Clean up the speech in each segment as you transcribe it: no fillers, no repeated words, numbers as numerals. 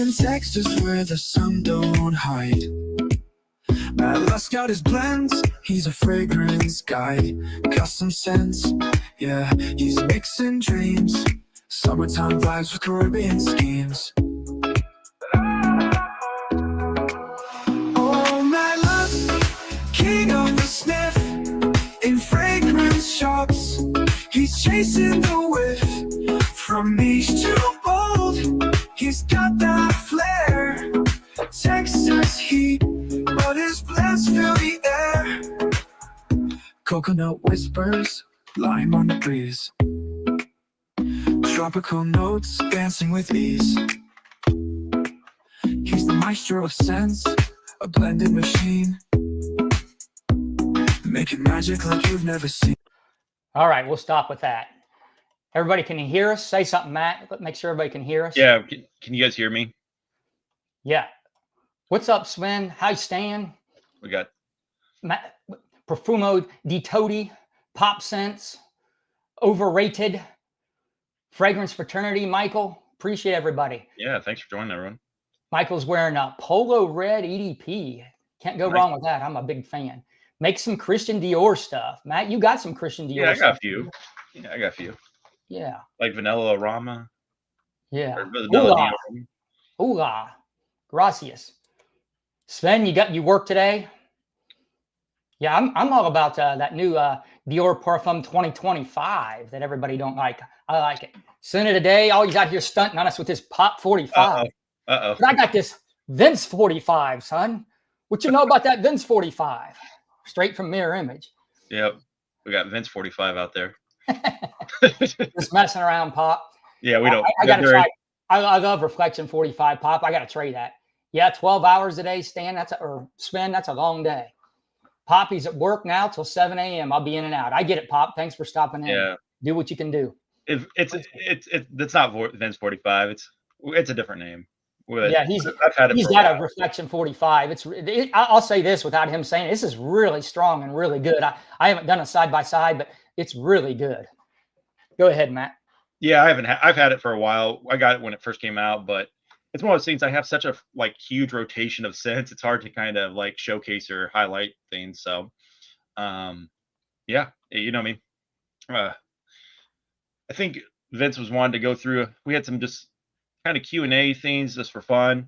in Texas where the sun don't hide. Matt Lusk got his blends, he's a fragrance guy. Custom scents, yeah, he's mixing dreams. Summertime vibes with Caribbean schemes. Oh, Matt Lusk, king of the sniff. In fragrance shops, he's chasing the whiff. From niche to bold, he's got that flair. Texas heat, but his blends fill the air. Coconut whispers, lime on the breeze. Tropical notes, dancing with ease. He's the maestro of scents, a blended machine. Making magic like you've never seen. All right, we'll stop with that. Everybody, can you hear us? Say something, Matt. Make sure everybody can hear us. Yeah, can you guys hear me? Yeah. What's up, Sven? How you staying? We got Matt, Profumo di Totti, Pop Scents, Overrated, Fragrance Fraternity. Michael, appreciate everybody. Yeah, thanks for joining, everyone. Michael's wearing a polo red EDP. Can't go wrong with that. I'm a big fan. Make some Christian Dior stuff. Matt, you got some Christian Dior Yeah, I got stuff. a few. Yeah, I got a few. Yeah. Like Vanilla Rama. Yeah. Vanilla Hola. Gracias. Sven, you work today? Yeah, I'm all about that new Dior Parfum 2025 that everybody don't like. I like it. Sven today, always out here stunting on us with this Pop 45. Uh-oh. But I got this Vince 45, son. What you know about that Vince 45? Straight from Mirror Image. Yep. We got Vince 45 out there. Just messing around, Pop. Yeah, we don't. I got to try. I love Reflection 45, Pop. I got to trade that. Yeah, 12 hours a day, Stan. Spin. That's a long day. Poppy's at work now till 7 a.m. I'll be in and out. I get it, Pop. Thanks for stopping in. Yeah. Do what you can do. It's not Vince 45. It's a different name. Yeah, he's got a Reflection 45. I'll say this without him saying it, this is really strong and really good. I haven't done a side by side, but it's really good. Go ahead, Matt. Yeah, I've had it for a while. I got it when it first came out, but it's one of those things. I have such a huge rotation of scents. It's hard to kind of showcase or highlight things. So, yeah, you know what I mean. I think Vince was wanting to go through. We had some just kind of Q&A things just for fun.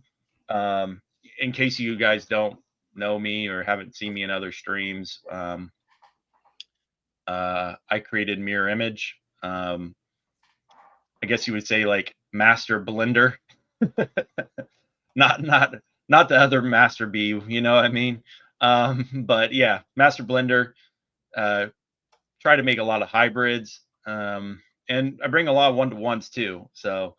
In case you guys don't know me or haven't seen me in other streams, I created Mirror Image. I guess you would say Master Blender, not the other Master B, you know what I mean? But yeah, Master Blender, try to make a lot of hybrids. And I bring a lot of one-to-ones too. So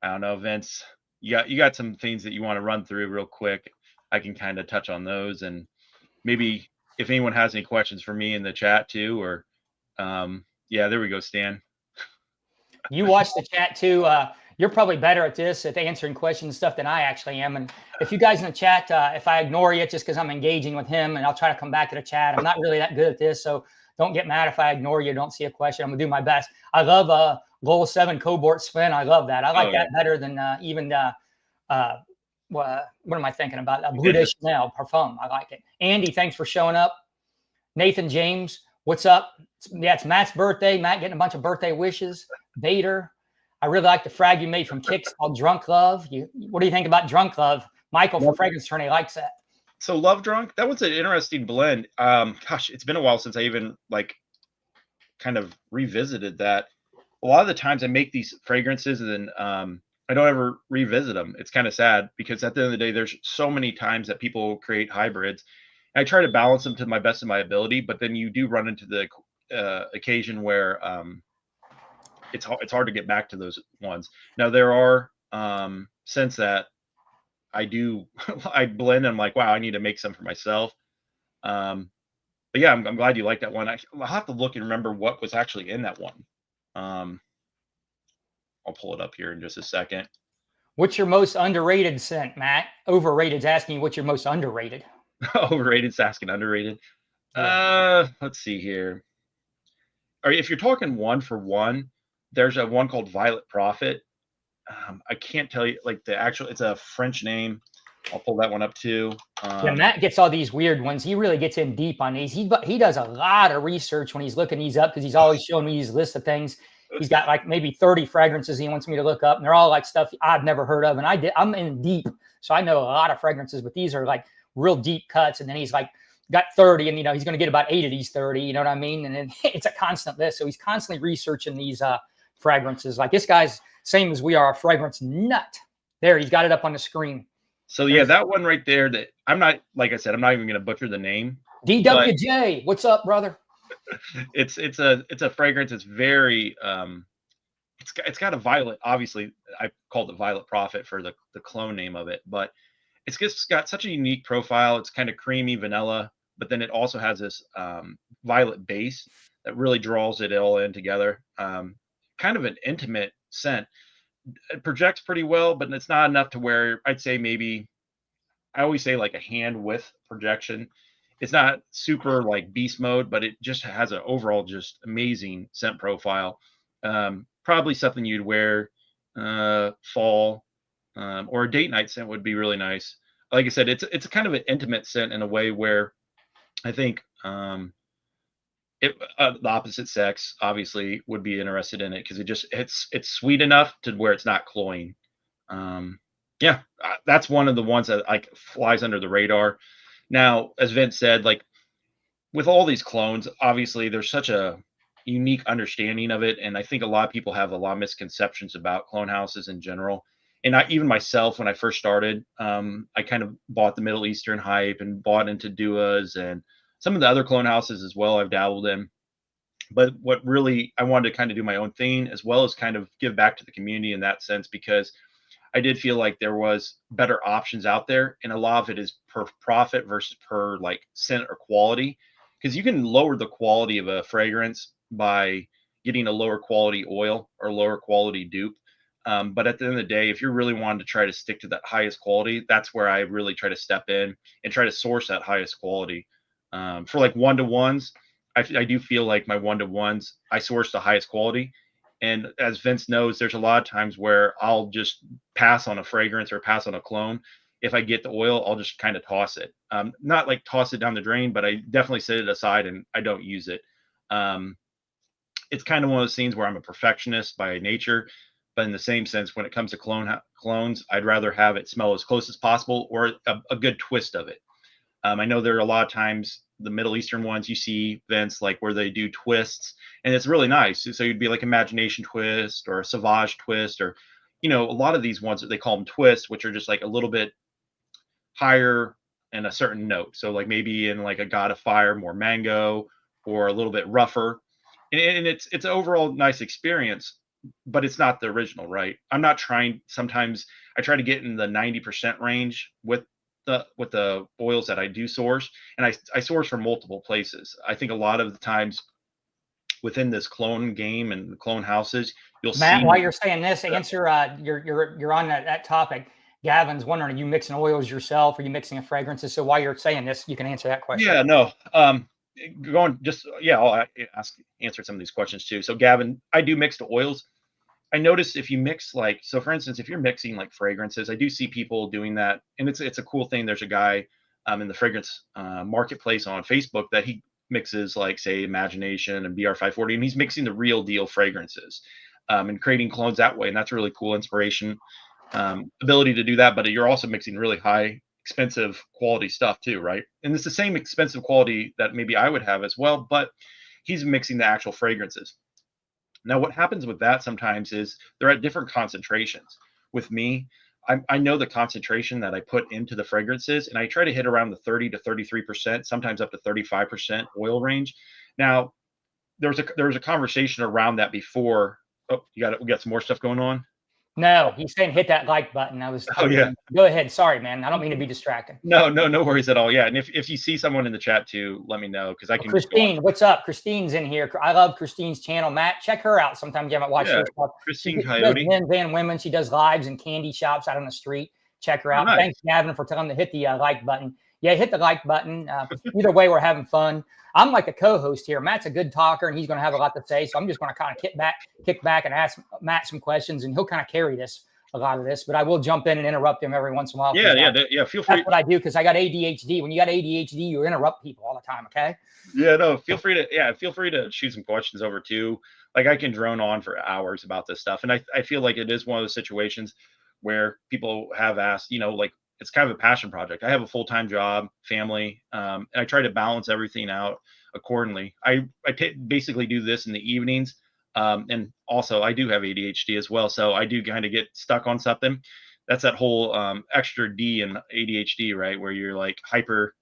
I don't know, Vince, you got some things that you want to run through real quick. I can kind of touch on those, and maybe if anyone has any questions for me in the chat too, or yeah, there we go, Stan. You watch the chat too. You're probably better at this, at answering questions and stuff, than I actually am. And if you guys in the chat, if I ignore you, it's just because I'm engaging with him, and I'll try to come back to the chat. I'm not really that good at this, so don't get mad if I ignore you, don't see a question. I'm gonna do my best. I love Goal 7 Cobalt Sven. I love that. I like that better than even what am I thinking about? Bleu de Chanel Parfum. I like it. Andy, thanks for showing up. Nathan James, what's up? Yeah, it's Matt's birthday. Matt getting a bunch of birthday wishes. Vader, I really like the frag you made from Kicks called Drunk Love. What do you think about Drunk Love? Michael from Fragrance Attorney likes that. So Love Drunk, that was an interesting blend. Gosh, it's been a while since I even kind of revisited that. A lot of the times I make these fragrances and then I don't ever revisit them. It's kind of sad because at the end of the day, there's so many times that people create hybrids. And I try to balance them to my best of my ability, but then you do run into the occasion where it's hard to get back to those ones. Now there are scents that I blend. And I'm like, wow, I need to make some for myself. But yeah, I'm glad you like that one. I'll have to look and remember what was actually in that one. I'll pull it up here in just a second. What's your most underrated scent, Matt? Overrated's asking you what's your most underrated. Overrated's asking underrated. Yeah. Let's see here. All right, if you're talking one for one, there's a one called Violet Prophet. I can't tell you like the actual. It's a French name. I'll pull that one up too. Yeah, Matt gets all these weird ones. He really gets in deep on these. He does a lot of research when he's looking these up because he's always showing me these lists of things. He's got like maybe 30 fragrances he wants me to look up, and they're all like stuff I've never heard of. And I'm in deep, so I know a lot of fragrances, but these are like real deep cuts. And then he's like got 30, and he's going to get about 8 of these 30. You know what I mean? And then it's a constant list. So he's constantly researching these fragrances. Like this guy's same as we are, a fragrance nut. There, he's got it up on the screen. So yeah, that one right there. That I'm not, like I said, I'm not even going to butcher the name. DWJ, what's up, brother? It's a fragrance. It's very it's got a violet. Obviously, I called it Violet Prophet for the clone name of it, but it's just got such a unique profile. It's kind of creamy vanilla, but then it also has this violet base that really draws it all in together. Kind of an intimate scent. It projects pretty well, but it's not enough to where I'd say maybe I always say like a hand width projection. It's not super like beast mode, but it just has an overall just amazing scent profile. Probably something you'd wear fall or a date night scent would be really nice. Like I said, it's a kind of an intimate scent in a way where I think the opposite sex obviously would be interested in it because it's sweet enough to where it's not cloying. Yeah, that's one of the ones that like flies under the radar. Now, as Vince said, like with all these clones, obviously there's such a unique understanding of it, and I think a lot of people have a lot of misconceptions about clone houses in general. And even myself, when I first started, I kind of bought the Middle Eastern hype and bought into Duas and some of the other clone houses as well. I've dabbled in, but what really I wanted to kind of do my own thing as well as kind of give back to the community in that sense because I did feel like there was better options out there, and a lot of it is per profit versus per like scent or quality, because you can lower the quality of a fragrance by getting a lower quality oil or lower quality dupe. But at the end of the day, if you're really wanting to try to stick to that highest quality, that's where I really try to step in and try to source that highest quality. For like one-to-ones, I do feel like my one-to-ones, I source the highest quality. And as Vince knows, there's a lot of times where I'll just pass on a fragrance or pass on a clone. If I get the oil, I'll just kind of toss it. Not like toss it down the drain, but I definitely set it aside and I don't use it. It's kind of one of those things where I'm a perfectionist by nature, but in the same sense, when it comes to clones, I'd rather have it smell as close as possible or a good twist of it. I know there are a lot of times the Middle Eastern ones you see, Vince, like where they do twists, and it's really nice. So you'd be like imagination twist or a sauvage twist, or a lot of these ones that they call them twists, which are just like a little bit higher in a certain note. So like maybe in like a God of Fire, more mango, or a little bit rougher, and it's an overall nice experience. But it's not the original, right? I'm not trying. Sometimes I try to get in the 90% range with the oils that I do source, and I source from multiple places. I think a lot of the times within this clone game and the clone houses, you'll Matt, see. while you're saying this, answer you're on that topic. Gavin's wondering, are you mixing oils yourself? Are you mixing fragrances? So while you're saying this, you can answer that question. Yeah, no. I'll answer some of these questions too. So Gavin, I do mix the oils. I noticed if you mix for instance, if you're mixing like fragrances, I do see people doing that, and it's a cool thing. There's a guy in the fragrance marketplace on Facebook that he mixes like say Imagination and BR540, and he's mixing the real deal fragrances and creating clones that way, and that's really cool inspiration, ability to do that. But you're also mixing really high, expensive quality stuff too, right? And it's the same expensive quality that maybe I would have as well, but he's mixing the actual fragrances. Now, what happens with that sometimes is they're at different concentrations. With me, I know the concentration that I put into the fragrances, and I try to hit around the 30 to 33%, sometimes up to 35% oil range. Now, there was a conversation around that before. Oh, we got some more stuff going on. No, he's saying hit that like button. Oh yeah. Go ahead. Sorry, man. I don't mean to be distracting. No worries at all. Yeah, and if you see someone in the chat too, let me know because I can. Christine, what's up? Christine's in here. I love Christine's channel. Matt, check her out. Sometimes you haven't watched her stuff. Christine Coyote. She does men's and women. She does lives in candy shops out on the street. Check her out. Nice. Thanks, Gavin, for telling them to hit the like button. Yeah, hit the like button. Either way, we're having fun. I'm like a co-host here. Matt's a good talker, and he's going to have a lot to say. So I'm just going to kind of kick back and ask Matt some questions, and he'll kind of carry this. a lot of this, but I will jump in and interrupt him every once in a while. Yeah. Feel free. That's what I do because I got ADHD. When you got ADHD, you interrupt people all the time. Okay. Yeah, no, feel free to shoot some questions over too. Like I can drone on for hours about this stuff. And I feel like it is one of those situations where people have asked, like it's kind of a passion project. I have a full-time job, family, and I try to balance everything out accordingly. I basically do this in the evenings. And also I do have ADHD as well. So I do kind of get stuck on something. That's that whole extra D in ADHD, right? Where you're like hyper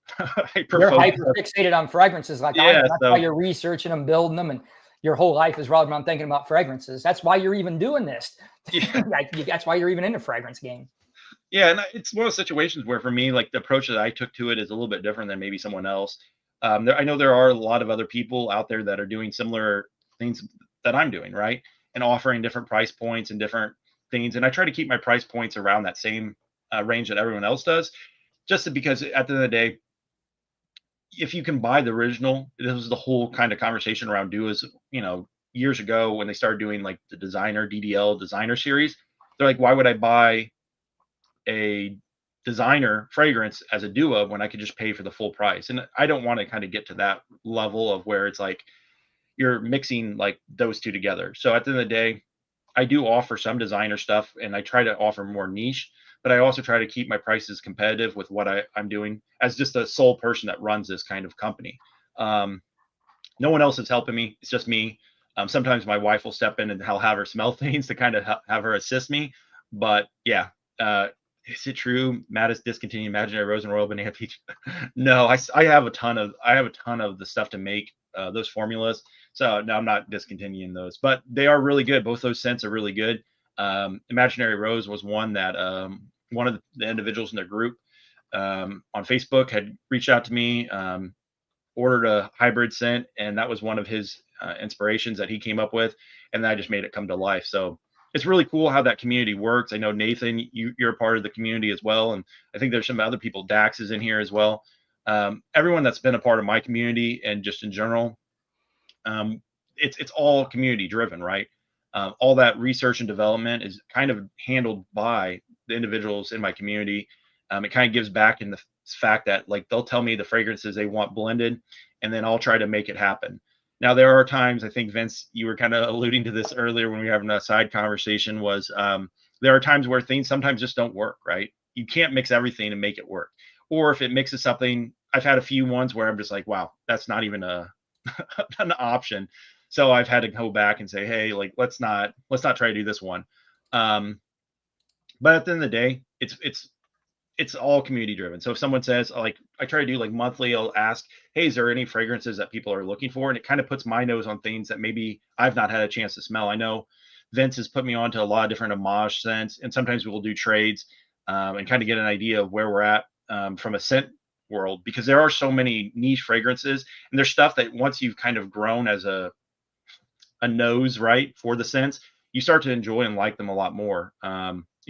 You're hyper fixated on fragrances, like I am. That's so, why you're researching them, building them, and your whole life is rather than thinking about fragrances. That's why you're even doing this. Yeah. That's why you're even in the fragrance game. Yeah, and it's one of those situations where for me, like the approach that I took to it is a little bit different than maybe someone else. I know there are a lot of other people out there that are doing similar things that I'm doing, right? And offering different price points and different things. And I try to keep my price points around that same range that everyone else does, just because at the end of the day, if you can buy the original, this was the whole kind of conversation around duos, years ago when they started doing like the designer DDL designer series. They're like, why would I buy a designer fragrance as a duo when I could just pay for the full price? And I don't want to kind of get to that level of where it's like you're mixing like those two together. So at the end of the day, I do offer some designer stuff and I try to offer more niche, but I also try to keep my prices competitive with what I'm doing as just a sole person that runs this kind of company. No one else is helping me. It's just me. Sometimes my wife will step in and I'll have her smell things to kind of have her assist me. But yeah, is it true Matt is discontinuing Imaginary Rose and Royal Banana Peach? No, I have a ton of the stuff to make those formulas. So no, I'm not discontinuing those, but they are really good. Both those scents are really good. Imaginary Rose was one that one of the individuals in their group on Facebook had reached out to me, ordered a hybrid scent, and that was one of his inspirations that he came up with, and I just made it come to life. So it's really cool how that community works. I know Nathan, you're a part of the community as well, and I think there's some other people. Dax is in here as well. Everyone that's been a part of my community and just in general, it's all community driven, right? All that research and development is kind of handled by the individuals in my community. It kind of gives back in the fact that like they'll tell me the fragrances they want blended, and then I'll try to make it happen. Now there are times, I think Vince, you were kind of alluding to this earlier when we were having a side conversation, was there are times where things sometimes just don't work, right? You can't mix everything and make it work. Or if it mixes something, I've had a few ones where I'm just like, wow, that's not even an option. So I've had to go back and say, hey, like let's not try to do this one. But at the end of the day, it's all community driven. So if someone says, like, I try to do like monthly, I'll ask, hey, is there any fragrances that people are looking for? And it kind of puts my nose on things that maybe I've not had a chance to smell. I know Vince has put me on to a lot of different homage scents, and sometimes we'll do trades and kind of get an idea of where we're at from a scent world, because there are so many niche fragrances, and there's stuff that once you've kind of grown as a nose, right, for the scents, you start to enjoy and like them a lot more,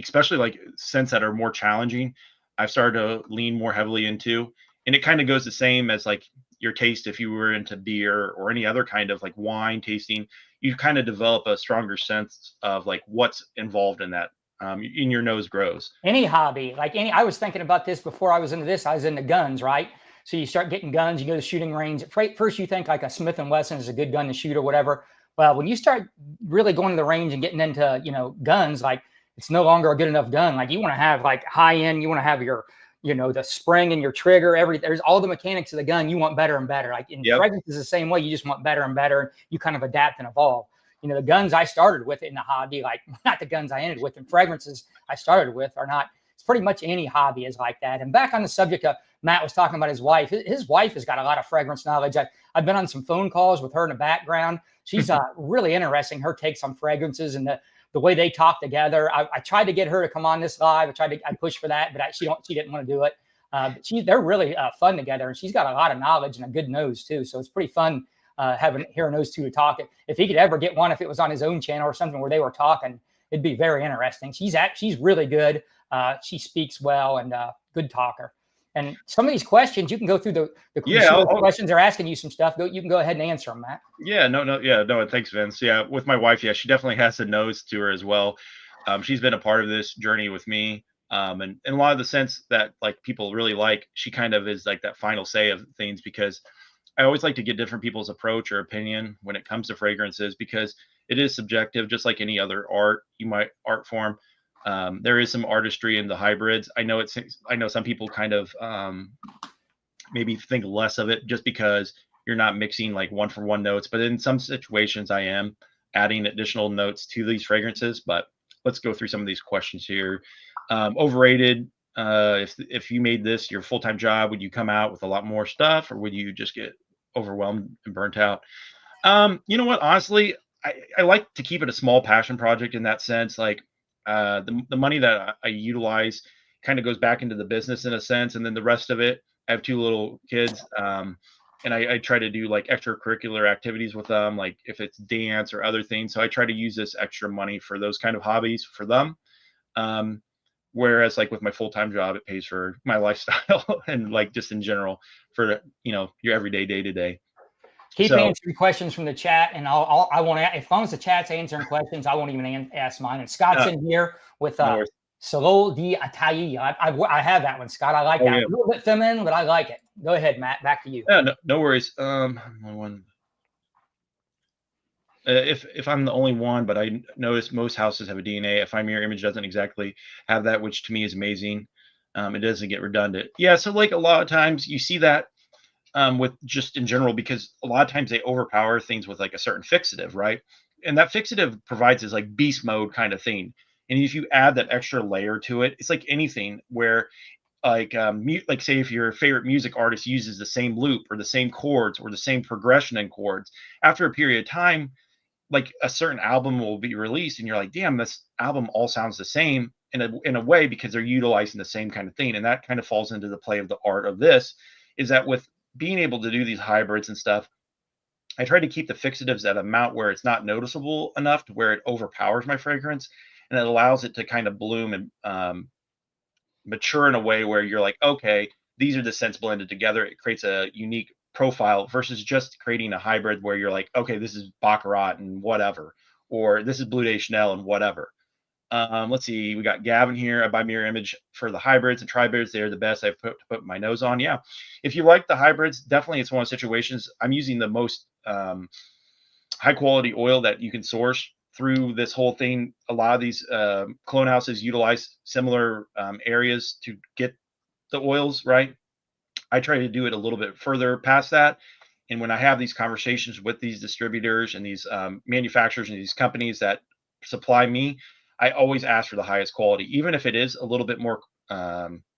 especially like scents that are more challenging. I've started to lean more heavily into, and it kind of goes the same as like your taste. If you were into beer or any other kind of like wine tasting, you kind of develop a stronger sense of like what's involved in that. In your nose grows. Any hobby, I was thinking about this before I was into this. I was into guns, right? So you start getting guns, you go to shooting range. First, you think like a Smith & Wesson is a good gun to shoot or whatever. Well, when you start really going to the range and getting into, guns, like it's no longer a good enough gun. Like you want to have like high end, you want to have your, the spring and your trigger, there's all the mechanics of the gun. You want better and better. Like in fragrance is the same way. You just want better and better. You kind of adapt and evolve. The guns I started with in the hobby, like not the guns I ended with, and fragrances I started with are not, it's pretty much any hobby is like that. And back on the subject of Matt was talking about his wife. His wife has got a lot of fragrance knowledge. I've been on some phone calls with her in the background. She's really interesting. Her takes on fragrances and the way they talk together. I tried to get her to come on this live. I pushed for that, but she didn't want to do it. But they're really fun together, and she's got a lot of knowledge and a good nose too. So it's pretty fun hearing those two talk. If he could ever get one, if it was on his own channel or something where they were talking, it'd be very interesting. She's really good. She speaks well and good talker. And some of these questions, you can go through the questions. They're asking you some stuff. You can go ahead and answer them, Matt. Yeah, no. Thanks, Vince. Yeah, with my wife, she definitely has a nose to her as well. She's been a part of this journey with me. And a lot of the scents that like people really like, she kind of is like that final say of things, because I always like to get different people's approach or opinion when it comes to fragrances, because it is subjective, just like any other art form. There is some artistry in the hybrids. I know some people kind of maybe think less of it just because you're not mixing like one for one notes, but in some situations I am adding additional notes to these fragrances. But let's go through some of these questions here. Overrated. If you made this your full-time job, would you come out with a lot more stuff, or would you just get overwhelmed and burnt out? You know what? Honestly, I like to keep it a small passion project in that sense. Like the money that I utilize kind of goes back into the business in a sense, and then the rest of it, I have two little kids, and I try to do like extracurricular activities with them, like if it's dance or other things. So I try to use this extra money for those kind of hobbies for them. Um, Whereas like with my full-time job, it pays for my lifestyle and like just in general for your everyday day to day. Keep So answering questions from the chat, and I won't. As long as the chat's answering questions, I won't even ask mine. And Scott's in here with no worries. Solo di Italia. I have that one, Scott. I like that. Yeah. A little bit feminine, but I like it. Go ahead, Matt. Back to you. Yeah, no worries. If I'm the only one, but I notice most houses have a DNA. If my mirror image doesn't exactly have that, which to me is amazing. It doesn't get redundant. Yeah, so like a lot of times you see that with just in general, because a lot of times they overpower things with like a certain fixative, right? And that fixative provides this like beast mode kind of thing. And if you add that extra layer to it, it's like anything where like say if your favorite music artist uses the same loop or the same chords or the same progression in chords, after a period of time, like a certain album will be released and you're like, damn, this album all sounds the same in a way, because they're utilizing the same kind of thing. And that kind of falls into the play of the art of this, is that with being able to do these hybrids and stuff, I try to keep the fixatives at an amount where it's not noticeable enough to where it overpowers my fragrance, and it allows it to kind of bloom and mature in a way where you're like, okay, these are the scents blended together. It creates a unique profile versus just creating a hybrid where you're like, okay, this is Baccarat and whatever, or this is Blue de Chanel and whatever. Let's see, we got Gavin here. I buy mirror image for the hybrids and tribrids. They're the best I've put my nose on. Yeah, if you like the hybrids, definitely it's one of the situations. I'm using the most high quality oil that you can source through this whole thing. A lot of these clone houses utilize similar areas to get the oils, right? I try to do it a little bit further past that. And when I have these conversations with these distributors and these manufacturers and these companies that supply me, I always ask for the highest quality, even if it is a little bit more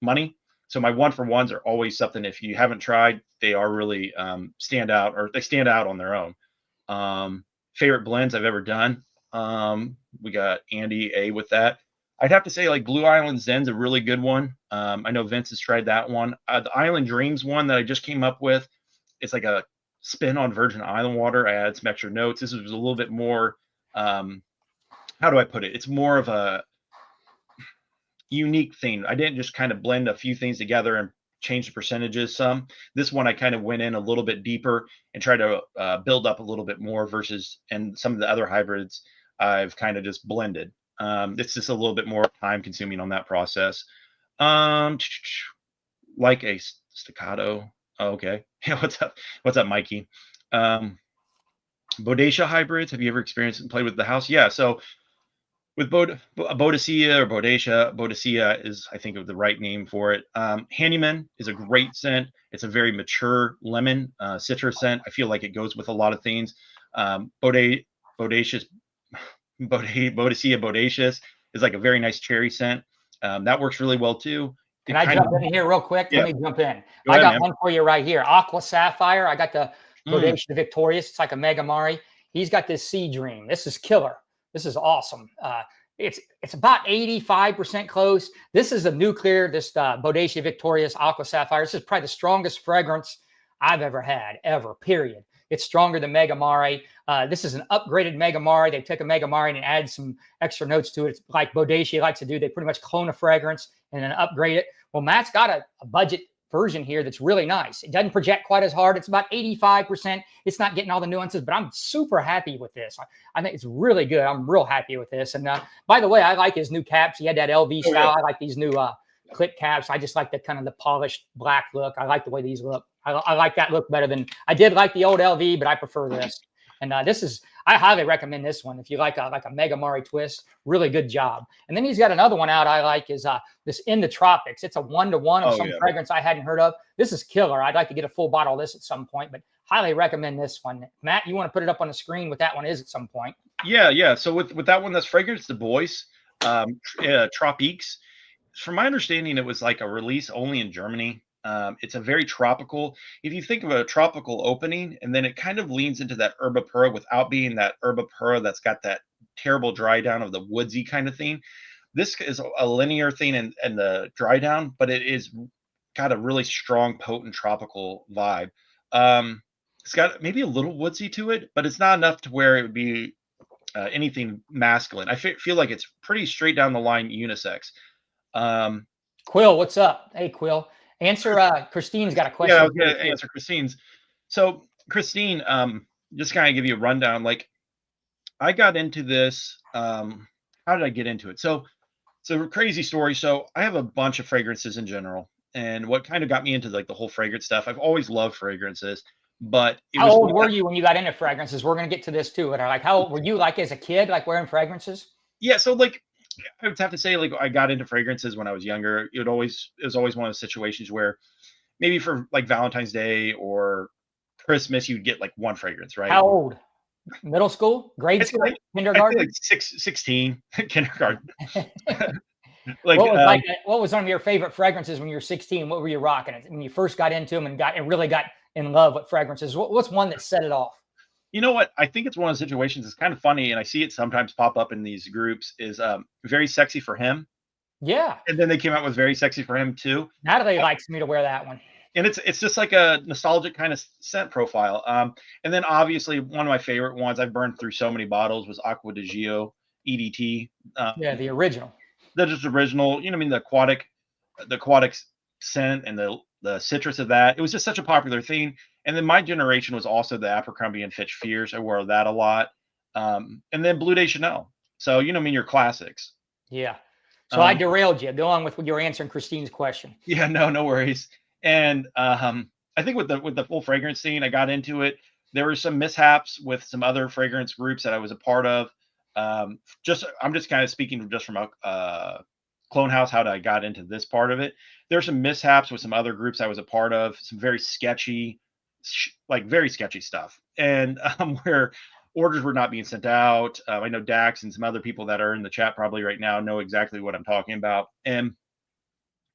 money. So my one for ones are always something, if you haven't tried, they are really stand out, or they stand out on their own. Favorite blends I've ever done. We got Andy A with that. I'd have to say like Blue Island Zen's a really good one. I know Vince has tried that one. The Island Dreams one that I just came up with, it's like a spin on Virgin Island water. I added some extra notes. This was a little bit more, how do I put it? It's more of a unique thing. I didn't just kind of blend a few things together and change the percentages some. This one I kind of went in a little bit deeper and tried to build up a little bit more versus, and some of the other hybrids I've kind of just blended. It's just a little bit more time consuming on that process. Like a staccato. Oh, okay. Yeah, what's up, Mikey? Bodacia hybrids. Have you ever experienced and played with the house? Yeah. So with Bodacia or Bodacia is, I think, of the right name for it. Handyman is a great scent. It's a very mature lemon citrus scent. I feel like it goes with a lot of things. Bodacia Bodacious is like a very nice cherry scent. That works really well too. Can I jump in here real quick? Yeah. Let me jump in. Go I ahead, got man. one for you right here. Aqua Sapphire. I got the Bodacia Victorious. It's like a Mega Mari. He's got this Sea Dream. This is killer. This is awesome. It's about 85% close. This is a nuclear, this Bodacia Victorious Aqua Sapphire. This is probably the strongest fragrance I've ever had, ever, period. It's stronger than Mega Mari. This is an upgraded Mega Mari. They took a Mega Mari and added some extra notes to it. It's like Bodacia likes to do. They pretty much clone a fragrance and then upgrade it. Well, Matt's got a budget version here that's really nice. It doesn't project quite as hard. It's about 85%. It's not getting all the nuances, but I'm super happy with this. I think it's really good. I'm real happy with this. And by the way, I like his new caps. He had that LV style. yeah. I like these new clip caps. I just like the kind of the polished black look. I like the way these look. I like that look better than I did like the old LV, but I prefer this. And this is, I highly recommend this one. If you like a Mega Mari twist, really good job. And then he's got another one out I like is this In the Tropics. It's a 1-to-1 of some fragrance I hadn't heard of. This is killer. I'd like to get a full bottle of this at some point, but highly recommend this one. Matt, you want to put it up on the screen what that one is at some point? Yeah. So with that one, that's Fragrance Du Bois, Tropiques. From my understanding, it was like a release only in Germany. It's a very tropical. If you think of a tropical opening, and then it kind of leans into that herba pura without being that herba pura that's got that terrible dry down of the woodsy kind of thing. This is a linear thing and the dry down, but it is got a really strong, potent tropical vibe. It's got maybe a little woodsy to it, but it's not enough to where it would be anything masculine. I feel like it's pretty straight down the line unisex. Quill, what's up? Hey, Quill. Answer. Christine's got a question. Yeah, I was going to answer Christine's. So, Christine, just kind of give you a rundown. Like, I got into this. How did I get into it? So, crazy story. So, I have a bunch of fragrances in general, and what kind of got me into like the whole fragrance stuff. I've always loved fragrances, but how old were you when you got into fragrances? We're going to get to this too. But like, how old were you? Like as a kid, like wearing fragrances? Yeah. So like, I would have to say, like, I got into fragrances when I was younger. It was always one of those situations where maybe for like Valentine's Day or Christmas, you'd get like one fragrance, right? How old? Middle school, grade school, kindergarten? Like 16, kindergarten. Like, what was one of your favorite fragrances when you were 16? What were you rocking when you first got into them and really got in love with fragrances? What's one that set it off? You know what? I think it's one of the situations. It's kind of funny, and I see it sometimes pop up in these groups. Is Very Sexy for Him. Yeah. And then they came out with Very Sexy for Him too. Natalie likes me to wear that one. And it's just like a nostalgic kind of scent profile. And then obviously one of my favorite ones I've burned through so many bottles was Aqua di Gio EDT. Yeah, the original. That is original. You know, I mean the aquatic scent and the citrus of that. It was just such a popular thing. And then my generation was also the Abercrombie and Fitch Fierce. I wore that a lot. And then Bleu de Chanel. So, you know, I mean, your classics. Yeah. So I derailed you. Go on with your answering Christine's question. Yeah, no worries. And I think with the full fragrance scene, I got into it. There were some mishaps with some other fragrance groups that I was a part of. I'm just kind of speaking just from a Clone House, how I got into this part of it. There's some mishaps with some other groups I was a part of, some very sketchy stuff, and where orders were not being sent out. I know Dax and some other people that are in the chat probably right now know exactly what I'm talking about, and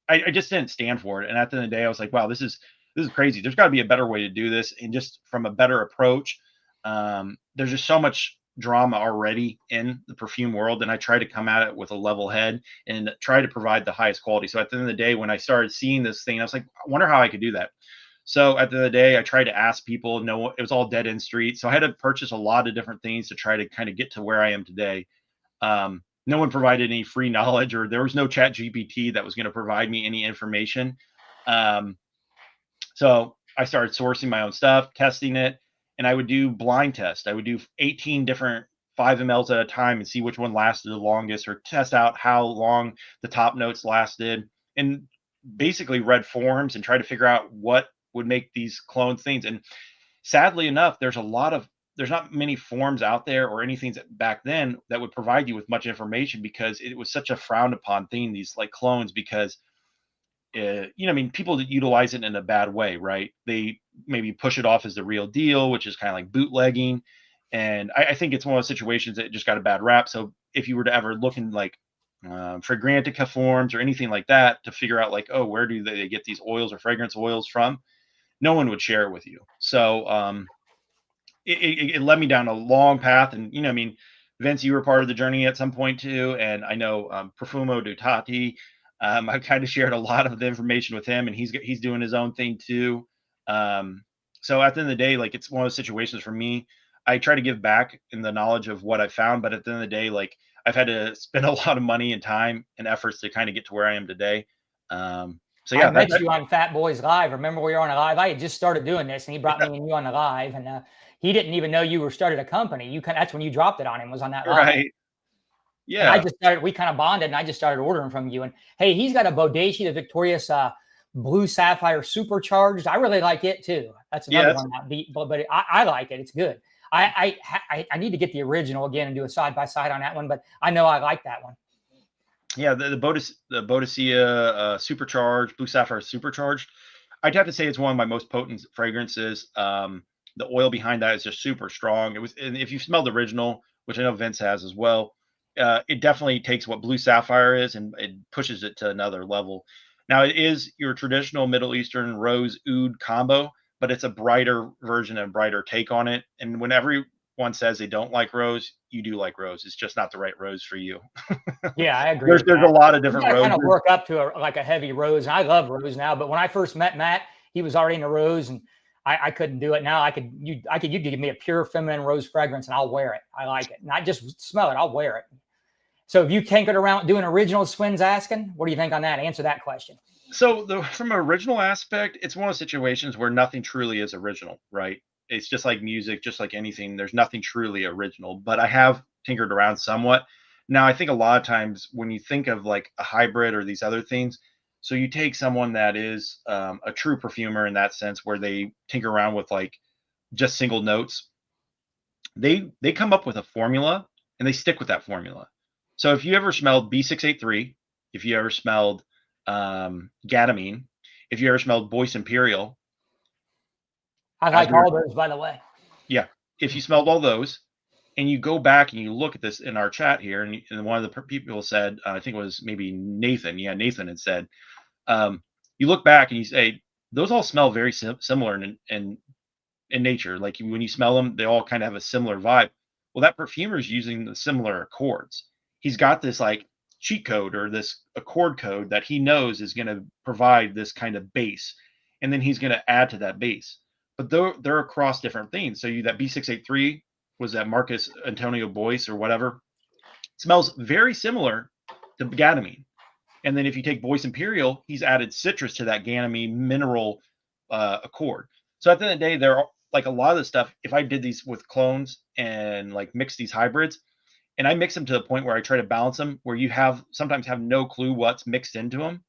I just didn't stand for it. And at the end of the day, I was like, wow, this is crazy. There's got to be a better way to do this, and just from a better approach. There's just so much drama already in the perfume world, and I try to come at it with a level head and try to provide the highest quality. So at the end of the day, when I started seeing this thing, I was like, I wonder how I could do that. So at the end of the day, I tried to ask people. No, it was all dead end street. So I had to purchase a lot of different things to try to kind of get to where I am today. No one provided any free knowledge, or there was no Chat GPT that was going to provide me any information. So I started sourcing my own stuff, testing it, and I would do blind tests. I would do 18 different 5 mLs at a time and see which one lasted the longest, or test out how long the top notes lasted, and basically read forums and try to figure out what would make these clone things. And sadly enough, there's not many forums out there or anything that back then that would provide you with much information, because it was such a frowned upon thing, these like clones, because I mean, people that utilize it in a bad way, right? They maybe push it off as the real deal, which is kind of like bootlegging. And I think it's one of those situations that just got a bad rap. So if you were to ever look in like Fragrantica forums or anything like that to figure out like, oh, where do they get these oils or fragrance oils from? No one would share it with you. So it led me down a long path. And, I mean, Vince, you were part of the journey at some point too. And I know Profumo Dutati, I've kind of shared a lot of the information with him, and he's doing his own thing too. So at the end of the day, like, it's one of those situations for me. I try to give back in the knowledge of what I found, but at the end of the day, like, I've had to spend a lot of money and time and efforts to kind of get to where I am today. So yeah, I met you on Fat Boys Live. Remember we were on a live? I had just started doing this, and he brought me and you on the live, and he didn't even know you were started a company. That's when you dropped it on him, was on that live. right. And I Yeah. just started, we kind of bonded, and I just started ordering from you. And hey, he's got a Bodaci, the Victorious Blue Sapphire Supercharged. I really like it too. That's another one that beat, but I like it. It's good. I need to get the original again and do a side by side on that one, but I know I like that one. Yeah, the Boadicea Supercharged, Blue Sapphire Supercharged. I'd have to say it's one of my most potent fragrances. The oil behind that is just super strong. It was, and if you smell the original, which I know Vince has as well, it definitely takes what Blue Sapphire is and it pushes it to another level. Now it is your traditional Middle Eastern rose oud combo, but it's a brighter version and brighter take on it. And when everyone says they don't like rose, you do like rose. It's just not the right rose for you. Yeah, I agree. There's a lot of different roses. Kind of work up to like a heavy rose. And I love rose now, but when I first met Matt, he was already in a rose, and I couldn't do it. Now you could give me a pure feminine rose fragrance, and I'll wear it. I like it. Not just smell it, I'll wear it. So if you tinkered around doing originals, Swin's asking, what do you think on that? Answer that question. So from an original aspect, it's one of those situations where nothing truly is original, right? It's just like music, just like anything. There's nothing truly original, but I have tinkered around somewhat. Now, I think a lot of times when you think of like a hybrid or these other things, so you take someone that is a true perfumer in that sense, where they tinker around with like just single notes. They come up with a formula and they stick with that formula. So if you ever smelled B683, if you ever smelled Gadamine, if you ever smelled Boyce Imperial, I like all those, by the way. yeah, if you smelled all those, and you go back and you look at this in our chat here, and one of the people said, I think it was maybe Nathan. Yeah, Nathan had said, you look back and you say, those all smell very similar in nature. Like when you smell them, they all kind of have a similar vibe. Well, that perfumer is using the similar accords. He's got this like cheat code or this accord code that he knows is going to provide this kind of base, and then he's going to add to that base. But they're across different things. So that B683 was that Marcus Antonio Boyce or whatever, smells very similar to Gadamine. And then if you take Boyce Imperial, he's added citrus to that Ganymede mineral accord. So at the end of the day, there are like a lot of the stuff. If I did these with clones and like mix these hybrids, and I mix them to the point where I try to balance them, where you sometimes have no clue what's mixed into them,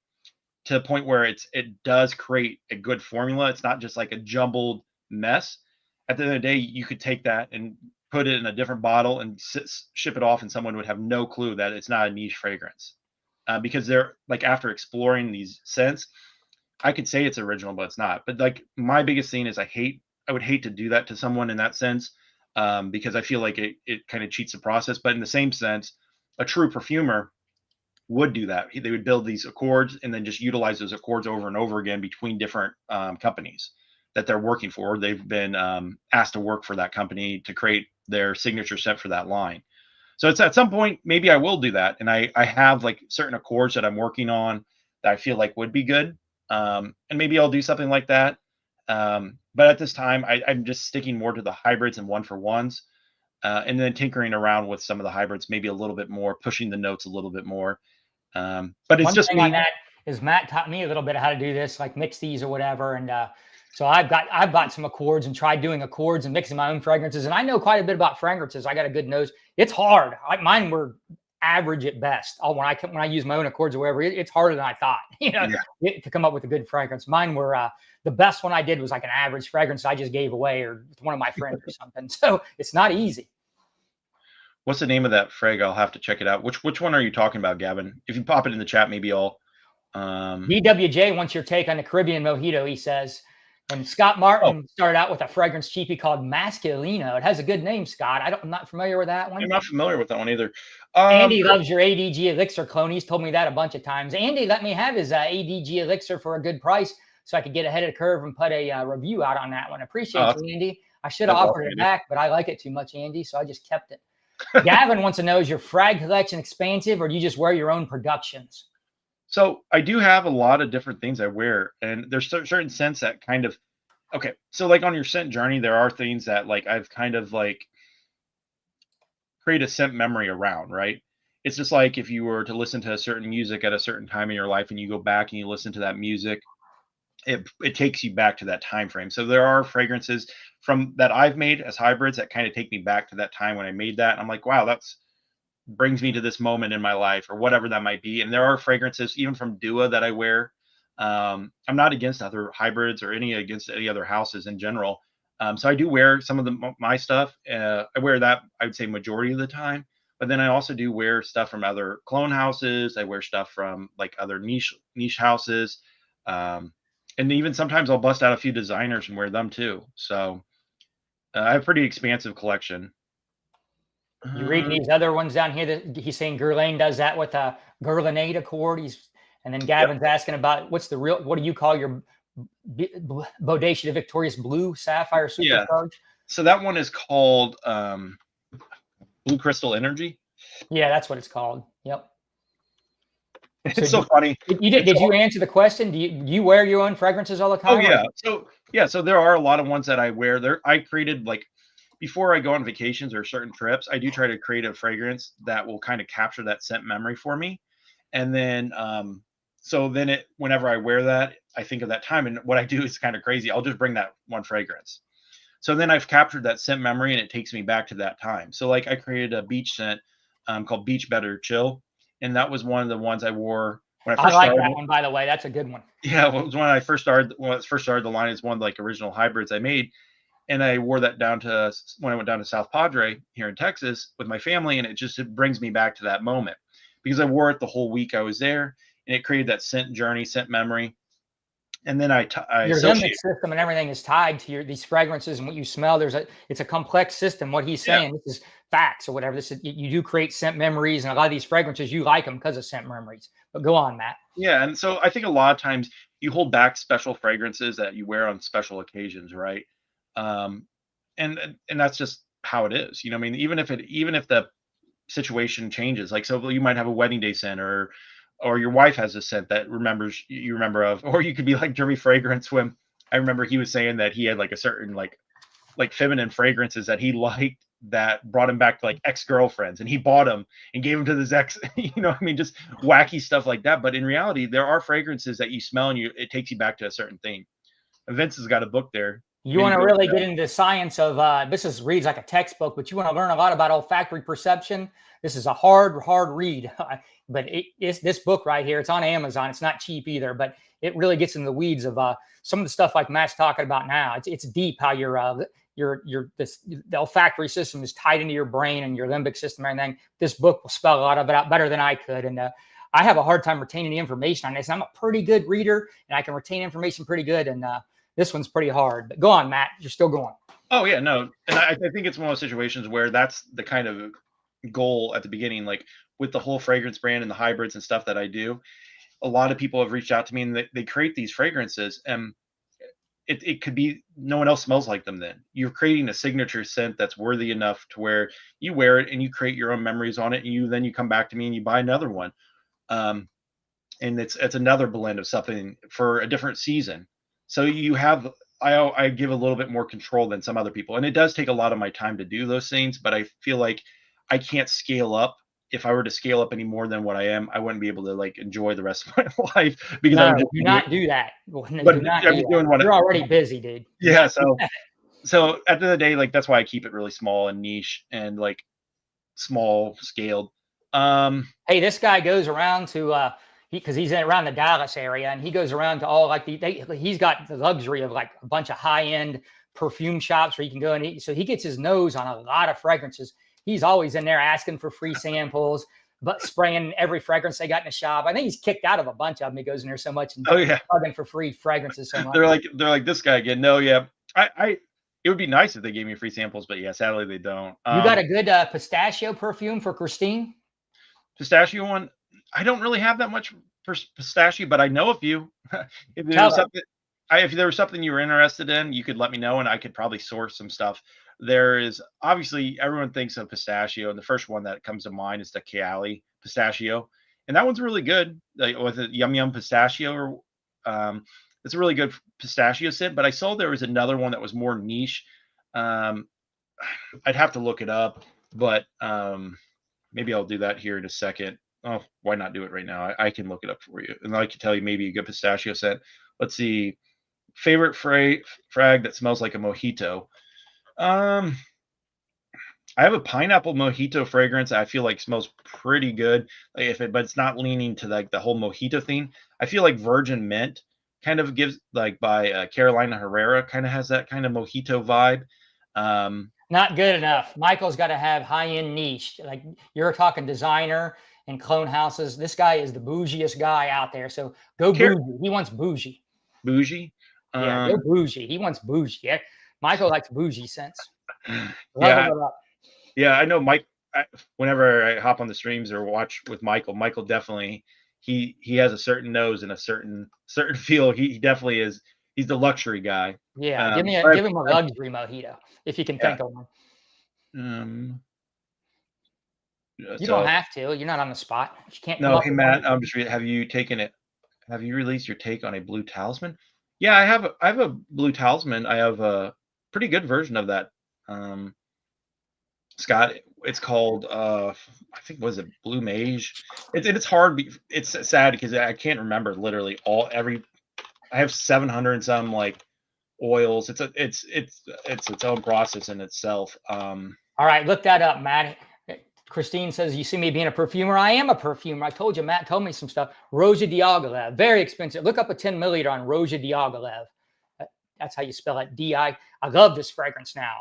to the point where it does create a good formula. It's not just like a jumbled mess. At the end of the day, you could take that and put it in a different bottle and ship it off, and someone would have no clue that it's not a niche fragrance. Because they're like, after exploring these scents, I could say it's original, but it's not. But like my biggest thing is I would hate to do that to someone in that sense, because I feel like it kind of cheats the process. But in the same sense, a true perfumer would do that. They would build these accords and then just utilize those accords over and over again between different companies that they're working for. They've been asked to work for that company to create their signature scent for that line. So it's at some point, maybe I will do that. And I have like certain accords that I'm working on that I feel like would be good. And maybe I'll do something like that. But at this time, I'm just sticking more to the hybrids and one for ones, and then tinkering around with some of the hybrids, maybe a little bit more, pushing the notes a little bit more. But it's One just thing me. on that is Matt taught me a little bit how to do this, like mix these or whatever. And so I've bought some accords and tried doing accords and mixing my own fragrances. And I know quite a bit about fragrances. I got a good nose. It's hard. Mine were average at best. When I use my own accords or whatever, it's harder than I thought, to come up with a good fragrance. Mine were the best one I did was like an average fragrance I just gave away or to one of my friends or something. So it's not easy. What's the name of that frag? I'll have to check it out. Which one are you talking about, Gavin? If you pop it in the chat, maybe I'll. DWJ wants your take on the Caribbean mojito, he says. And Scott Martin started out with a fragrance cheapie called Masculino. It has a good name, Scott. I'm not familiar with that one. I'm not familiar with that one either. Andy loves your ADG Elixir clone. He's told me that a bunch of times. Andy let me have his ADG Elixir for a good price so I could get ahead of the curve and put a review out on that one. Appreciate you, Andy. I should have offered it back, but I like it too much, Andy, so I just kept it. Gavin wants to know, is your frag collection expansive, or do you just wear your own productions? So I do have a lot of different things I wear, and there's certain scents that kind of, okay. So like on your scent journey, there are things that like I've kind of like create a scent memory around, right? it's just like if you were to listen to a certain music at a certain time in your life and you go back and you listen to that music, it takes you back to that time frame. So there are fragrances from that I've made as hybrids that kind of take me back to that time when I made that. And I'm like, wow, that's brings me to this moment in my life or whatever that might be. And there are fragrances even from Dua that I wear. I'm not against other hybrids or against any other houses in general. So I do wear some of my stuff. I wear that, I would say, majority of the time. But then I also do wear stuff from other clone houses. I wear stuff from like other niche houses. And even sometimes I'll bust out a few designers and wear them too. So I have a pretty expansive collection. You reading these other ones down here that he's saying Guerlain does that with a Guerlainade Accord. And then Gavin's asking about what do you call your Bodacious Victorious Blue Sapphire Supercharged? So that one is called Blue Crystal Energy. Yeah, that's what it's called. Yep. It's so funny. Did you answer the question? Do you wear your own fragrances all the time? Oh yeah. So there are a lot of ones that I wear. I created, like, before I go on vacations or certain trips, I do try to create a fragrance that will kind of capture that scent memory for me. And then so then whenever I wear that, I think of that time. And what I do is kind of crazy. I'll just bring that one fragrance. So then I've captured that scent memory and it takes me back to that time. So like I created a beach scent called Beach Better Chill. And that was one of the ones I wore when I first started. That one, by the way. That's a good one. Yeah, it was when I first started. When I first started the line, is one of like original hybrids I made, and I wore that down to when I went down to South Padre here in Texas with my family, and it brings me back to that moment because I wore it the whole week I was there, and it created that scent journey, scent memory. And then your limbic system and everything is tied to these fragrances and what you smell. It's a complex system. What he's saying, this is facts or whatever. You do create scent memories, and a lot of these fragrances you like them because of scent memories. But go on, Matt. Yeah, and so I think a lot of times you hold back special fragrances that you wear on special occasions, right? And that's just how it is. You know, I mean, even if the situation changes, like so you might have a wedding day scent or your wife has a scent that you remember of, or you could be like Jeremy Fragrance when I remember he was saying that he had like a certain like feminine fragrances that he liked that brought him back to like ex-girlfriends, and he bought them and gave them to his ex, you know, I mean, just wacky stuff like that. But in reality, there are fragrances that you smell and it takes you back to a certain thing. And Vince has got a book there. You want to really get into the science of reads like a textbook, but you want to learn a lot about olfactory perception. This is a hard read, but it's this book right here. It's on Amazon. It's not cheap either, but it really gets into the weeds of some of the stuff like Matt's talking about now. It's deep how the olfactory system is tied into your brain and your limbic system and everything. This book will spell a lot of it out better than I could. And I have a hard time retaining the information on this. I'm a pretty good reader and I can retain information pretty good. And this one's pretty hard, but go on, Matt. You're still going. Oh yeah, no. And I think it's one of those situations where that's the kind of goal at the beginning, like with the whole fragrance brand and the hybrids and stuff that I do. A lot of people have reached out to me and they create these fragrances, and it could be no one else smells like them. Then you're creating a signature scent that's worthy enough to where you wear it and you create your own memories on it, and then you come back to me and you buy another one. And it's another blend of something for a different season. So you have, I give a little bit more control than some other people. And it does take a lot of my time to do those things, but I feel like I can't scale up. If I were to scale up any more than what I am, I wouldn't be able to like enjoy the rest of my life because I would just do not do that. You're already busy, dude. Yeah. So at the end of the day, like that's why I keep it really small and niche and like small scaled. Hey, this guy goes around to because he's around the Dallas area, and he goes around to all like he's got the luxury of like a bunch of high-end perfume shops where you can go and eat. So he gets his nose on a lot of fragrances. He's always in there asking for free samples, but spraying every fragrance they got in the shop. I think he's kicked out of a bunch of them. He goes in there so much and bugging for free fragrances so much. They're like this guy again. No, yeah, it would be nice if they gave me free samples, but yeah, sadly they don't. You got a good pistachio perfume for Christine? Pistachio one. I don't really have that much pistachio, but I know a few. If there was something you were interested in, you could let me know, and I could probably source some stuff. There is obviously everyone thinks of pistachio, and the first one that comes to mind is the Kayali pistachio, and that one's really good. Like with a Yum Yum pistachio, it's a really good pistachio scent. But I saw there was another one that was more niche. I'd have to look it up, but maybe I'll do that here in a second. Oh, why not do it right now? I can look it up for you, and I can tell you maybe a good pistachio scent. Let's see. Favorite frag that smells like a mojito. Um, I have a pineapple mojito fragrance I feel like smells pretty good. Like if it, but it's not leaning to like the whole mojito thing. I feel like Virgin Mint kind of gives like by Carolina Herrera kind of has that kind of mojito vibe. Not good enough. Michael's got to have high-end niche. Like you're talking designer and clone houses. This guy is the bougiest guy out there. So go Car- bougie. He wants bougie. Bougie. Yeah, go bougie. He wants bougie. Yeah. Michael likes bougie scents. Level Yeah, it up. yeah, I know Mike. Whenever I hop on the streams or watch with Michael, Michael definitely he has a certain nose and a certain feel. He definitely is. He's the luxury guy. Yeah, give him a luxury mojito if you can Yeah. think of one. You So don't have to. You're not on the spot. You can't come no, up hey with Matt, one. I'm just have you taken it? Have you released your take on a blue talisman? Yeah, I have a blue talisman. I have a pretty good version of that. Scott, it's called I think was it Blue Mage. It's hard. It's sad because I can't remember literally every. I have 700 and some like oils. It's its own process in itself. All right, look that up, Matt. Christine says, you see me being a perfumer. I am a perfumer. I told you, Matt told me some stuff. Roja Diaghilev, very expensive. Look up a 10 milliliter on Roja Diaghilev. That's how you spell it. D-I. I love this fragrance now.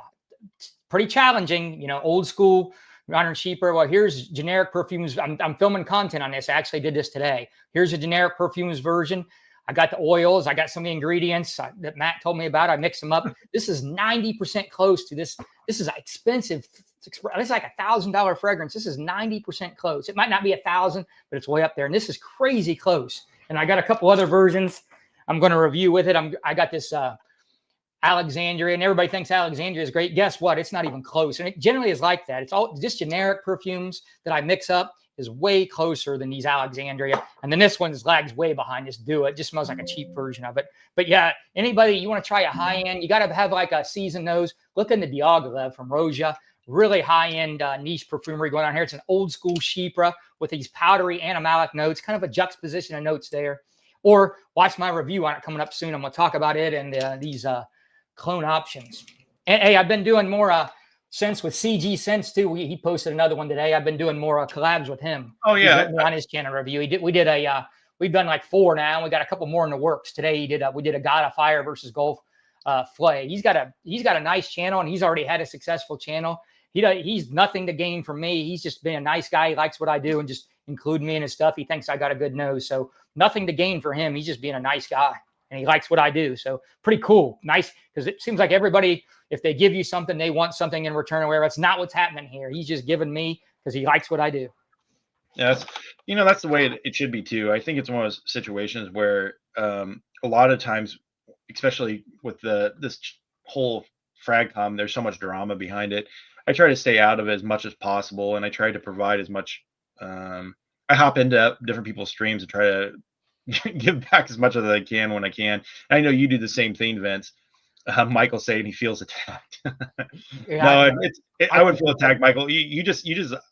It's pretty challenging, you know, old school, running cheaper. Well, here's generic perfumes. I'm filming content on this. I actually did this today. Here's a generic perfumes version. I got the oils. I got some of the ingredients that Matt told me about. I mixed them up. This is 90% close to this. This is expensive. It's like $1,000 fragrance. This is 90% close. It might not be 1,000, but it's way up there. And this is crazy close. And I got a couple other versions I'm going to review with it. I got this Alexandria, and everybody thinks Alexandria is great. Guess what? It's not even close. And it generally is like that. It's all just generic perfumes that I mix up is way closer than these Alexandria. And then this one's lags way behind this Do It. Just smells like a cheap version of it. But yeah, anybody, you want to try a high end, you got to have like a seasoned nose. Look in the Diaghilev from Roja. Really high-end niche perfumery going on here. It's an old school Chypre with these powdery animalic notes, kind of a juxtaposition of notes there. Or watch my review on it coming up soon. I'm going to talk about it and these clone options. And hey, I've been doing more scents with VinceScents too. He posted another one today. I've been doing more collabs with him. Oh yeah, on his channel review. We've done like 4 now. We got a couple more in the works. Today we did a God of Fire versus Gulf Flay. He's got a nice channel and he's already had a successful channel. He's nothing to gain from me. He's just been a nice guy. He likes what I do and just including me in his stuff. He thinks I got a good nose. So nothing to gain for him. He's just being a nice guy and he likes what I do. So pretty cool. Nice. Because it seems like everybody, if they give you something, they want something in return or whatever. That's not what's happening here. He's just giving me because he likes what I do. Yeah, that's the way it should be too. I think it's one of those situations where a lot of times, especially with this whole fragcom, there's so much drama behind it. I try to stay out of it as much as possible, and I try to provide as much. I hop into different people's streams and try to give back as much as I can when I can. And I know you do the same thing, Vince. Michael saying he feels attacked. Yeah, No, I would feel attacked, Michael. You just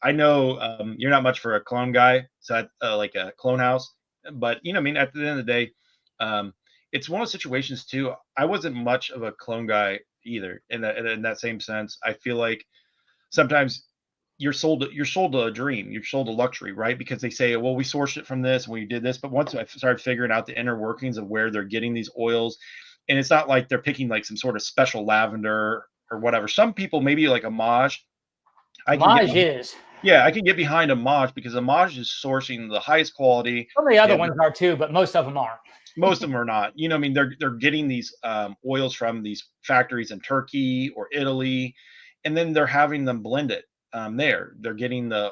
I know you're not much for a clone guy, so like a clone house. But I mean, at the end of the day, it's one of those situations too. I wasn't much of a clone guy either. In that same sense, I feel like sometimes you're sold a dream, you're sold a luxury, right? Because they say, well, we sourced it from this and we did this. But once I started figuring out the inner workings of where they're getting these oils, and it's not like they're picking like some sort of special lavender or whatever. Some people maybe like Amage. I can get behind Amage because Amage is sourcing the highest quality. Some of the other ones are too, but most of them aren't. Most of them are not. I mean, they're getting these oils from these factories in Turkey or Italy, and then they're having them blended there. They're getting the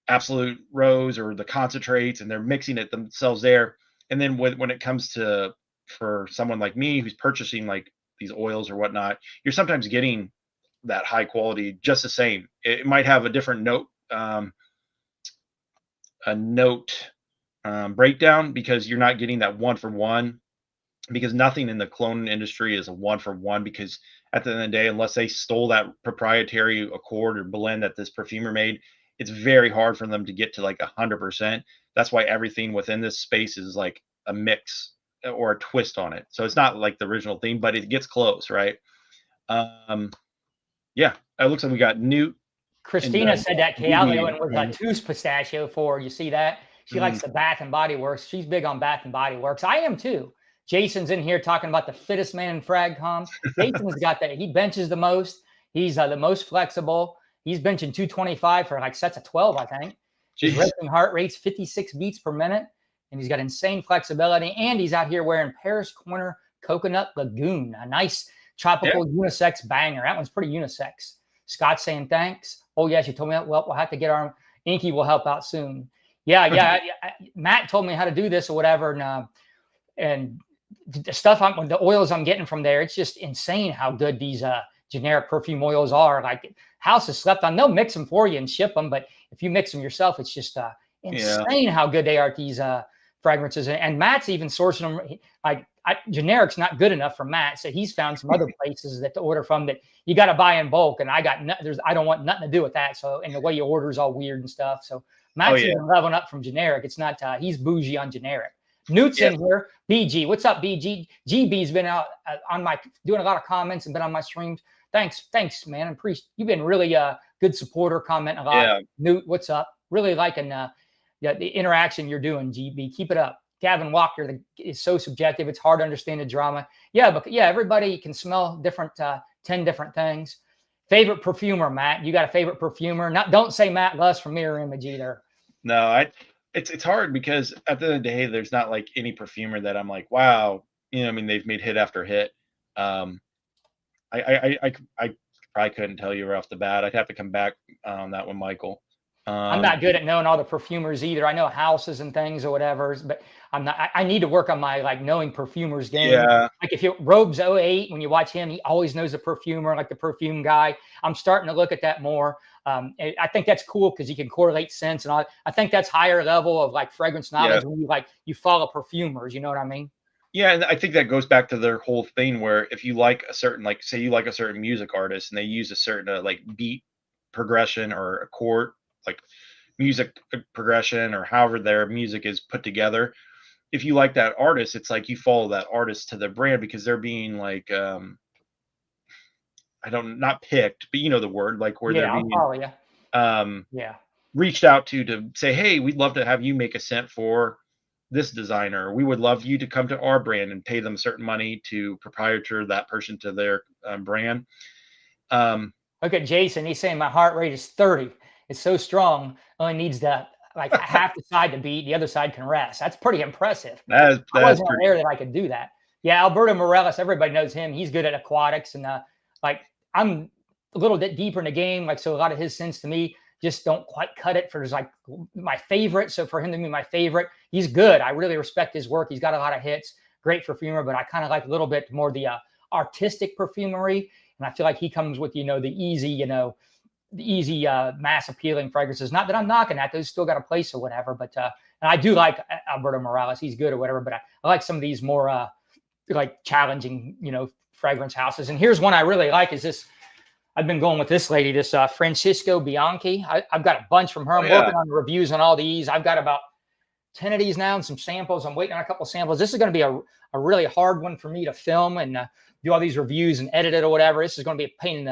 absolute rose or the concentrates, and they're mixing it themselves there. And then when it comes to for someone like me who's purchasing like these oils or whatnot, you're sometimes getting that high quality just the same. It might have a different note, breakdown because you're not getting that one for one because nothing in the clone industry is a one for one, because at the end of the day, unless they stole that proprietary accord or blend that this perfumer made, it's very hard for them to get to like 100%. That's why everything within this space is like a mix or a twist on it. So it's not like the original theme, but it gets close, right? Um, yeah, it looks like we got Newt and Christina said that Calio and with BB. Tooth Pistachio for, you see that? She likes the Bath and Body Works. She's big on Bath and Body Works. I am too. Jason's in here talking about the fittest man in FragCom. Jason's got that. He benches the most. He's the most flexible. He's benching 225 for like sets of 12, I think. His resting heart rate's 56 beats per minute. And he's got insane flexibility. And he's out here wearing Paris Corner Coconut Lagoon, a nice tropical unisex banger. That one's pretty unisex. Scott's saying thanks. Oh, yes, you told me that. Well, we'll have to get our Inky will help out soon. Yeah. Matt told me how to do this or whatever. And the stuff the oils I'm getting from there, it's just insane how good these generic perfume oils are. Like House has slept on. They'll mix them for you and ship them, but if you mix them yourself, it's just insane how good they are at these fragrances. And Matt's even sourcing them. Like generic's not good enough for Matt, so he's found some other places that to order from that you got to buy in bulk. And I don't want nothing to do with that. So and the way you order is all weird and stuff. So Matt's even leveling up from generic. It's not he's bougie on generic. Newt's in here. BG, what's up, BG? GB's been out on my doing a lot of comments and been on my streams. Thanks, man. And Priest, you've been really a good supporter, commenting a lot. Yeah. Newt, what's up? Really liking the interaction you're doing, GB. Keep it up. Gavin Walker is so subjective. It's hard to understand the drama. Yeah, but everybody can smell different, 10 different things. Favorite perfumer, Matt? You got a favorite perfumer? Don't say Matt Lusk from Mirror Image either. No, it's hard because at the end of the day, there's not like any perfumer that I'm like, wow, I mean, they've made hit after hit. I probably couldn't tell you right off the bat. I'd have to come back on that one, Michael. I'm not good at knowing all the perfumers either. I know houses and things or whatever, but I need to work on my like knowing perfumers game. Yeah. Like if you Robes 08, when you watch him, he always knows a perfumer, like the perfume guy. I'm starting to look at that more. I think that's cool because you can correlate scents and all. I think that's higher level of like fragrance knowledge when you follow perfumers. You know what I mean? Yeah, and I think that goes back to their whole thing where if you like a certain, like say you like a certain music artist and they use a certain like beat progression or a chord, like music progression or however their music is put together. If you like that artist, it's like you follow that artist to their brand because they're being like, not picked, but you know the word, like where they're being reached out to say, hey, we'd love to have you make a scent for this designer. We would love you to come to our brand and pay them certain money to proprietor that person to their brand. Look at Jason. He's saying my heart rate is 30. It's so strong. Only needs to like half the side to beat. The other side can rest. That's pretty impressive. I wasn't aware that I could do that. Yeah, Alberto Morales. Everybody knows him. He's good at aquatics and like I'm a little bit deeper in the game. Like so, a lot of his scents to me just don't quite cut it for like my favorite. So for him to be my favorite, he's good. I really respect his work. He's got a lot of hits. Great perfumer, but I kind of like a little bit more the artistic perfumery. And I feel like he comes with the easy mass appealing fragrances. Not that I'm knocking that; those still got a place or whatever. But and I do like Alberto Morales; he's good or whatever. But I like some of these more like challenging, fragrance houses. And here's one I really like: is this? I've been going with this lady, this Francisco Bianchi. I've got a bunch from her. I'm working on the reviews on all these. I've got about 10 of these now and some samples. I'm waiting on a couple of samples. This is going to be a really hard one for me to film and do all these reviews and edit it or whatever. This is going to be a pain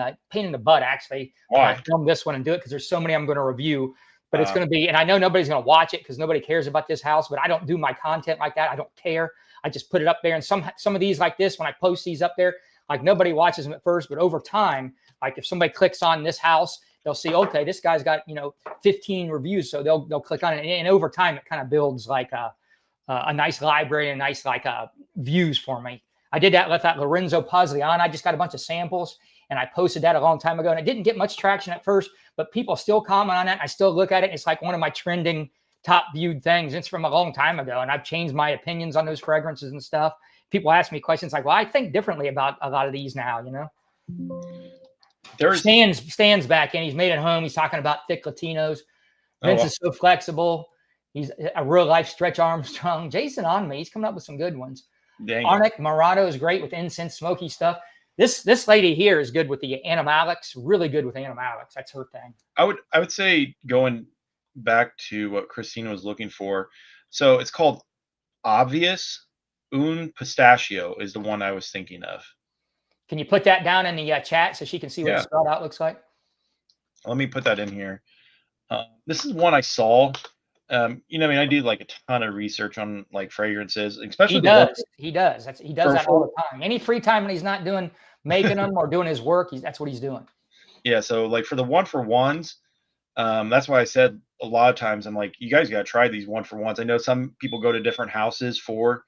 in the butt, actually. Why? I film this one and do it because there's so many I'm going to review. But it's going to be, and I know nobody's going to watch it because nobody cares about this house, but I don't do my content like that. I don't care. I just put it up there. And some of these like this, when I post these up there, like nobody watches them at first, but over time, like if somebody clicks on this house, they'll see, okay, this guy's got, 15 reviews. So they'll click on it. And over time, it kind of builds like a nice library and nice like views for me. I did that with that Lorenzo Pagliano. I just got a bunch of samples and I posted that a long time ago. And it didn't get much traction at first, but people still comment on it. I still look at it. It's like one of my trending top viewed things. It's from a long time ago. And I've changed my opinions on those fragrances and stuff. People ask me questions like, well, I think differently about a lot of these now, Stan's back in. He's made it home. He's talking about thick Latinos. Vince is so flexible. He's a real life Stretch Armstrong. Jason on me. He's coming up with some good ones. Dang. Arnic Murano is great with incense, smoky stuff. This lady here is good with the animalics, really good with animalics. That's her thing. I would say going back to what Christina was looking for. So it's called Obvious Un Pistachio is the one I was thinking of. Can you put that down in the chat so she can see what Yeah. the spelled out looks like? Let me put that in here. This is one I saw. You know, I mean, I do like a ton of research on like fragrances, especially He the one does. He does. He does that all the time. Any free time when he's not making them or doing his work, that's what he's doing. Yeah. So like for the one for ones, that's why I said a lot of times I'm like, you guys got to try these one for ones. I know some people go to different houses for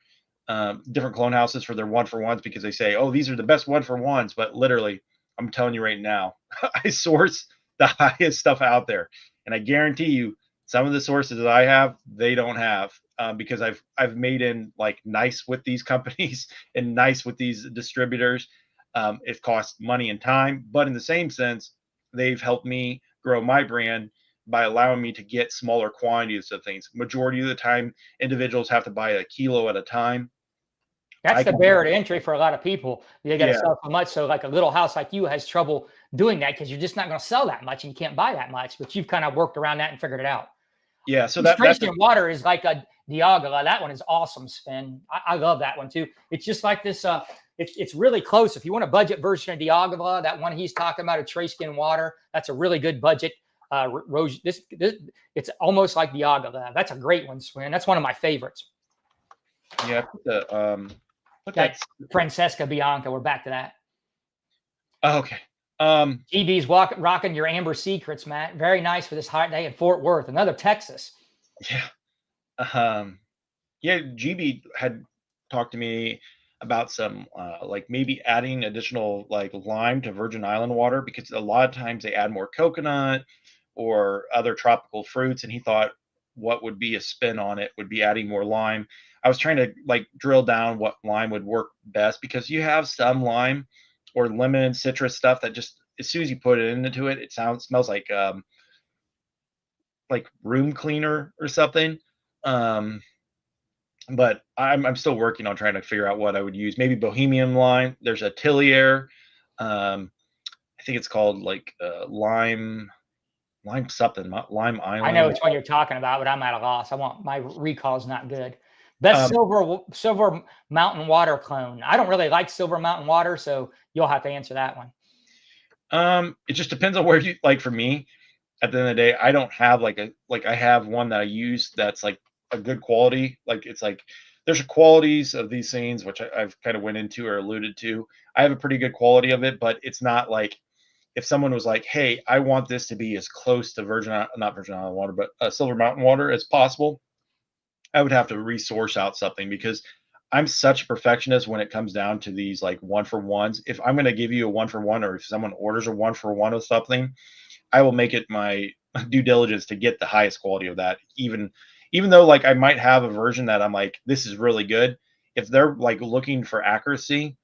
different clone houses for their one for ones because they say, oh, these are the best one for ones. But literally, I'm telling you right now, I source the highest stuff out there, and I guarantee you, some of the sources that I have, they don't have because I've made in like nice with these companies and nice with these distributors. It costs money and time, but in the same sense, they've helped me grow my brand by allowing me to get smaller quantities of things. Majority of the time, individuals have to buy a kilo at a time. That's the barrier to entry for a lot of people. You got to Yeah. sell so much. So like a little house like you has trouble doing that because you're just not going to sell that much and you can't buy that much. But you've kind of worked around that and figured it out. Yeah. So that's water is like a Diagala. That one is awesome, Spin. I love that one too. It's just like this. It's really close. If you want a budget version of Diagala, that one he's talking about, a Tray Skin Water, that's a really good budget. Rose, it's almost like Diagala. That's a great one, Spin. That's one of my favorites. Yeah. That's Francesca Bianca. We're back to that. Oh, okay. GB's rocking your Amber Secrets, Matt. Very nice for this hot day in Fort Worth, another Texas. Yeah. Yeah. GB had talked to me about some like maybe adding additional like lime to Virgin Island water because a lot of times they add more coconut or other tropical fruits, and he thought what would be a spin on it would be adding more lime. I was trying to like drill down what lime would work best because you have some lime or lemon citrus stuff that just as soon as you put it into it, it smells like room cleaner or something. But I'm still working on trying to figure out what I would use. Maybe Bohemian lime. There's a Tillier. I think it's called like lime something, Lime Island. I know which one you're talking about, but I'm at a loss. My recall's not good. Best Silver Mountain Water clone. I don't really like Silver Mountain Water, so you'll have to answer that one. It just depends on where you like. For me, at the end of the day, I don't have I have one that I use that's like a good quality. Like it's like there's qualities of these things which I've kind of went into or alluded to. I have a pretty good quality of it, but it's not like if someone was like, hey, I want this to be as close to not Virgin Island water, but Silver Mountain water as possible, I would have to resource out something because I'm such a perfectionist when it comes down to these like one for ones. If I'm going to give you a one for one, or if someone orders a one for one of something, I will make it my due diligence to get the highest quality of that. Even though like I might have a version that I'm like, this is really good. If they're like looking for accuracy,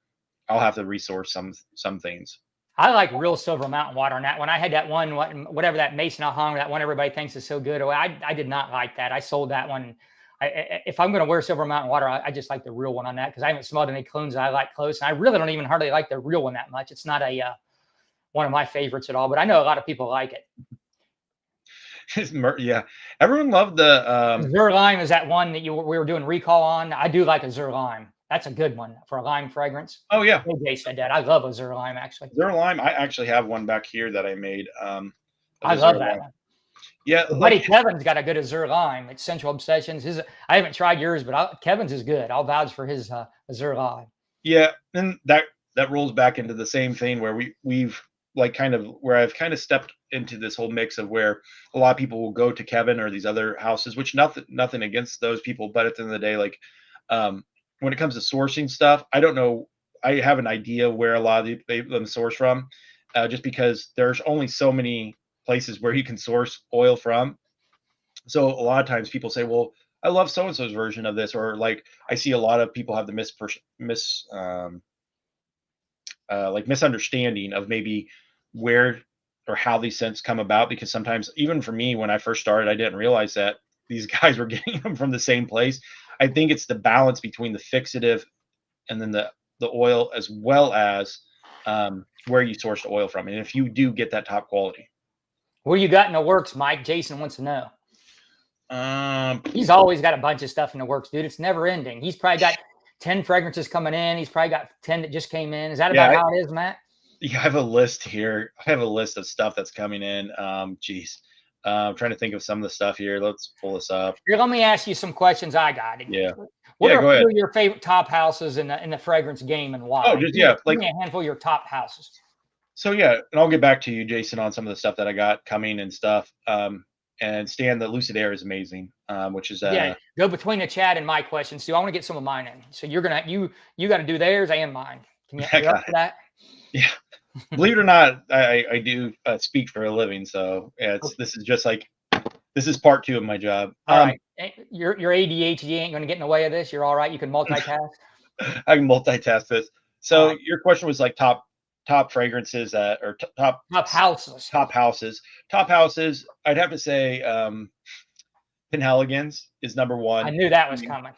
I'll have to resource some things. I like real Silver Mountain Water on that one. I had that one, whatever that Mason Ahong, that one everybody thinks is so good. I did not like that. I sold that one. If I'm going to wear Silver Mountain Water, I just like the real one on that because I haven't smelled any clones that I like close. And I really don't even hardly like the real one that much. It's not one of my favorites at all, but I know a lot of people like it. Yeah, everyone loved the Azure Lime is that one that we were doing recall on. I do like Azure Lime. That's a good one for a lime fragrance. Oh yeah, AJ said that. I love Azure Lime actually. Azure Lime, I actually have one back here that I made. I love that one. Yeah, buddy Kevin's got a good Azure Lime. It's Central Obsessions. I haven't tried yours, but Kevin's is good. I'll vouch for his Azure Lime. Yeah, and that rolls back into the same thing where we've like where I've kind of stepped into this whole mix of where a lot of people will go to Kevin or these other houses, which nothing against those people, but at the end of the day, like when it comes to sourcing stuff, I don't know. I have an idea where a lot of them source from, just because there's only so many places where you can source oil from. So a lot of times people say, well, I love so-and-so's version of this, or like I see a lot of people have the misunderstanding of maybe where or how these scents come about, because sometimes even for me, when I first started, I didn't realize that these guys were getting them from the same place. I think it's the balance between the fixative and then the oil, as well as where you source the oil from, and if you do get that top quality. What do you got in the works, Mike? Jason wants to know. He's Yeah, always got a bunch of stuff in the works, dude. It's never ending. He's probably got 10 fragrances coming in. He's probably got 10 that just came in. Is that about how it is, Matt? I have a list here. I have a list of stuff that's coming in. Geez. I'm trying to think of some of the stuff here. Let's pull this up. Here, let me ask you some questions I got. Yeah. What are go ahead. your favorite top houses in the fragrance game and why? Oh, just, give like me a handful of your top houses. So yeah, and I'll get back to you, Jason, on some of the stuff that I got coming and stuff. And Stan, the Lucid Air is amazing, which is yeah. Go between the chat and my questions too. I want to get some of mine in. So you're gonna you got to do theirs and mine. Can you up for that? Yeah. Believe it or not, I do speak for a living. So yeah, this is just like this is part 2 of my job. All right. Your ADHD ain't going to get in the way of this. You're all right. You can multitask. I can multitask this. So your question was like top fragrances or top houses. Top houses. I'd have to say Penhaligon's is number 1. I knew that was coming.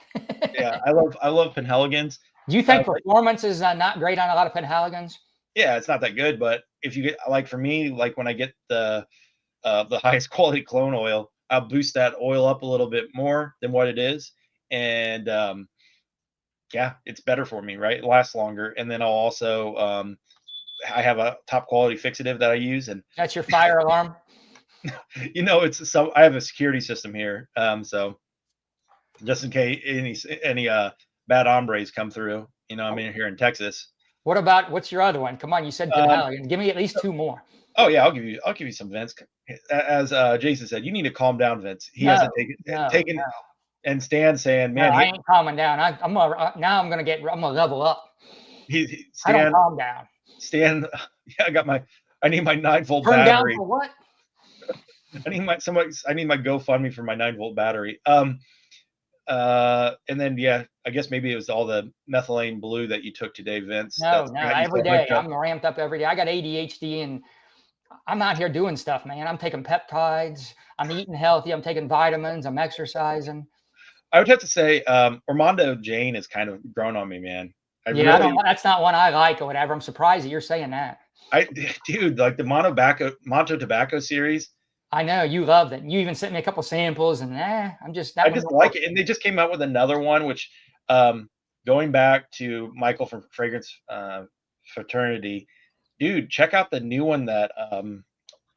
Yeah, I love Penhaligon's. Do you think performance is not great on a lot of Penhaligon's? Yeah, it's not that good, but if you get, like, for me, like when I get the highest quality cologne oil, I'll boost that oil up a little bit more than what it is, and yeah, it's better for me, right? It lasts longer, and then I'll also I have a top quality fixative that I use, and that's your fire alarm. It's I have a security system here, so just in case any bad hombres come through, I'm in here in Texas. What's your other one? Come on, you said Penhaligon. Give me at least 2 more. Oh yeah, I'll give you some, Vince. As Jason said, you need to calm down, Vince. He hasn't taken. And Stan saying, "Man, I ain't calming down. I'm gonna level up." Stan, I don't calm down. Stan, yeah, I need my 9-volt Turn battery. Down for what? I need my GoFundMe for my 9-volt battery. And then I guess maybe it was all the methylene blue that you took today, Vince. No, every day. I'm ramped up every day. I got ADHD and I'm out here doing stuff, man. I'm taking peptides. I'm eating healthy. I'm taking vitamins. I'm exercising. I would have to say Armando Jane has kind of grown on me, man. That's not one I like or whatever. I'm surprised that you're saying that. Dude, like the Monto Tobacco series. I know you love it. You even sent me a couple samples, and I just like it. And they just came out with another one, which going back to Michael from Fragrance Fraternity, dude, check out the new one that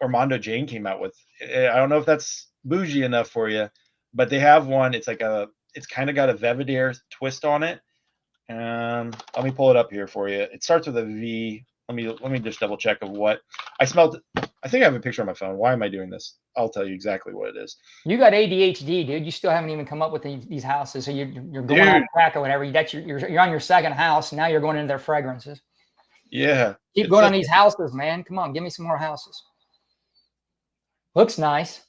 Armando Jane came out with. I don't know if that's bougie enough for you, but they have one. It's kind of got a Belvedere twist on it. Let me pull it up here for you. It starts with a V. Let me just double check of what I smelled. I think I have a picture on my phone. Why am I doing this? I'll tell you exactly what it is. You got ADHD, dude. You still haven't even come up with these houses. So you're going on track or whatever. You're on your second house. And now you're going into their fragrances. Yeah. Keep going on these houses, man. Come on, give me some more houses. Looks nice.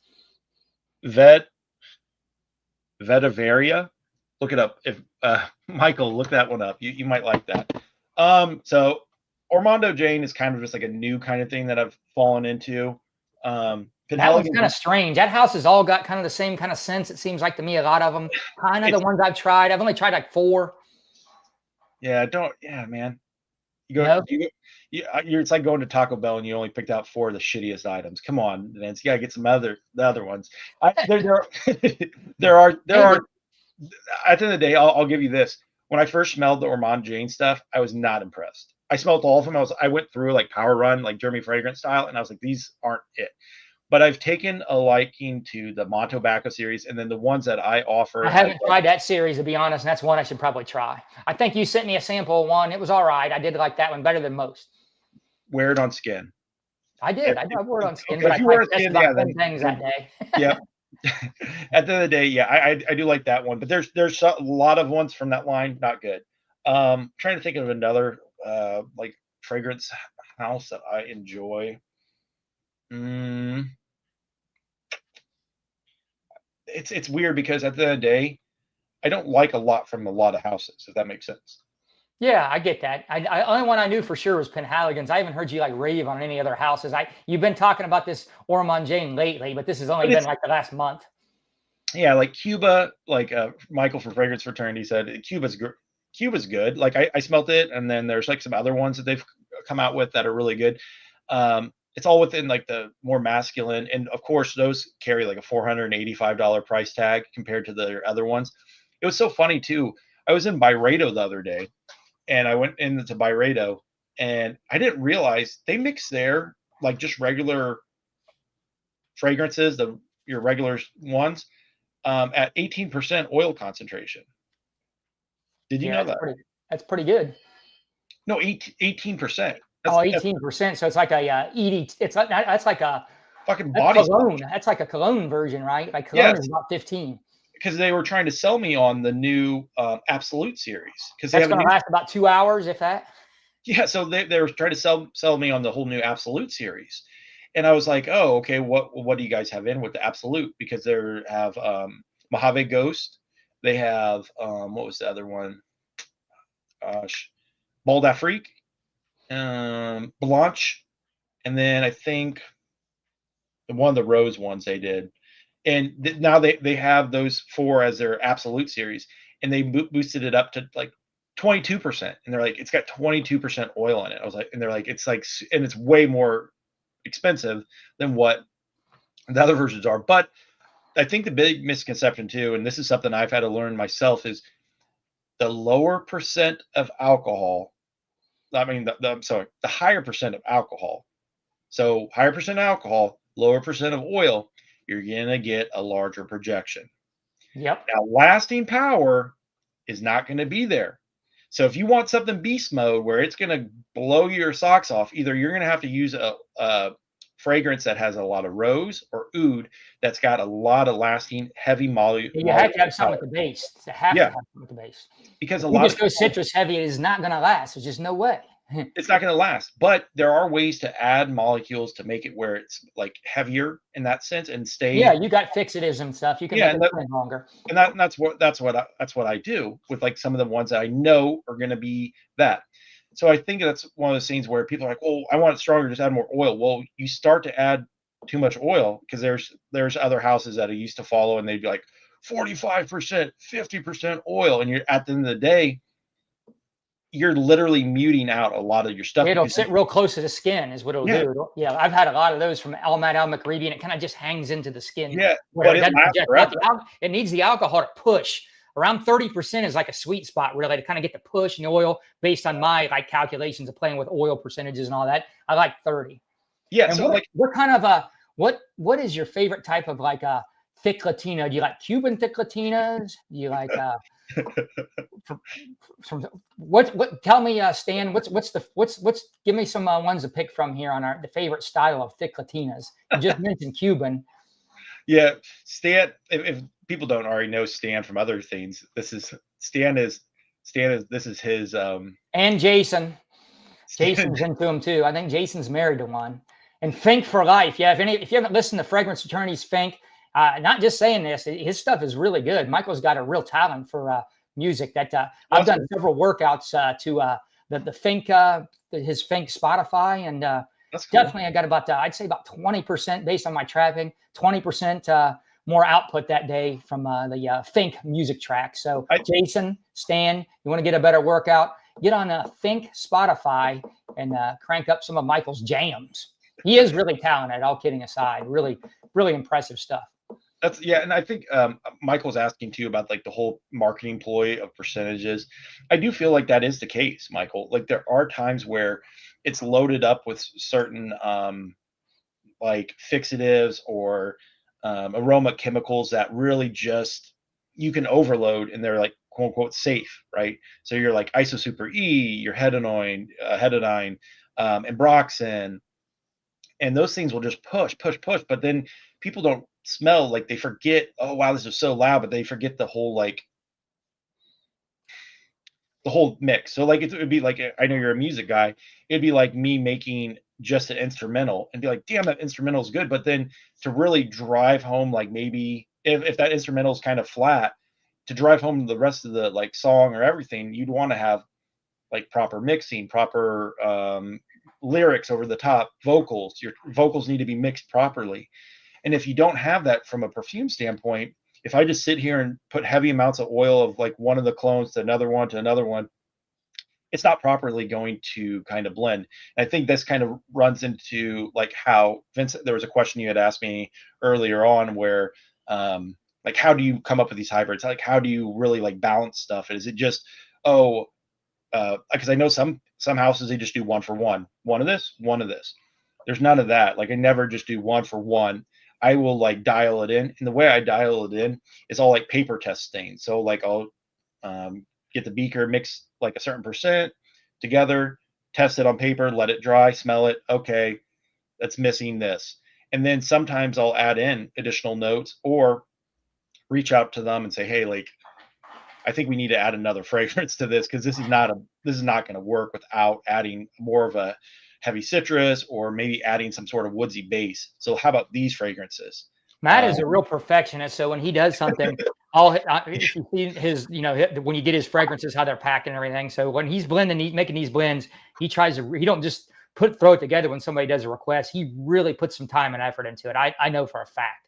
Vetiveria. Look it up. If Michael, look that one up. You might like that. So Armando Jane is kind of just like a new kind of thing that I've fallen into. That one's kind of strange. That house has all got kind of the same kind of scents. It seems like to me, a lot of them. Kind of the ones I've tried. I've only tried like 4. Yeah, man. It's like going to Taco Bell and you only picked out 4 of the shittiest items. Come on, Vince. You gotta get the other ones. There are. At the end of the day, I'll give you this. When I first smelled the Armando Jane stuff, I was not impressed. I smelled all of them. I went through like Power Run, like Jeremy Fragrance style, and I was like, these aren't it. But I've taken a liking to the Monto Tobacco series, and then the ones that I offer. I haven't tried that series, to be honest, and that's one I should probably try. I think you sent me a sample of one. It was all right. I did like that one better than most. Wear it on skin. I did. I wore it on skin, okay, but I tried just about 10 things that day. Yeah. At the end of the day, I do like that one, but there's a lot of ones from that line not good. Trying to think of another like fragrance house that I enjoy. It's weird because at the end of the day, I don't like a lot from a lot of houses, if that makes sense. Yeah, I get that. I only one I knew for sure was Penhaligon's. I haven't heard you like rave on any other houses. You've been talking about this Armando Jane lately, but this has only been like the last month. Yeah, like Cuba, like Michael from Fragrance Fraternity said, Cuba's good. Like I smelt it, and then there's like some other ones that they've come out with that are really good. It's all within like the more masculine, and of course those carry like a $485 price tag compared to the other ones. It was so funny too. I was in Byredo the other day, and I went into Byredo, and I didn't realize they mix their like just regular fragrances, your regular ones, at 18% oil concentration. Did you Yeah, know that? that's pretty good. No, 18%. Oh, 18%. So it's like a it's like that's like a fucking that's body cologne. splash. That's like a cologne version, right? Like cologne Yes, is about 15. because they were trying to sell me on the new Absolute series because they That's have a going to new. last about 2 hours, if that. Yeah, so they were trying to sell me on the whole new Absolute series, and I was like, oh, okay, what do you guys have in with the Absolute? Because they have Mojave Ghost, they have what was the other one? Gosh, Bald Afrique, Blanche, and then I think one of the Rose ones they did. And now they have those four as their Absolute series, and they boosted it up to like 22%, and they're like, it's got 22% oil in it. I was like, and they're like, it's like, and it's way more expensive than what the other versions are. But I think the big misconception too, and this is something I've had to learn myself, is the lower percent of alcohol. I mean, I'm sorry, the higher percent of alcohol. So higher percent of alcohol, lower percent of oil, you're gonna get a larger projection. Yep. Now, lasting power is not going to be there. So if you want something beast mode where it's going to blow your socks off, either you're going to have to use a fragrance that has a lot of rose or oud that's got a lot of lasting heavy You have to have something power. with the base. You have to Yeah, have something with the base. because If a you lot just of go people, citrus heavy, it is not going to last. There's just no way. it's not going to last. But there are ways to add molecules to make it where it's like heavier in that sense and Yeah, stay. you got fixatives and stuff. You can Yeah, make it burn longer. and that's what I do with like some of the ones that I know are going to be that. So I think that's one of those things where people are like, "Oh, I want it stronger, just add more oil." Well, you start to add too much oil because there's other houses that I used to follow, and they'd be like 45%, 50% oil, and you're at the end of the day, you're literally muting out a lot of your stuff It'll because sit real close to the skin is what it'll yeah, do. Yeah, I've had a lot of those from Almat Al Caribbean. It kind of just hangs into the skin. yeah, Where but it it doesn't lasts project forever. nothing. It needs the alcohol to push. Around 30% is like a sweet spot really to kind of get the push and the oil based on my like calculations of playing with oil percentages and all that. I like 30. Yeah, And so like what kind of a what is your favorite type of like a thick Latina? Do you like Cuban thick Latinas? Do you like from what tell me Stan, what's give me some ones to pick from here on the favorite style of thick Latinas. You just mentioned Cuban. yeah, Stan. If people don't already know Stan from other things, this is this is his And Jason. Stan. Jason's into him too. I think Jason's married to one. And Fink for life. Yeah, if you haven't listened to Fragrance Attorneys Fink, not just saying this, his stuff is really good. Michael's got a real talent for music. That I've done several workouts to the Fink, his Fink Spotify, and That's cool. definitely I got about I'd say about 20% based on my tracking, 20% more output that day from the Fink music track. So Jason, Stan, you want to get a better workout? Get on a Fink Spotify and crank up some of Michael's jams. He is really talented, all kidding aside. Really, really impressive stuff. That's yeah, and I think Michael's asking too about like the whole marketing ploy of percentages. I do feel like that is the case, Michael. Like there are times where it's loaded up with certain like fixatives or aroma chemicals that really just you can overload and they're like quote unquote safe, right? So you're like isosuper E, your hedonine, and Broxin, and those things will just push, push, push. But then people don't smell, like they forget, oh wow, this is so loud, but they forget the whole like the whole mix. So like it would be like, I know you're a music guy, it'd be like me making just an instrumental and be like, damn, that instrumental is good. But then to really drive home, like maybe if that instrumental is kind of flat, to drive home the rest of the like song or everything, you'd want to have like proper mixing, proper lyrics over the top, vocals. Your vocals need to be mixed properly. And if you don't have that from a perfume standpoint, if I just sit here and put heavy amounts of oil of like one of the clones to another one, it's not properly going to kind of blend. And I think this kind of runs into like how Vincent, there was a question you had asked me earlier on where, like, how do you come up with these hybrids? Like, how do you really like balance stuff? Is it just, oh, because I know some houses they just do one for one, one of this, one of this. There's none of that. Like I never just do one for one. I will like dial it in, and the way I dial it in is all like paper test stains. So like I'll get the beaker, mix like a certain percent together, test it on paper, let it dry, smell it. Okay, that's missing this, and then sometimes I'll add in additional notes or reach out to them and say, hey, like I think we need to add another fragrance to this because this is not going to work without adding more of a heavy citrus or maybe adding some sort of woodsy base. So how about these fragrances? Matt is a real perfectionist. So when he does something, if you see his, when you get his fragrances, how they're packed and everything. So when he's blending, making these blends, he don't just throw it together when somebody does a request. He really puts some time and effort into it. I know for a fact.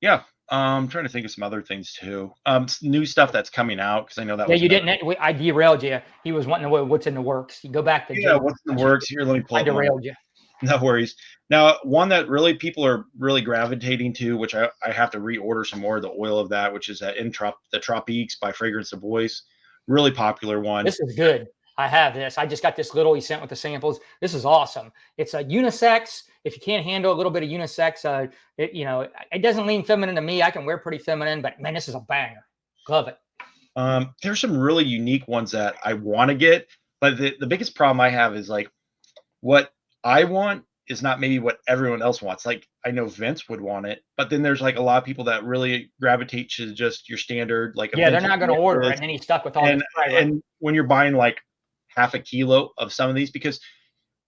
Yeah. I'm trying to think of some other things too. New stuff that's coming out because I know that. Yeah, you didn't. I derailed you. He was wanting to know what's in the works. You go back to what's in the works here. Let me pull. I derailed you. No worries. Now, one that really people are really gravitating to, which I have to reorder some more of the oil of that, which is that the Tropiques by Fragrance Du Bois. Really popular one. This is good. I have this. I just got this little he sent with the samples. This is awesome. It's a unisex. If you can't handle a little bit of unisex, it doesn't lean feminine to me. I can wear pretty feminine, but man, this is a banger. Love it. There's some really unique ones that I want to get, but the biggest problem I have is like what I want is not maybe what everyone else wants. Like I know Vince would want it, but then there's like a lot of people that really gravitate to just your standard, like they're not going to order it, and then he's stuck with all this. And when you're buying like half a kilo of some of these, because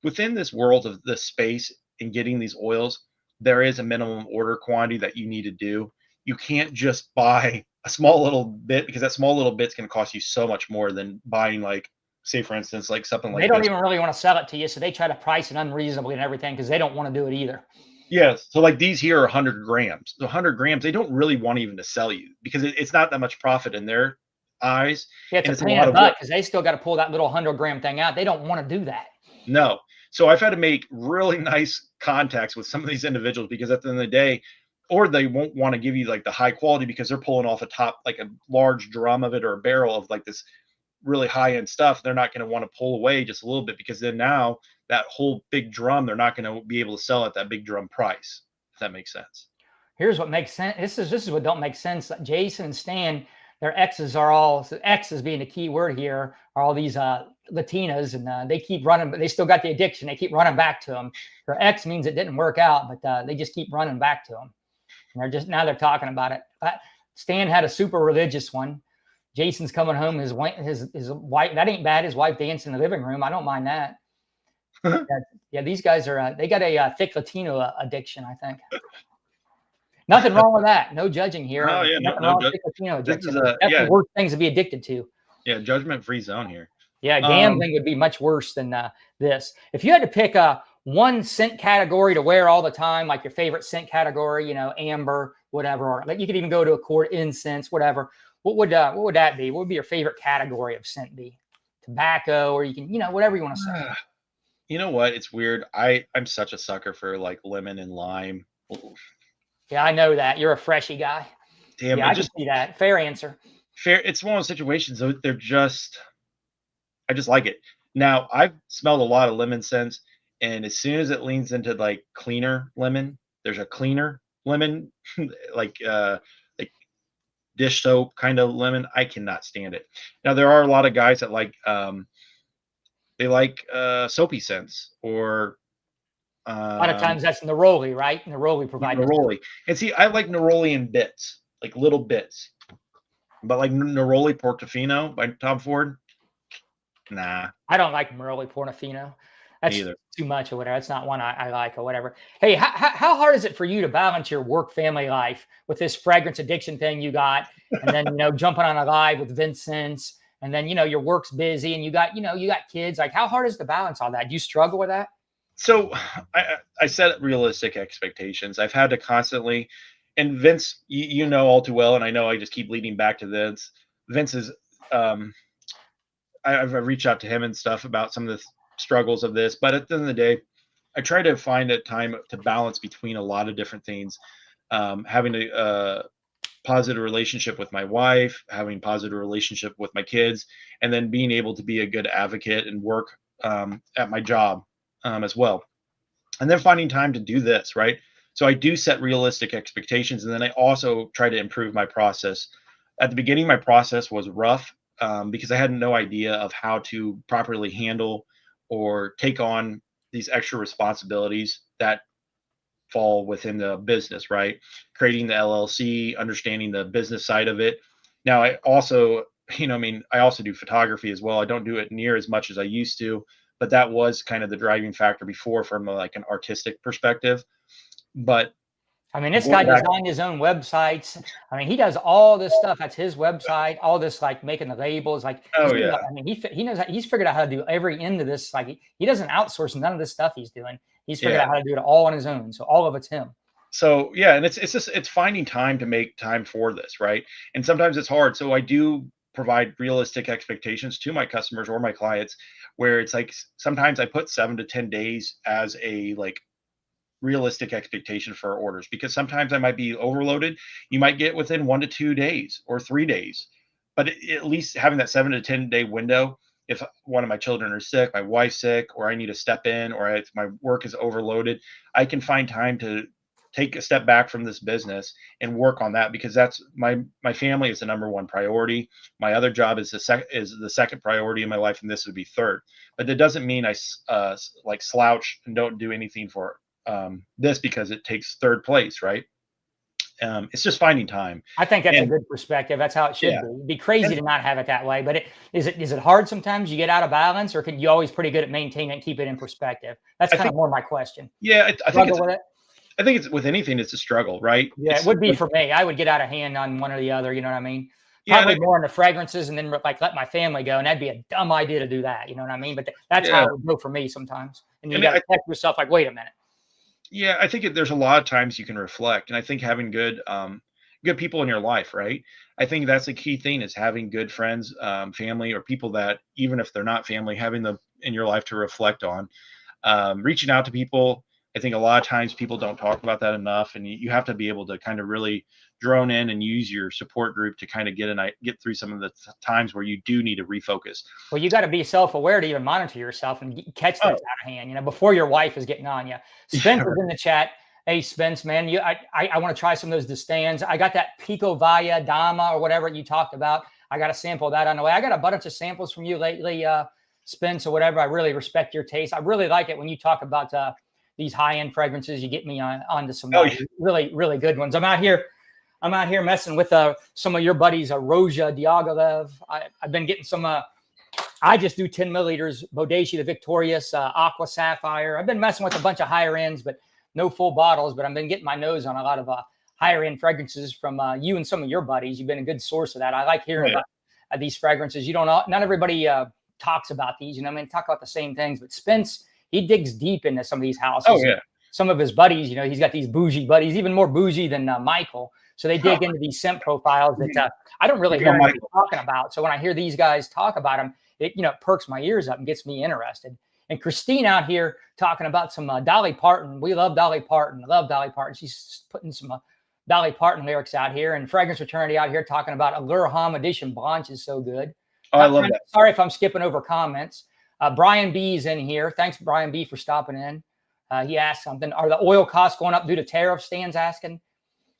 within this world of the space and getting these oils, there is a minimum order quantity that you need to do. You can't just buy a small little bit because that small little bit's going to cost you so much more than buying like, say for instance, like something like they don't even really want to sell it to you, so they try to price it unreasonably and everything because they don't want to do it either. Yes. So like these here are 100 grams. So 100 grams, they don't really want even to sell you because it's not that much profit in their eyes. Yeah, it's a pain in the butt because they still got to pull that little 100-gram thing out. They don't want to do that. No. So I've had to make really nice contacts with some of these individuals because at the end of the day, or they won't want to give you like the high quality because they're pulling off a top, like a large drum of it or a barrel of like this really high end stuff. They're not going to want to pull away just a little bit because then now that whole big drum, they're not going to be able to sell at that big drum price. If that makes sense. Here's what makes sense. This is what don't make sense. Jason and Stan, their exes are all, so exes being the key word here, are all these Latinas, and they keep running, but they still got the addiction. They keep running back to them. Their ex means it didn't work out, but they just keep running back to them. And they're talking about it. Stan had a super religious one. Jason's coming home. His wife, that ain't bad. His wife danced in the living room. I don't mind that. Yeah, these guys are, they got a thick Latino addiction, I think. Nothing wrong with that. No judging here. Oh, yeah, Nothing no wrong with thick Latino addiction. This is That's the worst things to be addicted to. Yeah, judgment-free zone here. Yeah, gambling would be much worse than this. If you had to pick one scent category to wear all the time, like your favorite scent category, amber, whatever, or like you could even go to accord incense, whatever. What would that be? What would be your favorite category of scent be? Tobacco, or you can, whatever you want to say. You know what? It's weird. I'm such a sucker for like lemon and lime. Yeah, I know that. You're a freshy guy. Damn, yeah, I just see that. Fair answer. Fair. It's one of those situations. I just like it. Now, I've smelled a lot of lemon scents, and as soon as it leans into like cleaner lemon, there's a cleaner lemon, like dish soap kind of lemon. I cannot stand it. Now, there are a lot of guys that like they like soapy scents or a lot of times that's neroli, right? Neroli provides neroli. And see, I like neroli in bits, like little bits. But like Neroli Portofino by Tom Ford, nah. I don't like Neroli Portofino. That's too much or whatever. That's not one I like or whatever. Hey, how hard is it for you to balance your work family life with this fragrance addiction thing you got, and then jumping on a live with VinceScents, and then your work's busy and you got kids. Like, how hard is it to balance all that? Do you struggle with that? So I set realistic expectations. I've had to constantly, and Vince, you know all too well, and I know I just keep leading back to Vince. Vince is, um, I've reached out to him and stuff about some of the struggles of this, but at the end of the day, I try to find a time to balance between a lot of different things. Having a positive relationship with my wife, having positive relationship with my kids, and then being able to be a good advocate and work at my job as well. And then finding time to do this, right? So I do set realistic expectations, and then I also try to improve my process. At the beginning, my process was rough because I had no idea of how to properly handle or take on these extra responsibilities that fall within the business, right? Creating the LLC, understanding the business side of it. Now, I also, I mean, I also do photography as well. I don't do it near as much as I used to, but that was kind of the driving factor before from like an artistic perspective. But I mean, this guy going back, designed his own websites. I mean, he does all this stuff. That's his website. All this, like making the labels. Like, oh I yeah, mean, he knows he's figured out how to do every end of this. Like, he doesn't outsource none of this stuff he's doing. He's figured yeah. out how to do it all on his own. So all of it's him. So yeah, and it's just it's finding time to make time for this, right? And sometimes it's hard. So I do provide realistic expectations to my customers or my clients, where it's like sometimes I put 7 to 10 days as a like realistic expectation for orders because sometimes I might be overloaded. You might get within 1 to 2 days or 3 days, but at least having that 7 to 10 day window. If one of my children are sick, my wife's sick, or I need to step in, or if my work is overloaded, I can find time to take a step back from this business and work on that because that's my family is the number one priority. My other job is the second priority in my life, and this would be third. But that doesn't mean I like slouch and don't do anything for this because it takes third place, right? It's just finding time. I think that's a And good perspective. That's how it should yeah, be. It'd be crazy and to not have it that way. But is it hard sometimes? You get out of balance, or can you always pretty good at maintaining and keep it in perspective? That's I kind think of more my question. yeah, Struggle with it? I think it's with anything, it's a struggle, right? Yeah, it It's would be like for me. I would get out of hand on one or the other. You know what I mean? yeah, and Probably more into fragrances, and then like let my family go, and that'd be a dumb idea to do that. You know what I mean? But that's how yeah, it would go for me sometimes. And you and got to check yourself. Like, wait a minute. yeah, I think there's a lot of times you can reflect, and I think having good people in your life, right? I think that's a key thing is having good friends, family, or people that even if they're not family, having them in your life to reflect on. Reaching out to people. I think a lot of times people don't talk about that enough, and you have to be able to kind of really drone in and use your support group to kind of get through some of the times where you do need to refocus. Well, you got to be self-aware to even monitor yourself and catch things Oh, out of hand, before your wife is getting on you. Spence yeah, is in the chat. Hey, Spence, man, I want to try some of those Distans. I got that Pico Vaya Dama or whatever you talked about. I got to sample that on the way. I got a bunch of samples from you lately, Spence or whatever. I really respect your taste. I really like it when you talk about these high-end fragrances. You get me onto some oh yeah, really, really good ones. I'm out here messing with some of your buddies, Roja Diaghilev. I've been getting some. I just do 10 milliliters Bodaci, the Victorious Aqua Sapphire. I've been messing with a bunch of higher ends, but no full bottles. But I've been getting my nose on a lot of higher end fragrances from you and some of your buddies. You've been a good source of that. I like hearing about these fragrances. Not everybody talks about these. I mean, talk about the same things. But Spence, he digs deep into some of these oh houses. yeah. Some of his buddies, he's got these bougie buddies, even more bougie than Michael. So they dig into these scent profiles that I don't really You hear know, anybody Michael. talking about. So when I hear these guys talk about them, it perks my ears up and gets me interested. And Christine out here talking about some Dolly Parton. We love Dolly Parton. I love Dolly Parton. She's putting some Dolly Parton lyrics out here. And Fragrance Fraternity out here talking about Allure Homme Edition Blanche is so good. Oh, I love that. Sorry if I'm skipping over comments. Brian B is in here. Thanks, Brian B, for stopping in. He asked something. Are the oil costs going up due to tariffs? Stan's asking.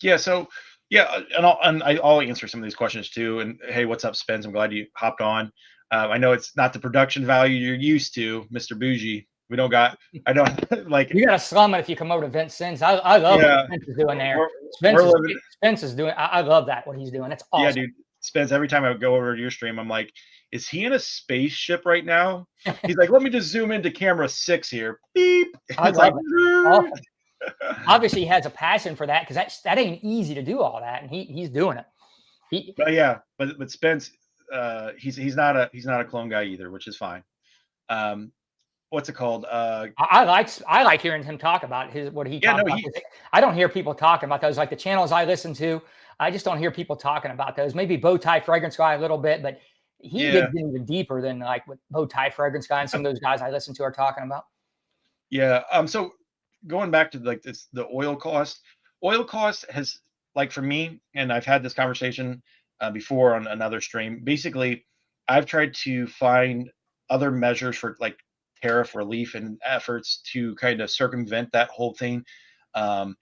Yeah. So yeah, and I'll answer some of these questions too. And hey, what's up, Spence? I'm glad you hopped on. I know it's not the production value you're used to, Mr. Bougie. I don't like. You got to slum it if you come over to VinceScents. I love Yeah, what Spence is doing there. we're living. Spence is doing. I love that what he's doing. That's awesome. Yeah, dude. Spence, every time I go over to your stream, I'm like, is he in a spaceship right now? He's like, let me just zoom into camera 6 here. Beep. I It's love like, it. Awesome. Obviously, he has a passion for that because that ain't easy to do all that, and he's doing it. but yeah, but Spence, he's not a clone guy either, which is fine. what's it called? I like hearing him talk about what he Yeah, talked no, about. I don't hear people talking about those, like the channels I listen to. I just don't hear people talking about those. Maybe Bowtie Fragrance Guy a little bit, but he yeah, digs even deeper than like what Bowtie Fragrance Guy and some of those guys I listen to are talking about. yeah. So going back to like this, the oil cost has, like, for me, and I've had this conversation before on another stream. Basically, I've tried to find other measures for like tariff relief and efforts to kind of circumvent that whole thing. Um,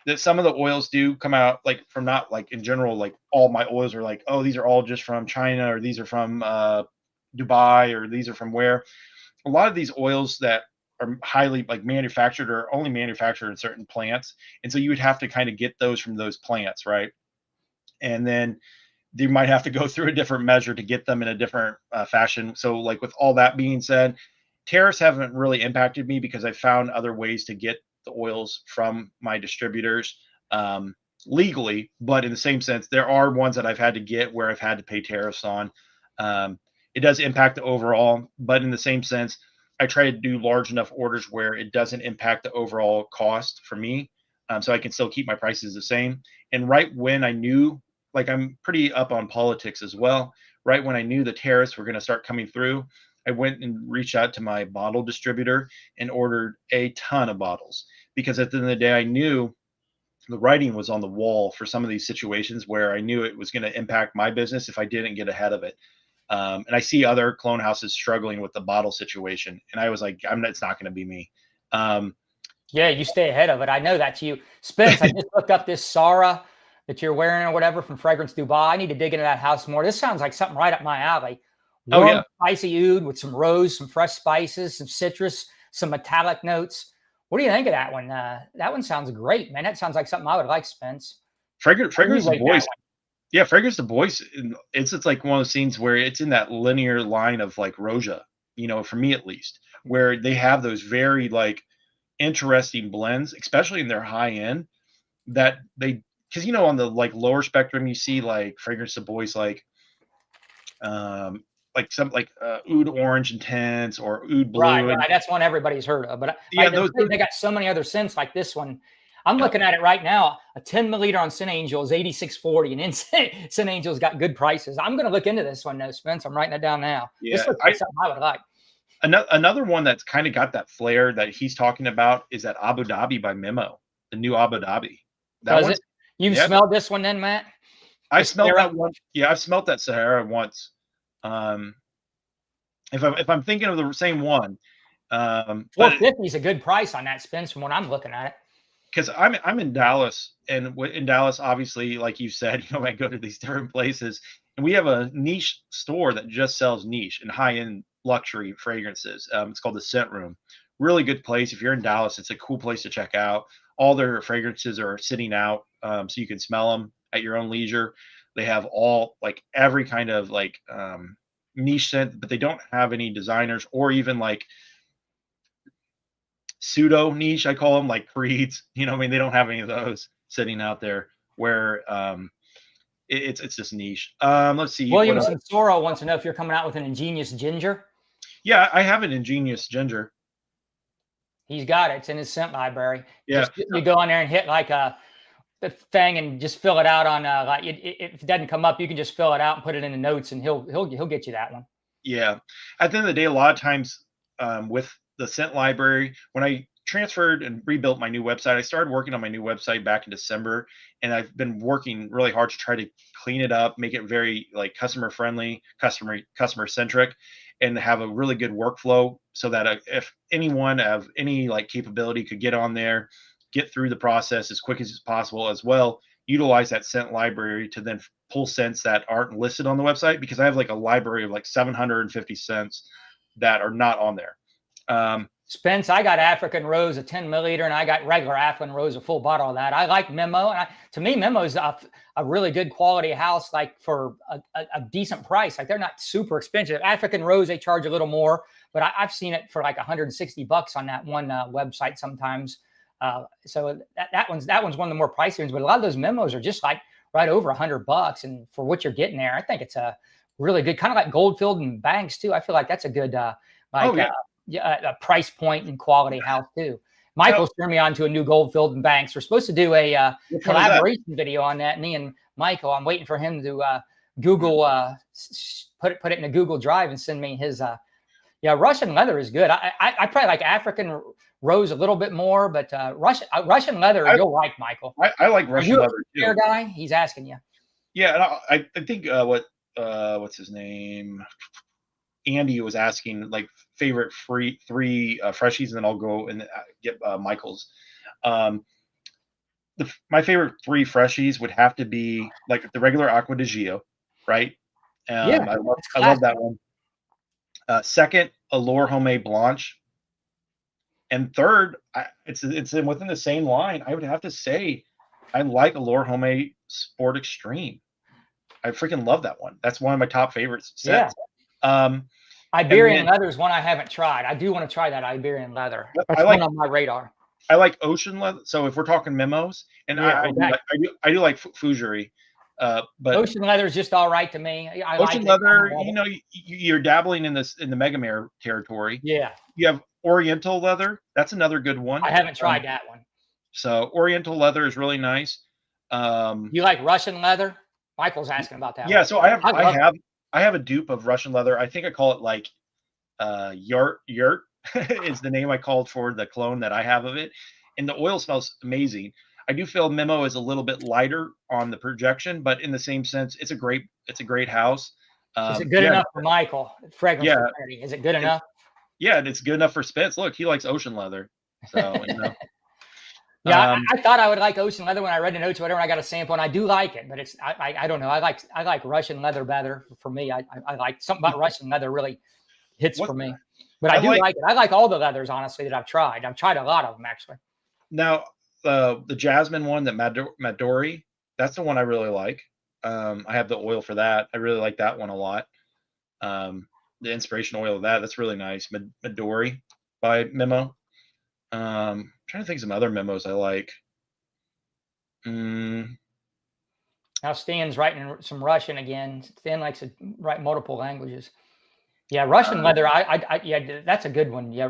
that some of the oils do come out like from, not like in general, like all my oils are like, oh, these are all just from China, or these are from Dubai, or these are from where. A lot of these oils that are highly like manufactured are only manufactured in certain plants, and so you would have to kind of get those from those plants, right? And then you might have to go through a different measure to get them in a different fashion. So, like, with all that being said, tariffs haven't really impacted me because I found other ways to get the oils from my distributors um, legally. But in the same sense, there are ones that I've had to get where I've had to pay tariffs on. Um, it does impact the overall, but in the same sense, I try to do large enough orders where it doesn't impact the overall cost for me, so I can still keep my prices the same. And right when I knew, like, I'm pretty up on politics as well. Right when I knew the tariffs were going to start coming through, I went and reached out to my bottle distributor and ordered a ton of bottles, because at the end of the day, I knew the writing was on the wall for some of these situations where I knew it was going to impact my business if I didn't get ahead of it. And I see other clone houses struggling with the bottle situation, and I was like, it's not going to be me. Yeah, you stay ahead of it. I know that's you. Spence, I just looked up this Sarah that you're wearing or whatever from Fragrance Dubai. I need to dig into that house more. This sounds like something right up my alley. Oh Warm, yeah, spicy oud with some rose, some fresh spices, some citrus, some metallic notes. What do you think of that one? That one sounds great, man. That sounds like something I would like, Spence. fragrance You the rate that boys. Yeah, fragrance the boys. It's like one of those scenes where it's in that linear line of like Roja, for me at least, where they have those very like interesting blends, especially in their high end, that they, because on the like lower spectrum you see like fragrance the boys like some like oud orange intense or oud Right, blue, and right. That's one everybody's heard of. But yeah, like those, they got so many other scents like this one. I'm yep, looking at it right now. A 10 milliliter on Scent Angel is 86.40, and Scent Angel's got good prices. I'm going to look into this one, though, Spence. I'm writing it down now. yeah. This looks like something I would like. Another one that's kind of got that flair that he's talking about is that Abu Dhabi by Memo, the new Abu Dhabi. That Does one's, it? You've yeah. smelled this one then, Matt? I The smelled Sierra? that one. Yeah, I've smelled that Sahara once. Um, if I'm thinking of the same one, but 450 is a good price on that, Spence, from what I'm looking at it. because I'm in Dallas, and in Dallas, obviously, like you said, I go to these different places, and we have a niche store that just sells niche and high end luxury fragrances. It's called the Scent Room. Really good place. If you're in Dallas, it's a cool place to check out. All their fragrances are sitting out, so you can smell them at your own leisure. They have all like every kind of like niche scent, but they don't have any designers or even like pseudo niche, I call them, like creeds. I mean, they don't have any of those sitting out there where it's just niche. Let's see what else. Williamson Soro wants to know if you're coming out with an ingenious ginger. Yeah, I have an ingenious ginger. He's got it. It's in his scent library. Yeah, Just you go on there and hit like the thing and just fill it out on like if it doesn't come up, you can just fill it out and put it in the notes, and he'll get you that one. yeah. At the end of the day, a lot of times with the scent library, when I transferred and rebuilt my new website, I started working on my new website back in December, and I've been working really hard to try to clean it up, make it very like customer friendly, customer centric, and have a really good workflow so that if anyone of any like capability could get on there, get through the process as quick as possible, as well utilize that scent library to then pull scents that aren't listed on the website, because I have like a library of like 750 scents that are not on there. Spence, I got African Rose, a 10 milliliter, and I got regular African Rose, a full bottle of that. I like Memo, and to me, Memo is a really good quality house, like for a decent price. Like they're not super expensive. African Rose, they charge a little more, but I've seen it for like $160 on that one website sometimes. So that one's one of the more pricey ones. But a lot of those Memos are just like right over $100, and for what you're getting there, I think it's a really good, kind of like Goldfield and Banks too. I feel like that's a good Oh yeah. a price point and quality house too. Michael's turned me on to a new Goldfield and Banks. We're supposed to do a collaboration video on that. Me and Michael. I'm waiting for him to Google put it in a Google Drive and send me his. Yeah, Russian leather is good. I probably like African rose a little bit more, but Russian leather you'll like, Michael. I like Russian leather too. Guy, he's asking you. Yeah, and I think what's his name? Andy was asking like favorite three freshies, and then I'll go and get Michael's. My favorite 3 freshies would have to be like the regular Acqua di Gio, right? Yeah, I love that one. Second, Allure Homemade Blanche, and third, it's within the same line. I would have to say I like Allure Homemade Sport Extreme. I freaking love that one. That's one of my top favorites. Sets. Yeah. Iberian leather is one I haven't tried. I do want to try that Iberian leather. That's one on my radar. I like ocean leather. So if we're talking memos, and I do like Fougere, but ocean leather is just all right to me. Ocean leather, you know, you're dabbling in the Megamare territory. Yeah. You have Oriental leather. That's another good one. I haven't tried that one. So Oriental leather is really nice. You like Russian leather? Michael's asking about that. Yeah. One. So I have a dupe of Russian leather. I think I call it like Yurt is the name I called for the clone that I have of it. And the oil smells amazing. I do feel Memo is a little bit lighter on the projection, but in the same sense, it's a great house. Is it good enough for Michael? Fragrance Fraternity. Is it good enough? Yeah, and it's good enough for Spence. Look, he likes ocean leather. So you know. Yeah, I thought I would like ocean leather when I read the notes, whatever. I got a sample, and I do like it, but it's I don't know. I like Russian leather better for me. I like something about Russian leather really hits for me. But I do like it. I like all the leathers, honestly, that I've tried. I've tried a lot of them actually. Now, the Jasmine one, that Madori, that's the one I really like. I have the oil for that. I really like that one a lot. The inspiration oil of that's really nice. Madori by Memo. I'm trying to think of some other memos I like. Now Stan's writing some Russian again. Stan likes to write multiple languages. Yeah, Russian leather. Yeah, that's a good one. Yeah,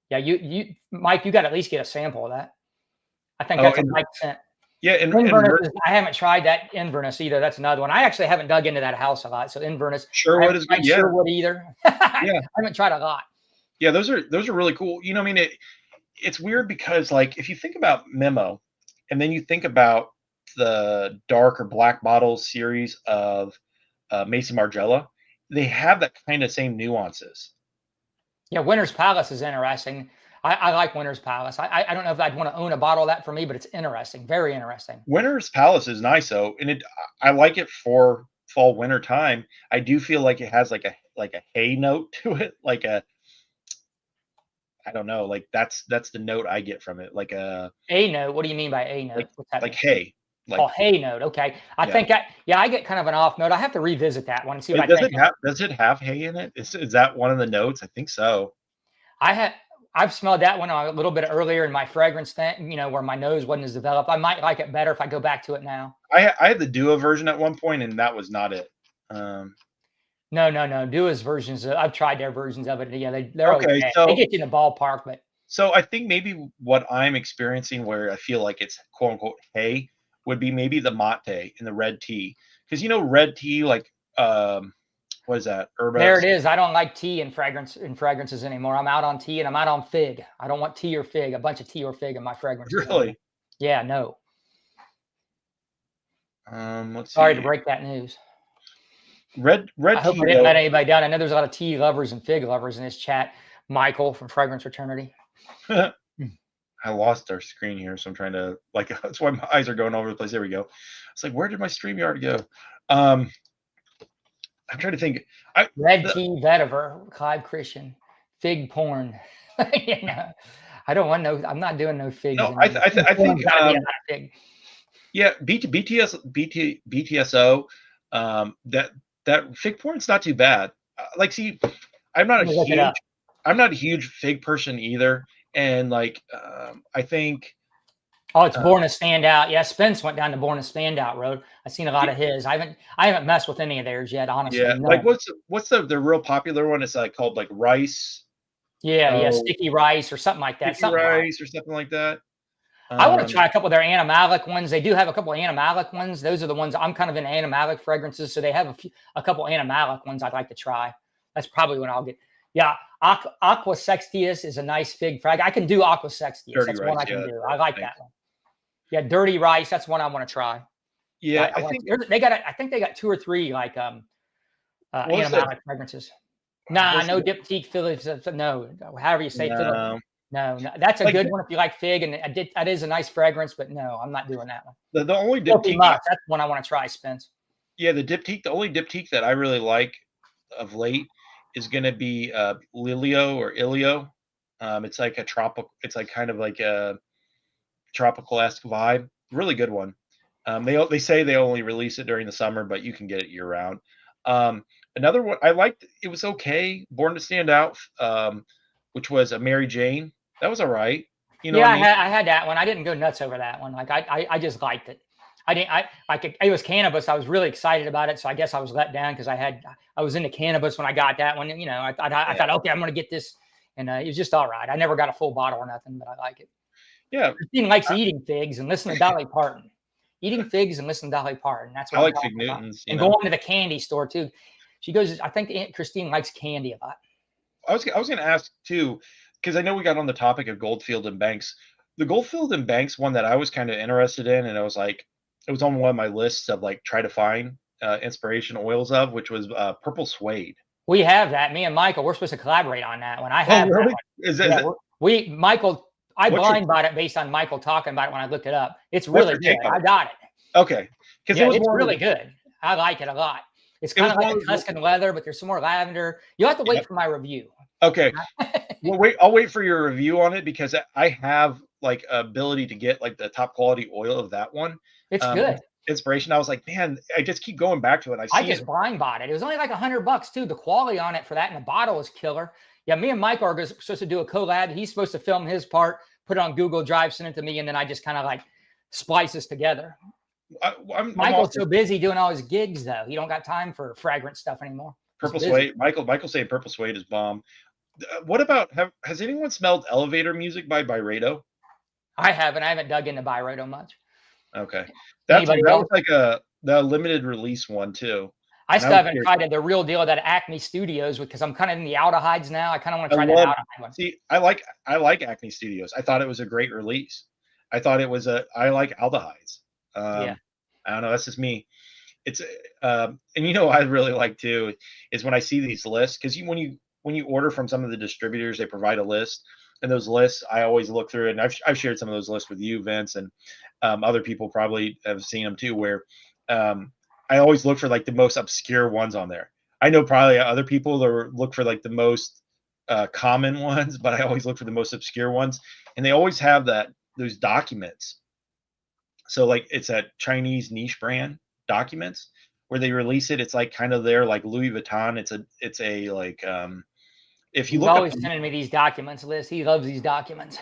you Mike, you got to at least get a sample of that. I think that's a Mike sent. Yeah, I haven't tried that Inverness either. That's another one. I actually haven't dug into that house a lot. So Inverness. Sherwood is good. Yeah. Sherwood either. Yeah, I haven't tried a lot. Yeah, those are really cool. You know, I mean, it's weird because like if you think about Memo, and then you think about the dark or black bottle series of Mason Margiela, they have that kind of same nuances. Yeah, Winter's Palace is interesting. I like Winter's Palace. I don't know if I'd want to own a bottle of that for me, but it's interesting. Very interesting. Winter's Palace is nice though, and I like it for fall winter time. I do feel like it has like a hay note to it, like I don't know, like that's the note I get from it, like a note. What do you mean by a note? What's that like mean? hay. Like, hay note. Okay, I think I get kind of an off note. I have to revisit that one and see if does it have hay in it? Is that one of the notes? I think so. I've smelled that one a little bit earlier in my fragrance thing, you know, where my nose wasn't as developed. I might like it better if I go back to it now. I had the Dua version at one point, and that was not it. No. Dua's versions. I've tried their versions of it. Yeah, they're okay. So, they get you in the ballpark, but so I think maybe what I'm experiencing, where I feel like it's quote unquote hay, would be maybe the mate and the red tea, because you know red tea, like what is that? Herba. There it is. I don't like tea in fragrances anymore. I'm out on tea and I'm out on fig. I don't want tea or fig. A bunch of tea or fig in my fragrance. Really? Yeah. No. Let's see. Sorry to break that news. Red I hope I didn't let anybody down. I know there's a lot of tea lovers and fig lovers in this chat. Michael from Fragrance Fraternity. I lost our screen here, so I'm trying to that's why my eyes are going all over the place. There we go. It's like, where did my StreamYard go? I'm trying to think. Red tea vetiver, Clive Christian, fig porn. You know, I don't want no. I'm not doing no figs. No, I think. Yeah, BTSO. That fig porn's not too bad. Like, see, I'm not a huge fig person either, and like, I think. Oh, it's Born to Stand Out. Yeah, Spence went down the Born to Stand Out road. I've seen a lot of his. I haven't messed with any of theirs yet, honestly. Yeah, no. Like what's the real popular one? It's like called like Rice. Yeah, So sticky rice or something like that. sticky Something like. rice or something like that. I want to try a couple of their animalic ones. They do have a couple of animalic ones. Those are the ones I'm kind of in animalic fragrances. So they have a couple animalic ones I'd like to try. That's probably when I'll get. Yeah, Aqua Sextius is a nice fig frag. I can do Aqua Sextius. Dirty That's rice, one I can yeah, do. I like nice. that one. Yeah, dirty rice. That's one I want to try. Yeah, I think they got. I think they got 2 or 3 like what's that? animalic fragrances. Nah, What's no the diptyque Phillips. No, however you say Phillips. no, No, that's a like, good one if you like fig, and that is a nice fragrance. But no, I'm not doing that one. the only Filthy diptyque Musk, that's one I want to try, Spence. yeah, the only diptyque that I really like of late is gonna be, Lilio or Ilio. It's like a tropical it's like kind of like a tropical-esque vibe. Really good one. They say they only release it during the summer, but you can get it year-round. Another one I liked, it was okay, Born to Stand Out, which was a Mary Jane. That was alright. You know Yeah, what I mean? I had that one. I didn't go nuts over that one. Like I just liked it. I didn't. It was cannabis. I was really excited about it. So I guess I was let down because I was into cannabis when I got that one. You know, I thought, okay, I'm gonna get this, and it was just all right. I never got a full bottle or nothing, but I like it. Yeah, Christine likes eating figs and listen to Dolly Parton. Eating figs and listen to Dolly Parton. That's what I I'm like talking Fig about. Newtons, And going to the candy store too. She goes. I think Aunt Christine likes candy a lot. I was gonna ask too, because I know we got on the topic of Goldfield and Banks. The Goldfield and Banks one that I was kind of interested in, and I was like, it was on one of my lists of like try to find inspiration oils of, which was Purple Suede. We have that. Me and Michael, we're supposed to collaborate on that one. I Oh, have that really? one. Is Yeah, that Michael, I what's your blind bought it based on Michael talking about it when I looked it up. It's what's really your good. take on I it? got it. Okay, because Yeah, it's really good. I like it a lot. It's it kind was of one like of a those. Tuscan leather, but there's some more lavender. You'll have to Yep. wait for my review. Okay. Well, wait. I'll wait for your review on it because I have like ability to get like the top quality oil of that one. It's Um, good. Inspiration. I was like, man, I just keep going back to it. I I see it. just blind bought it. It was only like $100 too. The quality on it for that and the bottle is killer. Yeah, me and Mike are supposed to do a collab. He's supposed to film his part, put it on Google Drive, send it to me, and then I just kind of like splice this together. I'm Michael's also so busy doing all his gigs though. He don't got time for fragrant stuff anymore. He's Purple busy. Suede. Michael saying Purple Suede is bomb. What about has anyone smelled Elevator Music by Byredo? I haven't dug into Byredo much. Okay, Anybody that else? was like the limited release one too. I And still was haven't curious. tried it, the real deal at Acme Studios because I'm kind of in the aldehydes now. I kind of want I to try that love. aldehyde one. See, I like Acne Studios. I thought it was a great release. I thought it was I like aldehydes. Yeah. I don't know. That's just me. It's and you know what I really like too is when I see these lists because when you order from some of the distributors they provide a list and those lists I always look through it and I've shared some of those lists with you Vince and other people probably have seen them too where I always look for like the most obscure ones on there. I know probably other people that look for like the most common ones, but I always look for the most obscure ones, and they always have those documents. So like it's a Chinese niche brand documents where they release it. It's like kind of there like Louis Vuitton. It's a like if you He's look up always sending me these documents, Liz. He loves these documents.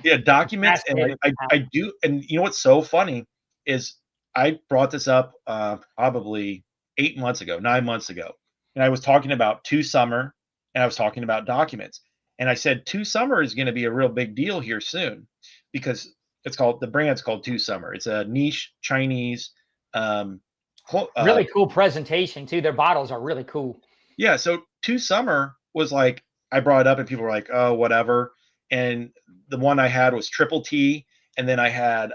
yeah documents and Fascinated with I do and you know what's so funny is I brought this up probably 8 months ago, 9 months ago, and I was talking about Two Summer and I was talking about documents, and I said Two Summer is going to be a real big deal here soon because the brand's called Two Summer. It's a niche Chinese. Really cool presentation too. Their bottles are really cool. Yeah, so Two Summer was like I brought it up and people were like, "Oh, whatever." And the one I had was Triple T, and then I had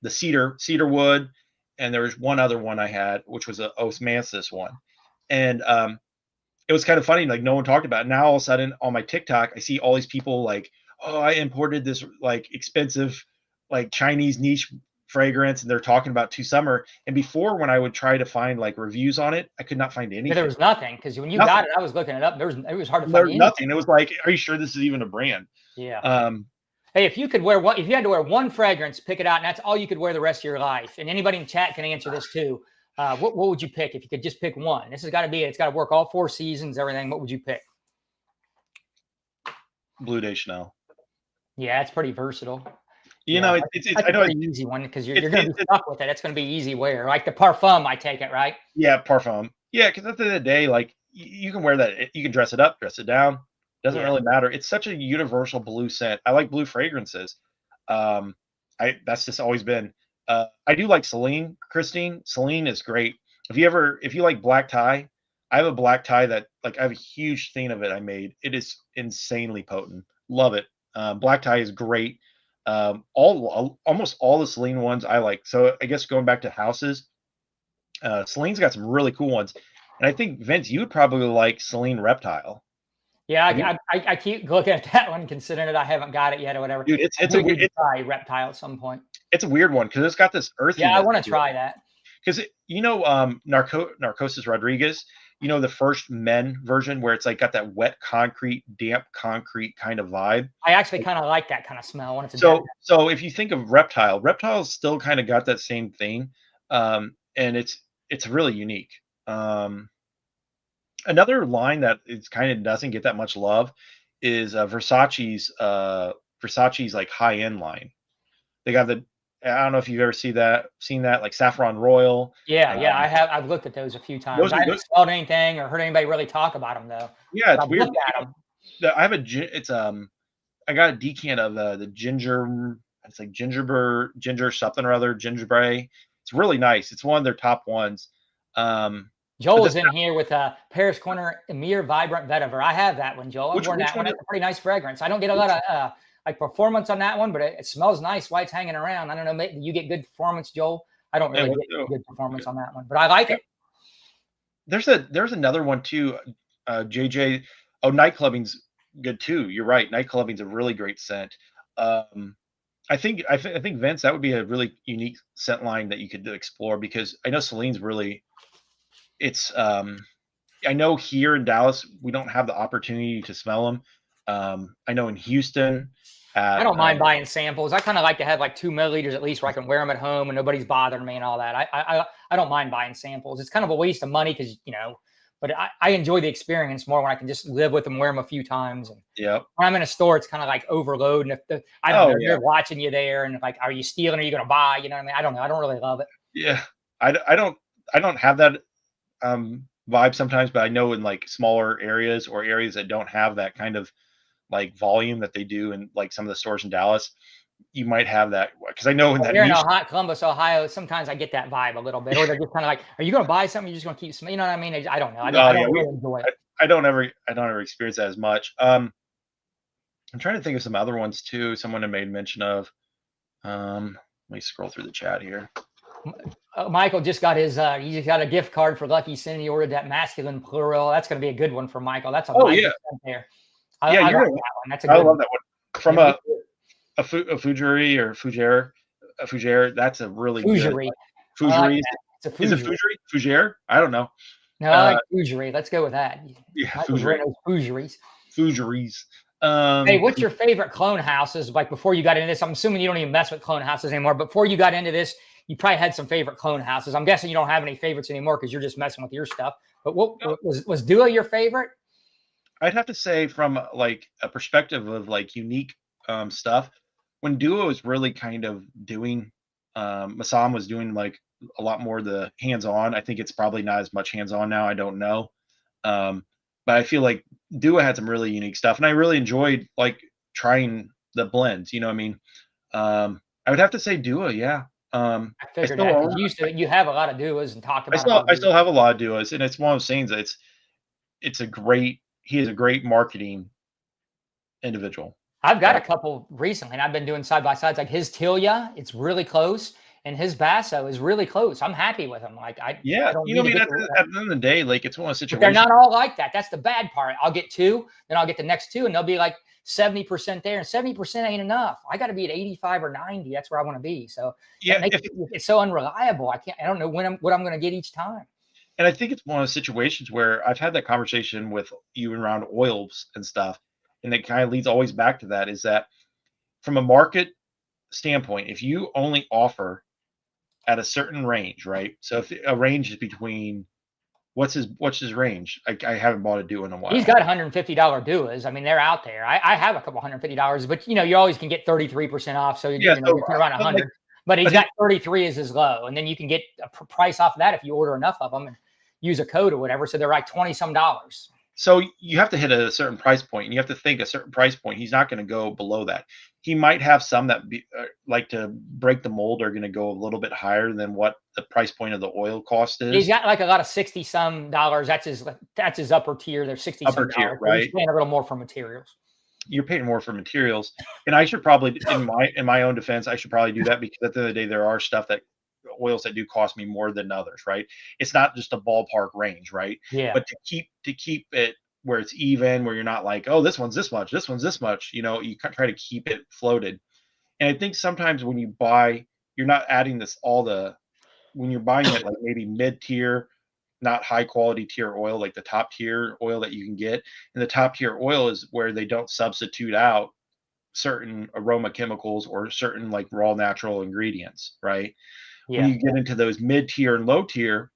the cedar wood, and there was one other one I had, which was a osmanthus one. And it was kind of funny, like no one talked about it. Now all of a sudden on my TikTok, I see all these people like, "Oh, I imported this like expensive like Chinese niche fragrance," and they're talking about Two Summer. And before, when I would try to find like reviews on it, I could not find Yeah, anything. there was nothing because when you Nothing. got it, I was looking it up. It was hard to There find was anything. nothing. It was like, are you sure this is even a brand? Yeah. Hey, if you had to wear one fragrance, pick it out, and that's all you could wear the rest of your life. And anybody in chat can answer this too. What would you pick if you could just pick one? This has got to be. It's got to work all 4 seasons, everything. What would you pick? Blue Day Chanel. Yeah, it's pretty versatile. You know, it's I know a pretty easy one because you're going to be stuck with it. It's going to be easy wear, like the Parfum. I take it, right? Yeah, Parfum. Yeah, because at the end of the day, like you can wear that. You can dress it up, dress it down. Doesn't Yeah. really matter. It's such a universal blue scent. I like blue fragrances. Um, that's just always been. I do like Celine, Christine. Celine is great. If you like black tie, I have a black tie that like I have a huge thing of it I made. It is insanely potent. Love it. Black tie is great. Almost all the Celine ones I like. So I guess going back to houses, Celine's got some really cool ones, and I think Vince, you would probably like Celine Reptile. Yeah, Have you, I keep looking at that one, considering that I haven't got it yet or whatever. dude? I do need to try Reptile at some point. It's a weird one because it's got this Yeah, I earthiness. want to try that. Because Narcosis Rodriguez, the first men version where it's like got that wet concrete, damp concrete kind of vibe. I actually kind of like that kind of smell when it's a So if you think of Reptile's still kind of got that same thing, and it's really unique. Another line that is kind of doesn't get that much love is Versace's like high end line. They got I don't know if you've ever seen that like Saffron Royal. Yeah, I have. I've looked at those a few times. Those I are haven't smelled anything or heard anybody really talk about them though. Yeah, But it's I've weird. looked at them. I have I got a decant of the ginger. It's like ginger something or other, gingerbread. It's really nice. It's one of their top ones. Joel's in here with Paris Corner Emir Vibrant Vetiver. I have that one, Joel. I've worn that one. It's a pretty nice fragrance. I don't get a lot of like performance on that one, but it smells nice while it's hanging around. I don't know, maybe you get good performance, Joel. I don't really get good performance on that one, but I like it. There's another one too, JJ. Oh, night clubbing's good too. You're right. Night clubbing's a really great scent. I think Vince, that would be a really unique scent line that you could explore because I know Celine's really. It's I know here in Dallas we don't have the opportunity to smell them. I know in Houston. I don't mind buying samples. I kind of like to have like 2 milliliters at least where I can wear them at home and nobody's bothering me and all that. I don't mind buying samples. It's kind of a waste of money because, but I enjoy the experience more when I can just live with them, wear them a few times. And when I'm in a store, it's kind of like overload. And if I don't know, they're watching you there and like, are you stealing? Are you going to buy? You know what I mean? I don't know. I don't really love it. Yeah. I don't have that vibe sometimes, but I know in like smaller areas or areas that don't have that kind of like volume that they do in like some of the stores in Dallas, you might have that because I know in that here in Columbus, Ohio, sometimes I get that vibe a little bit, or they're just kind of like, "Are you going to buy something? You're just going to keep smelling." You know what I mean? I don't know. I don't really enjoy it. I don't ever experience that as much. I'm trying to think of some other ones too. Someone had made mention of. Let me scroll through the chat here. Michael just got he just got a gift card for Lucky Sin. He ordered that masculine plural. That's going to be a good one for Michael. That's a there. I like that one. That's a good I love that one from a Fougere or Fougere. That's a really Fougere. Good. Fougere. Is it Fougere? I don't know. No, I like Fougere. Let's go with that. Yeah, Fougeries. Hey, what's your favorite clone houses? Like before you got into this, I'm assuming you don't even mess with clone houses anymore. Before you got into this, you probably had some favorite clone houses. I'm guessing you don't have any favorites anymore because you're just messing with your stuff. But what was Dua your favorite? I'd have to say from like a perspective of like unique stuff, when Duo was really kind of doing, Massam was doing like a lot more the hands-on. I think it's probably not as much hands-on now. I don't know. But I feel like Duo had some really unique stuff and I really enjoyed like trying the blends, you know what I mean? I would have to say Duo. Yeah. I figured that you have a lot of duos and talked about I still have a lot of duos and it's one of those things that he is a great marketing individial. I've got a couple recently, and I've been doing side by sides. Like his Tilia, it's really close, and his Basso is really close. I'm happy with him. Like I don't at the end of the day, like it's one of those situations. But they're not all like that. That's the bad part. I'll get 2, then I'll get the next 2, and they'll be like 70% there, and 70% ain't enough. I got to be at 85 or 90. That's where I want to be. So it's so unreliable. I don't know what I'm going to get each time. And I think it's one of those situations where I've had that conversation with you around oils and stuff. And it kind of leads always back to that is that from a market standpoint, if you only offer at a certain range, right? So if a range is between what's his range? I haven't bought a Duo in a while. He's got $150 Duos. I mean, they're out there. I have a couple $150, but you always can get 33% off. So you're around 100. But he's got 33 as his low, and then you can get a price off of that if you order enough of them and use a code or whatever. So they're like $20 some. So you have to hit a certain price point, and you have to think a certain price point. He's not going to go below that. He might have some that like to break the mold are going to go a little bit higher than what the price point of the oil cost He's is. got like a lot of $60 some. That's his upper tier. There's 60 Upper some tier, dollars. right? He's paying a little more for materials. You're paying more for materials, and I should probably, in my own defense, I should probably do that, because at the end of the day, there are stuff that oils that do cost me more than others, right? It's not just a ballpark range, right? Yeah. But to keep it where it's even, where you're not like, oh, this one's this much, this one's this much, you know, you try to keep it floated. And I think sometimes when you buy, you're not adding when you're buying it like maybe mid tier, not high quality tier oil, like the top tier oil that you can get. And the top tier oil is where they don't substitute out certain aroma chemicals or certain like raw natural ingredients, right? When Yeah. you get into those mid tier and low tier,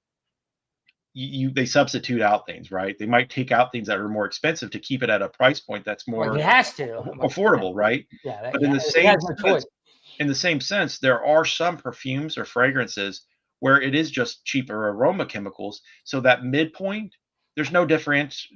they substitute out things, right? They might take out things that are more expensive to keep it at a price point that's Well, more he has to. affordable, right? Yeah. But He has no choice. in the same sense, there are some perfumes or fragrances where it is just cheaper aroma chemicals. So that midpoint, there's no difference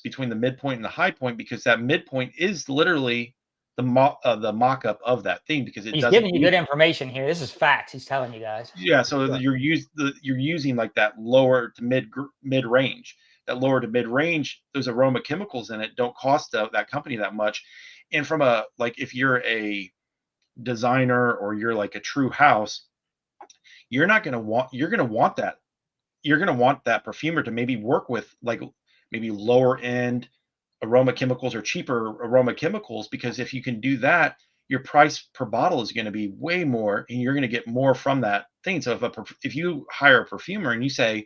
between the midpoint and the high point, because that midpoint is literally the mock-up of that thing, because it He's doesn't giving you good information here. This is facts. He's telling you guys. yeah, so Sure. you're using like that lower to mid range. That lower to mid range, those aroma chemicals in it don't cost that company that much. And from a like, if you're a designer or you're like a true house, you're going to want that. You're going to want that perfumer to maybe work with like maybe lower end aroma chemicals or cheaper aroma chemicals, because if you can do that, your price per bottle is going to be way more, and you're going to get more from that thing. So if you hire a perfumer and you say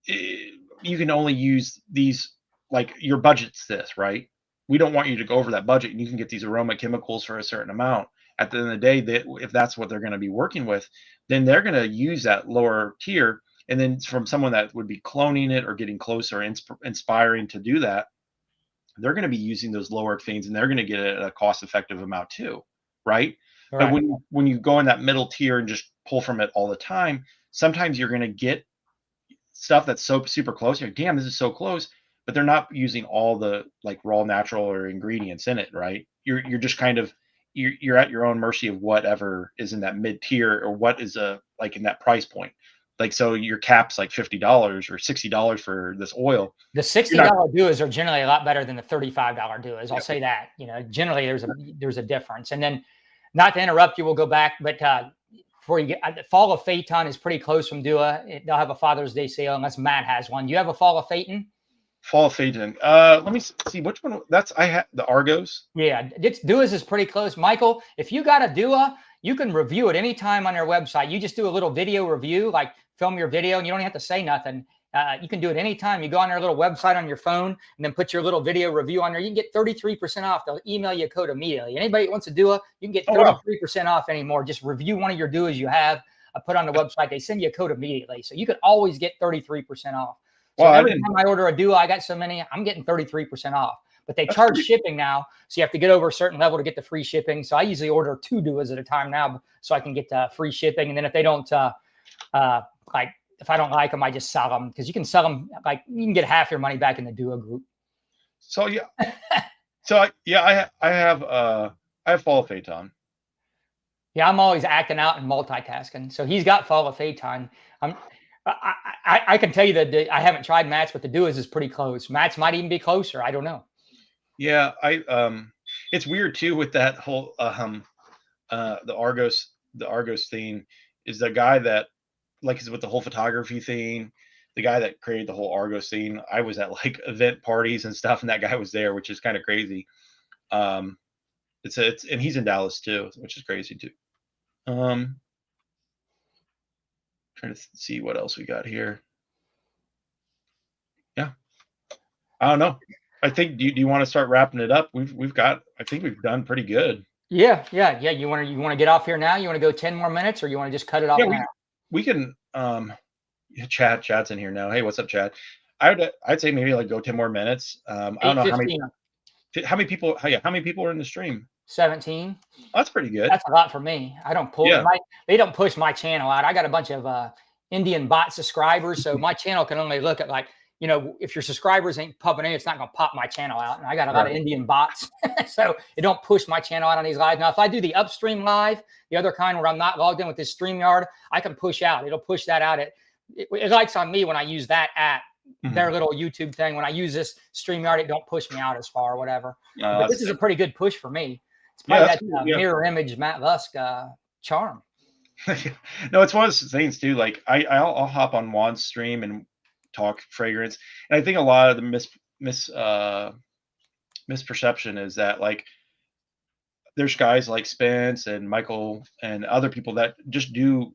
you can only use these, like your budget's this, right? We don't want you to go over that budget, and you can get these aroma chemicals for a certain amount. At the end of the day, that if that's what they're going to be working with, then they're going to use that lower tier. And then from someone that would be cloning it or getting closer, inspiring to do that, they're going to be using those lower things, and they're going to get it at a cost effective amount too, right? But when you go in that middle tier and just pull from it all the time, sometimes you're going to get stuff that's so super close. You're like, damn, this is so close, but they're not using all the like raw natural or ingredients in it, right? You're just kind of you're at your own mercy of whatever is in that mid tier, or what is like in that price point. Like, so your cap's like $50 or $60 for this oil. The $60 duos are generally a lot better than the $35 duos. I'll say that. You know, generally there's a difference. And then, not to interrupt you, we'll go back, but before you get, the Fall of Phaeton is pretty close from Dua. They'll have a Father's Day sale unless Matt has one. Do you have a Fall of Phaeton? Fall of Phaeton. Let me see which one. I have the Argos. Yeah, Dua's is pretty close. Michael, if you got a Dua, you can review it anytime on their website. You just do a little video review, like film your video, and you don't have to say nothing. You can do it anytime. You go on their little website on your phone and then put your little video review on there. You can get 33% off. They'll email you a code immediately. Anybody that wants a Dua, you can get 33% off anymore. Just review one of your Duas you have. Put on the website. They send you a code immediately. So you can always get 33% off. So every time I order a Dua, I got so many, I'm getting 33% off. But they charge shipping now, so you have to get over a certain level to get the free shipping. So I usually order 2 Duas at a time now, so I can get free shipping. And then if they don't, like, if I don't like them, I just sell them, because you can sell them, like, you can get half your money back in the Dua group. So yeah, I have Fall of Phaeton. Yeah, I'm always acting out and multitasking. So he's got Fall of Phaeton. I can tell you that I haven't tried Matt's, but the Duas is pretty close. Matt's might even be closer. I don't know. Yeah, it's weird too with that whole the Argos thing, is the guy that like is with the whole photography thing. The guy that created the whole Argos thing, I was at like event parties and stuff, and that guy was there, which is kind of crazy. It's and he's in Dallas too, which is crazy too. Trying to see what else we got here. Yeah, I don't know. I think do you want to start wrapping it up? I think we've done pretty good. Yeah. You want to get off here now? You want to go 10 more minutes, or you want to just cut it off now? We can. Chad's in here now. Hey, what's up, Chad? I'd say maybe like go 10 more minutes. I don't know how many people. How many people are in the stream? 17. Oh, that's pretty good. That's a lot for me. I don't pull they don't push my channel out. I got a bunch of Indian bot subscribers, so my channel can only look at like you know, if your subscribers ain't pumping in, it's not going to pop my channel out. And I got a lot of Indian bots. So it don't push my channel out on these lives. Now, if I do the upstream live, the other kind where I'm not logged in with this StreamYard, I can push out. It'll push that out. It likes on me when I use that app, their little YouTube thing. When I use this StreamYard, it don't push me out as far or whatever. But this is a pretty good push for me. It's probably that cool. Mirror image Matt Lusk charm. No, it's one of those things too. Like I'll hop on Juan's stream and talk fragrance, and I think a lot of the misperception is that like there's guys like Spence and Michael and other people that just do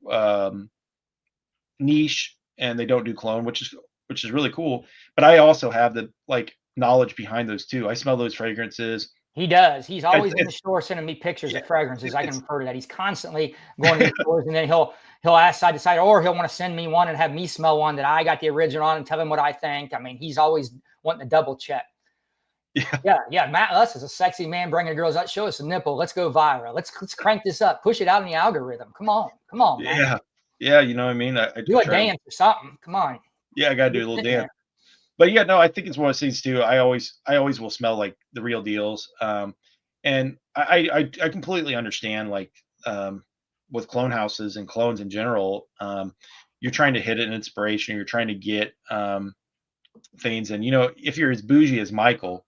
niche and they don't do clone, which is really cool. But I also have the like knowledge behind those too. I smell those fragrances. He does. He's always in the store sending me pictures of fragrances. I can refer to that. He's constantly going to the stores, and then he'll ask side to side, or he'll want to send me one and have me smell one that I got the original on and tell him what I think. I mean, he's always wanting to double check. Yeah. Matt Lusk is a sexy man bringing girls out. Show us a nipple. Let's go viral. Let's crank this up. Push it out in the algorithm. Come on, man. Yeah. You know what I mean? I do a dance or something. Come on. Yeah, I gotta do a little dance. But yeah, no, I think it's one of those things too. I always will smell like the real deals. And I completely understand like with clone houses and clones in general, you're trying to hit an inspiration, you're trying to get things. And you know, if you're as bougie as Michael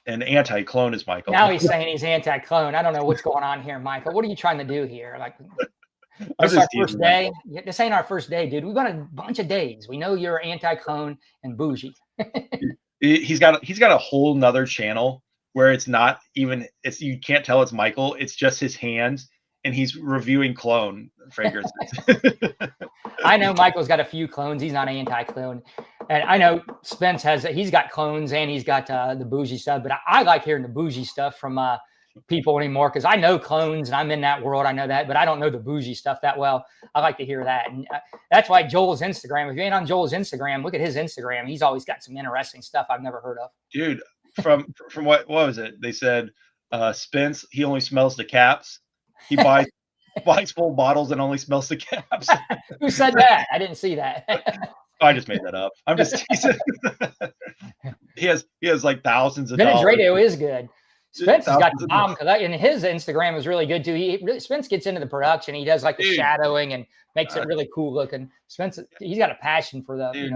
and anti-clone as Michael. Now he's saying he's anti-clone. I don't know what's going on here, Michael. What are you trying to do here? Like this is our first day. This ain't our first day, dude. We've got a bunch of days. We know you're anti-clone and bougie. He's got a whole nother channel where it's not even you can't tell it's Michael. It's just his hands, and he's reviewing clone fragrances. I know Michael's got a few clones. He's not anti-clone, and I know Spence he's got clones and he's got the bougie stuff. But I like hearing the bougie stuff from people anymore, because I know clones and I'm in that world. I know that, but I don't know the bougie stuff that well. I like to hear that, and that's why Joel's Instagram. If you ain't on Joel's Instagram, look at his Instagram. He's always got some interesting stuff I've never heard of. Dude, from what was it? They said Spence, he only smells the caps. He buys full bottles and only smells the caps. Who said that? I didn't see that. I just made that up. I'm just teasing. He has like thousands of Vintage dollars. Radio is good. Spence has got the bomb, and his Instagram is really good too. Spence gets into the production. He does like the shadowing and makes it really cool looking. Spence, he's got a passion for the. Dude,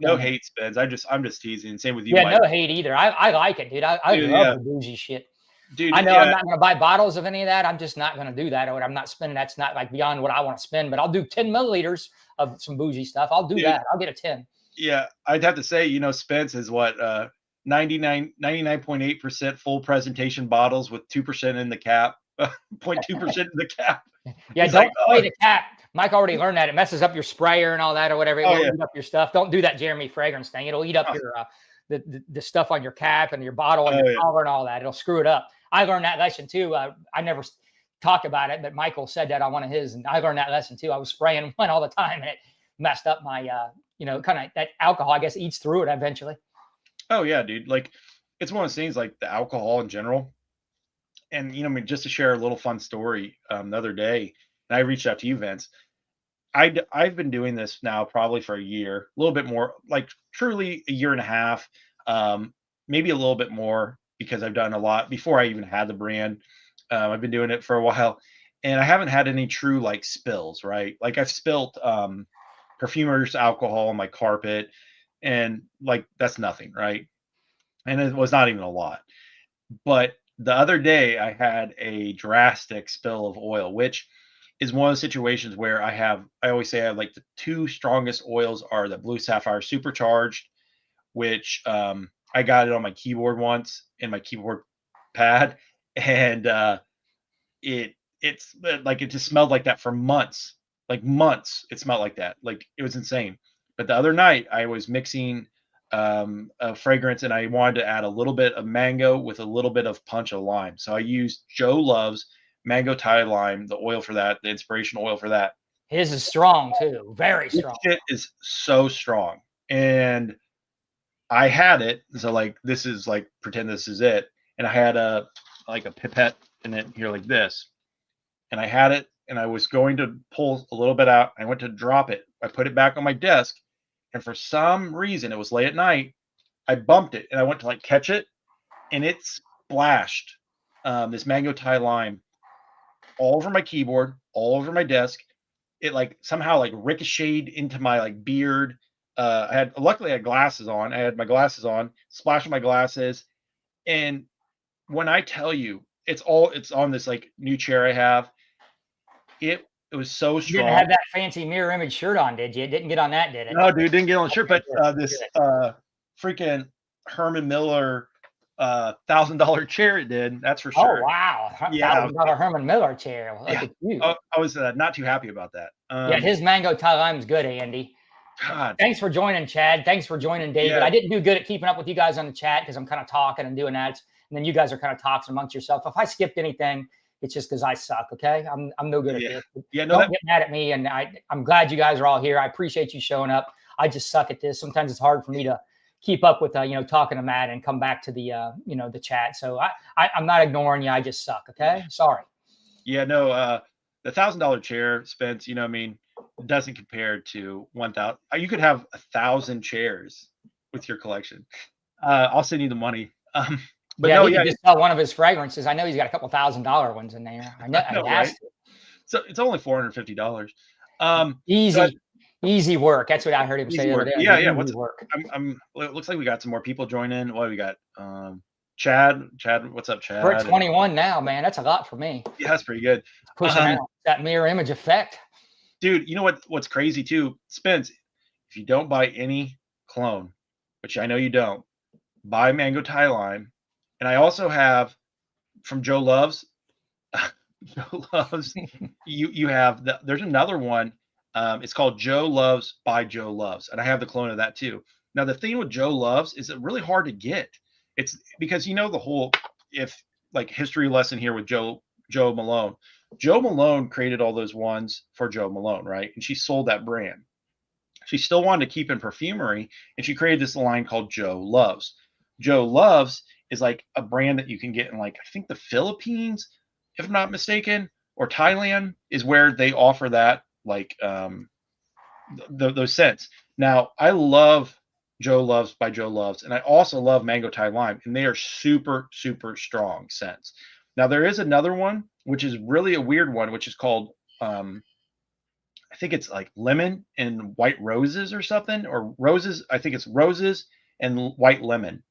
no hate, Spence. I'm just teasing. Same with you. Yeah, Mike. no hate either. I like it, dude. I love the bougie shit. Dude, I know I'm not going to buy bottles of any of that. I'm just not going to do that. Or I'm not spending. That's not like beyond what I want to spend. But I'll do 10 milliliters of some bougie stuff. I'll do that. I'll get a 10. Yeah, I'd have to say, you know, Spence is what 99.8% full presentation bottles with 2% in the cap, 0.2% in the cap. Yeah, don't play the cap. Mike already learned that. It messes up your sprayer and all that or whatever. It will eat up your stuff. Don't do that Jeremy fragrance thing. It'll eat up your the stuff on your cap and your bottle and your collar and all that. It'll screw it up. I learned that lesson too. I never talked about it, but Michael said that on one of his, and I learned that lesson too. I was spraying one all the time, and it messed up my, kind of that alcohol, I guess, eats through it eventually. Oh yeah, dude. Like it's one of those things, like the alcohol in general. And I mean, just to share a little fun story, the other day, and I reached out to you, Vince. I've been doing this now probably for a year, a little bit more, like truly a year and a half, maybe a little bit more, because I've done a lot before I even had the brand. I've been doing it for a while, and I haven't had any true like spills, right? Like I've spilt perfumers alcohol on my carpet, and like that's nothing, right? And it was not even a lot. But the other day I had a drastic spill of oil, which is one of the situations where I always say I have like the two strongest oils are the Blue Sapphire Supercharged, which I got it on my keyboard once in my keyboard pad, and it's like it just smelled like that for months. Like months, it smelled like that. Like it was insane. But the other night I was mixing a fragrance, and I wanted to add a little bit of mango with a little bit of punch of lime. So I used Joe Love's mango Thai lime, the oil for that, the inspiration oil for that. His is strong too, very strong. This shit is so strong, and I had it. So like this is like pretend this is it, and I had a pipette in it here like this, and I had it, and I was going to pull a little bit out. I went to drop it. I put it back on my desk, and for some reason, it was late at night, I bumped it, and I went to like catch it, and it splashed this mango Thai lime all over my keyboard, all over my desk. It like somehow like ricocheted into my like beard. Luckily I had glasses on. I had my glasses on, splashed my glasses, and when I tell you, it's on this like new chair I have. It was so You didn't strong. have that fancy mirror image shirt on, did you? It didn't get on that, did it? No, dude, didn't get on the shirt, but Good, this good. freaking Herman Miller $1,000 chair it did. That's for Oh, sure. wow. Yeah, $1,000 Herman Miller chair. Look yeah. at you. I was not too happy about that. Yeah, his mango Thai lime is good, Andy. God, Thanks for joining, Chad. Thanks for joining, David. Yeah. I didn't do good at keeping up with you guys on the chat because I'm kind of talking and doing that, and then you guys are kind of talking amongst yourself. If I skipped anything, it's just because I suck. Okay, I'm no good at this. Yeah, no, Don't get mad at me. And I'm glad you guys are all here. I appreciate you showing up. I just suck at this. Sometimes it's hard for me to keep up with talking to Matt and come back to the the chat. So I'm not ignoring you. I just suck. Okay, sorry. Yeah, no, the $1,000 chair, Spence. I mean, doesn't compare to 1,000. You could have 1,000 chairs with your collection. I'll send you the money. But yeah, no, he yeah, could just sell one of his fragrances. I know he's got a couple $1,000 ones in there. I know. I know, right? So it's only $450. Easy work. That's what I heard him say the other day. Yeah. Easy work. It looks like we got some more people joining. What do we got? Chad, what's up, Chad? We're at 21 now, man. That's a lot for me. Yeah, that's pretty good. Pushing out that mirror image effect. Dude, you know what's crazy too? Spence, if you don't buy any clone, which I know you don't, buy Mango Thai Lime. And I also have from Joe Loves. Joe Loves. you have there's another one. It's called Joe Loves by Joe Loves, and I have the clone of that too. Now the thing with Joe Loves is it's really hard to get. It's because the whole history lesson here with Joe Malone. Joe Malone created all those ones for Joe Malone, right? And she sold that brand. She still wanted to keep in perfumery, and she created this line called Joe Loves. Joe Loves is like a brand that you can get in I think the Philippines, if I'm not mistaken, or Thailand is where they offer that those scents. Now I love Joe Loves by Joe Loves, and I also love Mango Thai Lime, and they are super, super strong scents. Now there is another one, which is really a weird one, which is called I think it's like lemon and white roses or something, or roses. I think it's roses and white lemon.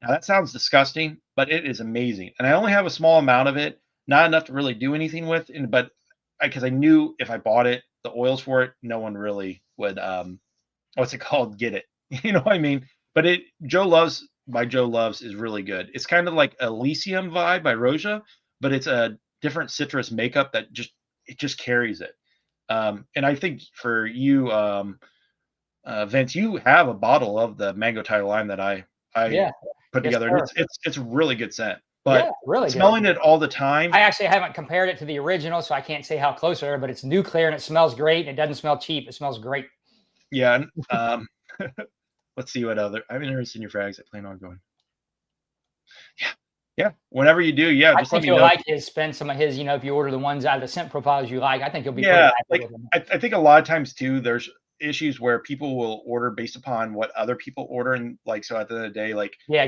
Now that sounds disgusting, but it is amazing. And I only have a small amount of it, not enough to really do anything with. But because I knew if I bought it, the oils for it, no one really would get it. You know what I mean? But Joe Loves by Joe Loves is really good. It's kind of like Elysium vibe by Roja, but it's a different citrus makeup that just carries it. And I think for you, Vince, you have a bottle of the Mango Thai Lime that I put together. And it's a really good scent. But really smelling good. it all the time. I actually haven't compared it to the original, so I can't say how close they are, but it's nuclear and it smells great. And it doesn't smell cheap. It smells great. Yeah. Let's see what other. I've never seen your frags. I plan on going. Yeah. Whenever you do, I just let think me you'll know. like spend some of his. If you order the ones out of the scent profiles you like, I think you'll be Yeah. pretty happy with them. I think a lot of times too, there's issues where people will order based upon what other people order, and so at the end of the day,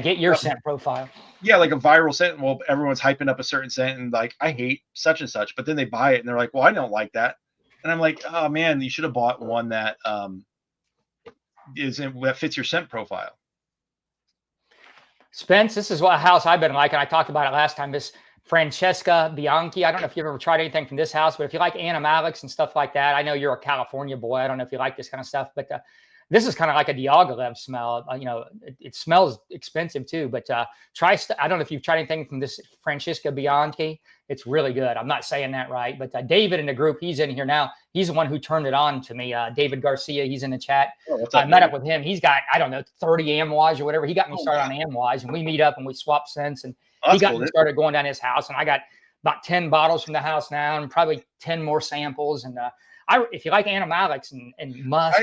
get your scent profile. Yeah, like a viral scent. Well, everyone's hyping up a certain scent, and I hate such and such, but then they buy it and they're like, well, I don't like that, and I'm like, oh man, you should have bought one that that fits your scent profile. Spence, this is what house I've been liking. I talked about it last time. This Francesca Bianchi. I don't know if you've ever tried anything from this house, but if you like animalics and stuff like that, I know you're a California boy. I don't know if you like this kind of stuff, but this is kind of like a Diaghilev smell. It smells expensive too, but try. I don't know if you've tried anything from this Francesca Bianchi. It's really good. I'm not saying that right, but David in the group, he's in here now. He's the one who turned it on to me. David Garcia, he's in the chat. Oh, what's up, I met David? up with him. He's got, 30 Amwise or whatever. He got me started on Amwise, and we meet up and we swap scents. And he got me started going down his house, and I got about 10 bottles from the house now, and probably 10 more samples. And if you like animalics and musk,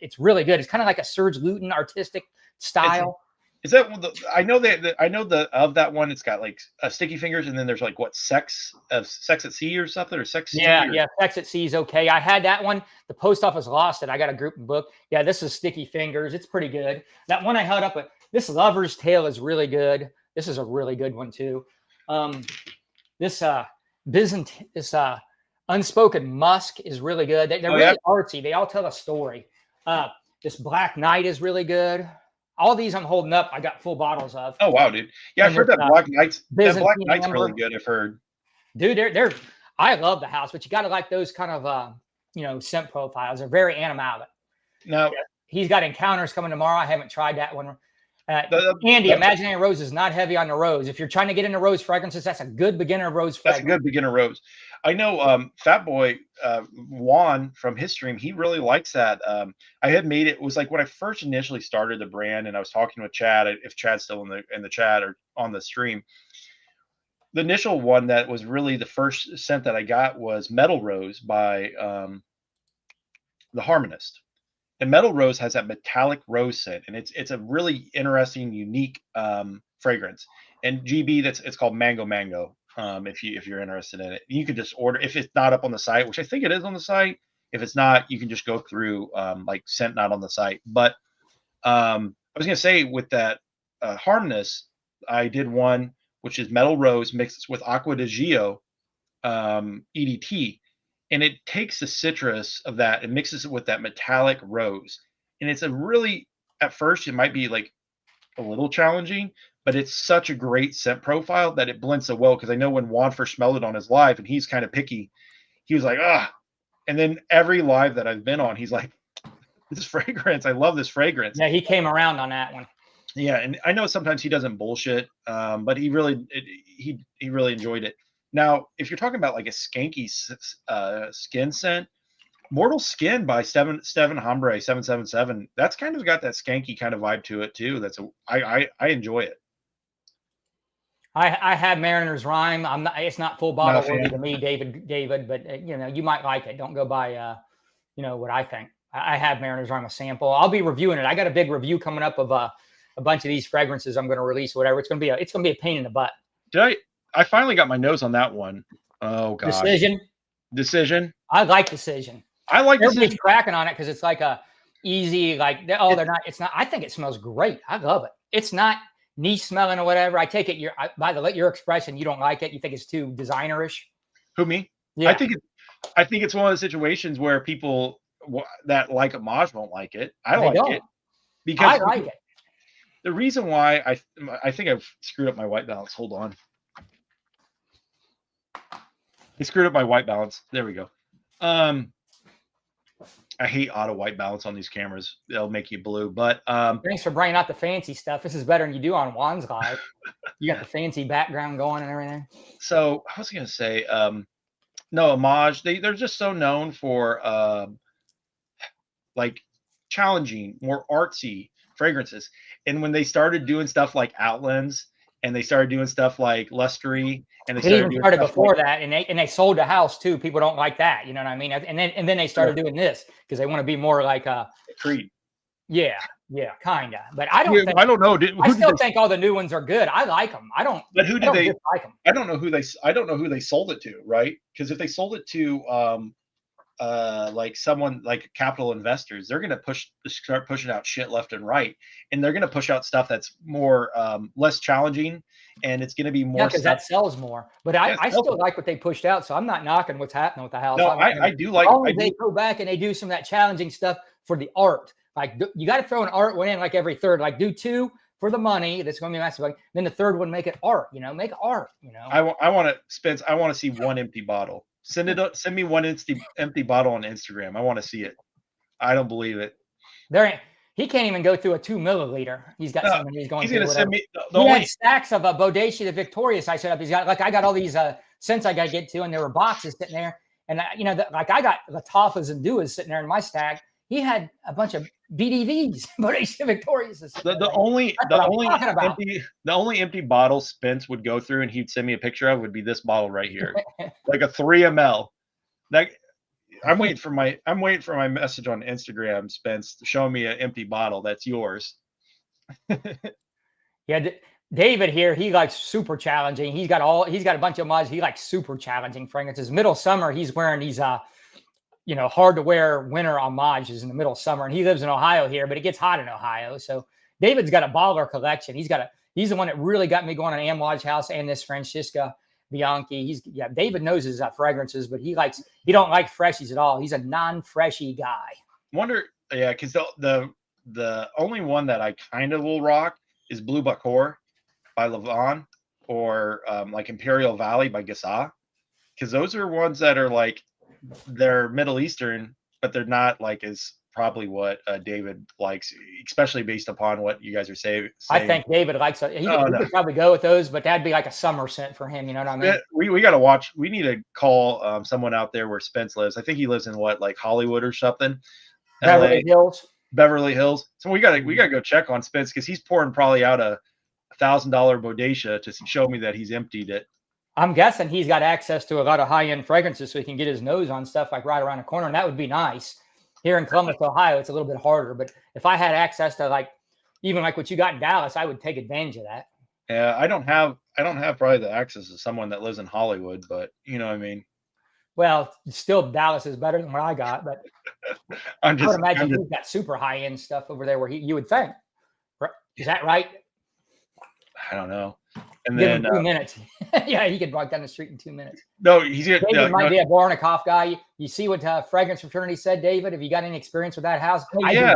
it's really good. It's kind of like a Serge Luton artistic style. Is that one I know I know of that one. It's got like sticky fingers, and then there's like what sex at sea or something, or sex sea, or Yeah, Sex at Sea is okay. I had that one. The post office lost it. I got a group book. Yeah, this is Sticky Fingers. It's pretty good. That one I held up. This Lover's Tale is really good. This is a really good one too. This Unspoken Musk is really good. They're really artsy. They all tell a story. This Black Knight is really good. All these I'm holding up. I got full bottles of. Oh wow, dude! Yeah, I've heard that Black Knight's really good. I've heard, dude, they're I love the house, but you got to like those kind of scent profiles. They're very animalic. Now he's got Encounters coming tomorrow. I haven't tried that one. Andy, Imaginary Rose is not heavy on the rose. If you're trying to get into rose fragrances, that's a good beginner rose fragrance. That's a good beginner rose. I know Fat Boy Juan from his stream, he really likes that. I had made it was like when I first initially started the brand, and I was talking with Chad, if Chad's still in the chat or on the stream. The initial one that was really the first scent that I got was Metal Rose by the Harmonist. And Metal Rose has that metallic rose scent, and it's a really interesting, unique fragrance. And GB, it's called Mango Mango. If you're interested in it, you can just order if it's not up on the site, which I think it is on the site. If it's not, you can just go through like scent not on the site. But I was gonna say with that Harmonist, I did one which is Metal Rose mixed with Aqua di Gio EDT. And it takes the citrus of that and mixes it with that metallic rose. And it's a really, at first, it might be like a little challenging, but it's such a great scent profile that it blends so well. Because I know when Juan first smelled it on his live, and he's kind of picky, he was like, ah. And then every live that I've been on, he's like, this fragrance, I love this fragrance. Yeah, he came around on that one. Yeah, and I know sometimes he doesn't bullshit, but he really enjoyed it. Now, if you're talking about like a skanky skin scent, Mortal Skin by Steven Hombre 777, that's kind of got that skanky kind of vibe to it too. I enjoy it. I have Mariner's Rhyme. It's not full bottle worthy to me, David, but you might like it. Don't go by what I think. I have Mariner's Rhyme, a sample. I'll be reviewing it. I got a big review coming up of a bunch of these fragrances I'm going to release, whatever. It's going to be a pain in the butt. I finally got my nose on that one. Oh gosh. Decision. I like Decision. Everybody's cracking on it because it's like a easy, like, they're not. It's not. I think it smells great. I love it. It's not niche smelling or whatever. I take it by your expression, you don't like it. You think it's too designerish. Who, me? Yeah. I think it's one of the situations where people that like Homage won't like it. I like it because I like it. The reason why I think I've screwed up my white balance. Hold on. I screwed up my white balance. There we go. I hate auto white balance on these cameras. They'll make you blue. But thanks for bringing out the fancy stuff. This is better than you do on Juan's live. You got the fancy background going and everything. So I was gonna say, no, Homage. They're just so known for like challenging, more artsy fragrances. And when they started doing stuff like Outlands, and they started doing stuff like Lustery, and they started before that, and they sold the house too. People don't like that, you know what I mean? And then they started doing this because they want to be more like Creed. Yeah, kinda. But I don't. I don't know. I still think all the new ones are good. I like them. I don't. But who did they like them? I don't know who they sold it to, right? Because if they sold it to like someone like capital investors, they're going to start pushing out shit left and right, and they're going to push out stuff that's more less challenging, and it's going to be more because that sells more. But I still like what they pushed out, so I'm not knocking what's happening with the house. No, I do like. They go back and they do some of that challenging stuff for the art. Like you got to throw an art one in like every third. Like do 2 for the money. That's going to be massive. Like then the third one, make it art. Make art. I want to Spence. I want to see one empty bottle. Send me one empty bottle on Instagram. I want to see it. I don't believe it. He can't even go through a 2 milliliter. He's got something he's going. He's going to send me. He had stacks of a Bodacia the Victorious. I set up. He's got I got all these scents I got to get to, and there were boxes sitting there, and I got Latifahs and Duas sitting there in my stack. He had a bunch of BDVs, Bodacia Victorious. The only empty bottle Spence would go through, and he'd send me a picture of, would be this bottle right here, like a 3 ml. I'm waiting for my message on Instagram, Spence, showing me an empty bottle that's yours. Yeah, David here, he likes super challenging. He's got a bunch of mods. He likes super challenging fragrances. Middle summer, he's wearing these hard to wear winter homages in the middle of summer. And he lives in Ohio here, but it gets hot in Ohio. So David's got a baller collection. He's the one that really got me going on Amouage House and this Francesca Bianchi. David knows his fragrances, but he don't like freshies at all. He's a non-freshy guy. Wonder, yeah, because the only one that I kind of will rock is Blue Bacor by Levon, or like Imperial Valley by Gassa, because those are ones that are like, they're Middle Eastern, but they're not like as probably what David likes, especially based upon what you guys are saying. I think David likes it. He could probably go with those, but that'd be like a summer scent for him. You know what I mean? We got to watch. We need to call someone out there where Spence lives. I think he lives in like Hollywood or something. Beverly Hills. Beverly Hills. So we gotta go check on Spence, because he's pouring probably out a $1,000 Bodacia to show me that he's emptied it. I'm guessing he's got access to a lot of high-end fragrances, so he can get his nose on stuff like right around the corner, and that would be nice. Here in Columbus, Ohio, it's a little bit harder, but if I had access to even like what you got in Dallas, I would take advantage of that. Yeah, I don't have probably the access to someone that lives in Hollywood, but you know what I mean. Well, still Dallas is better than what I got, but I would imagine you've got super high-end stuff over there where you would think. Is that right? I don't know. And Give then him 2 minutes. Yeah, he could walk down the street in 2 minutes. No, he's gonna. David might be a Barnikoff guy. You see what Fragrance Fraternity said, David? Have you got any experience with that house? Yeah,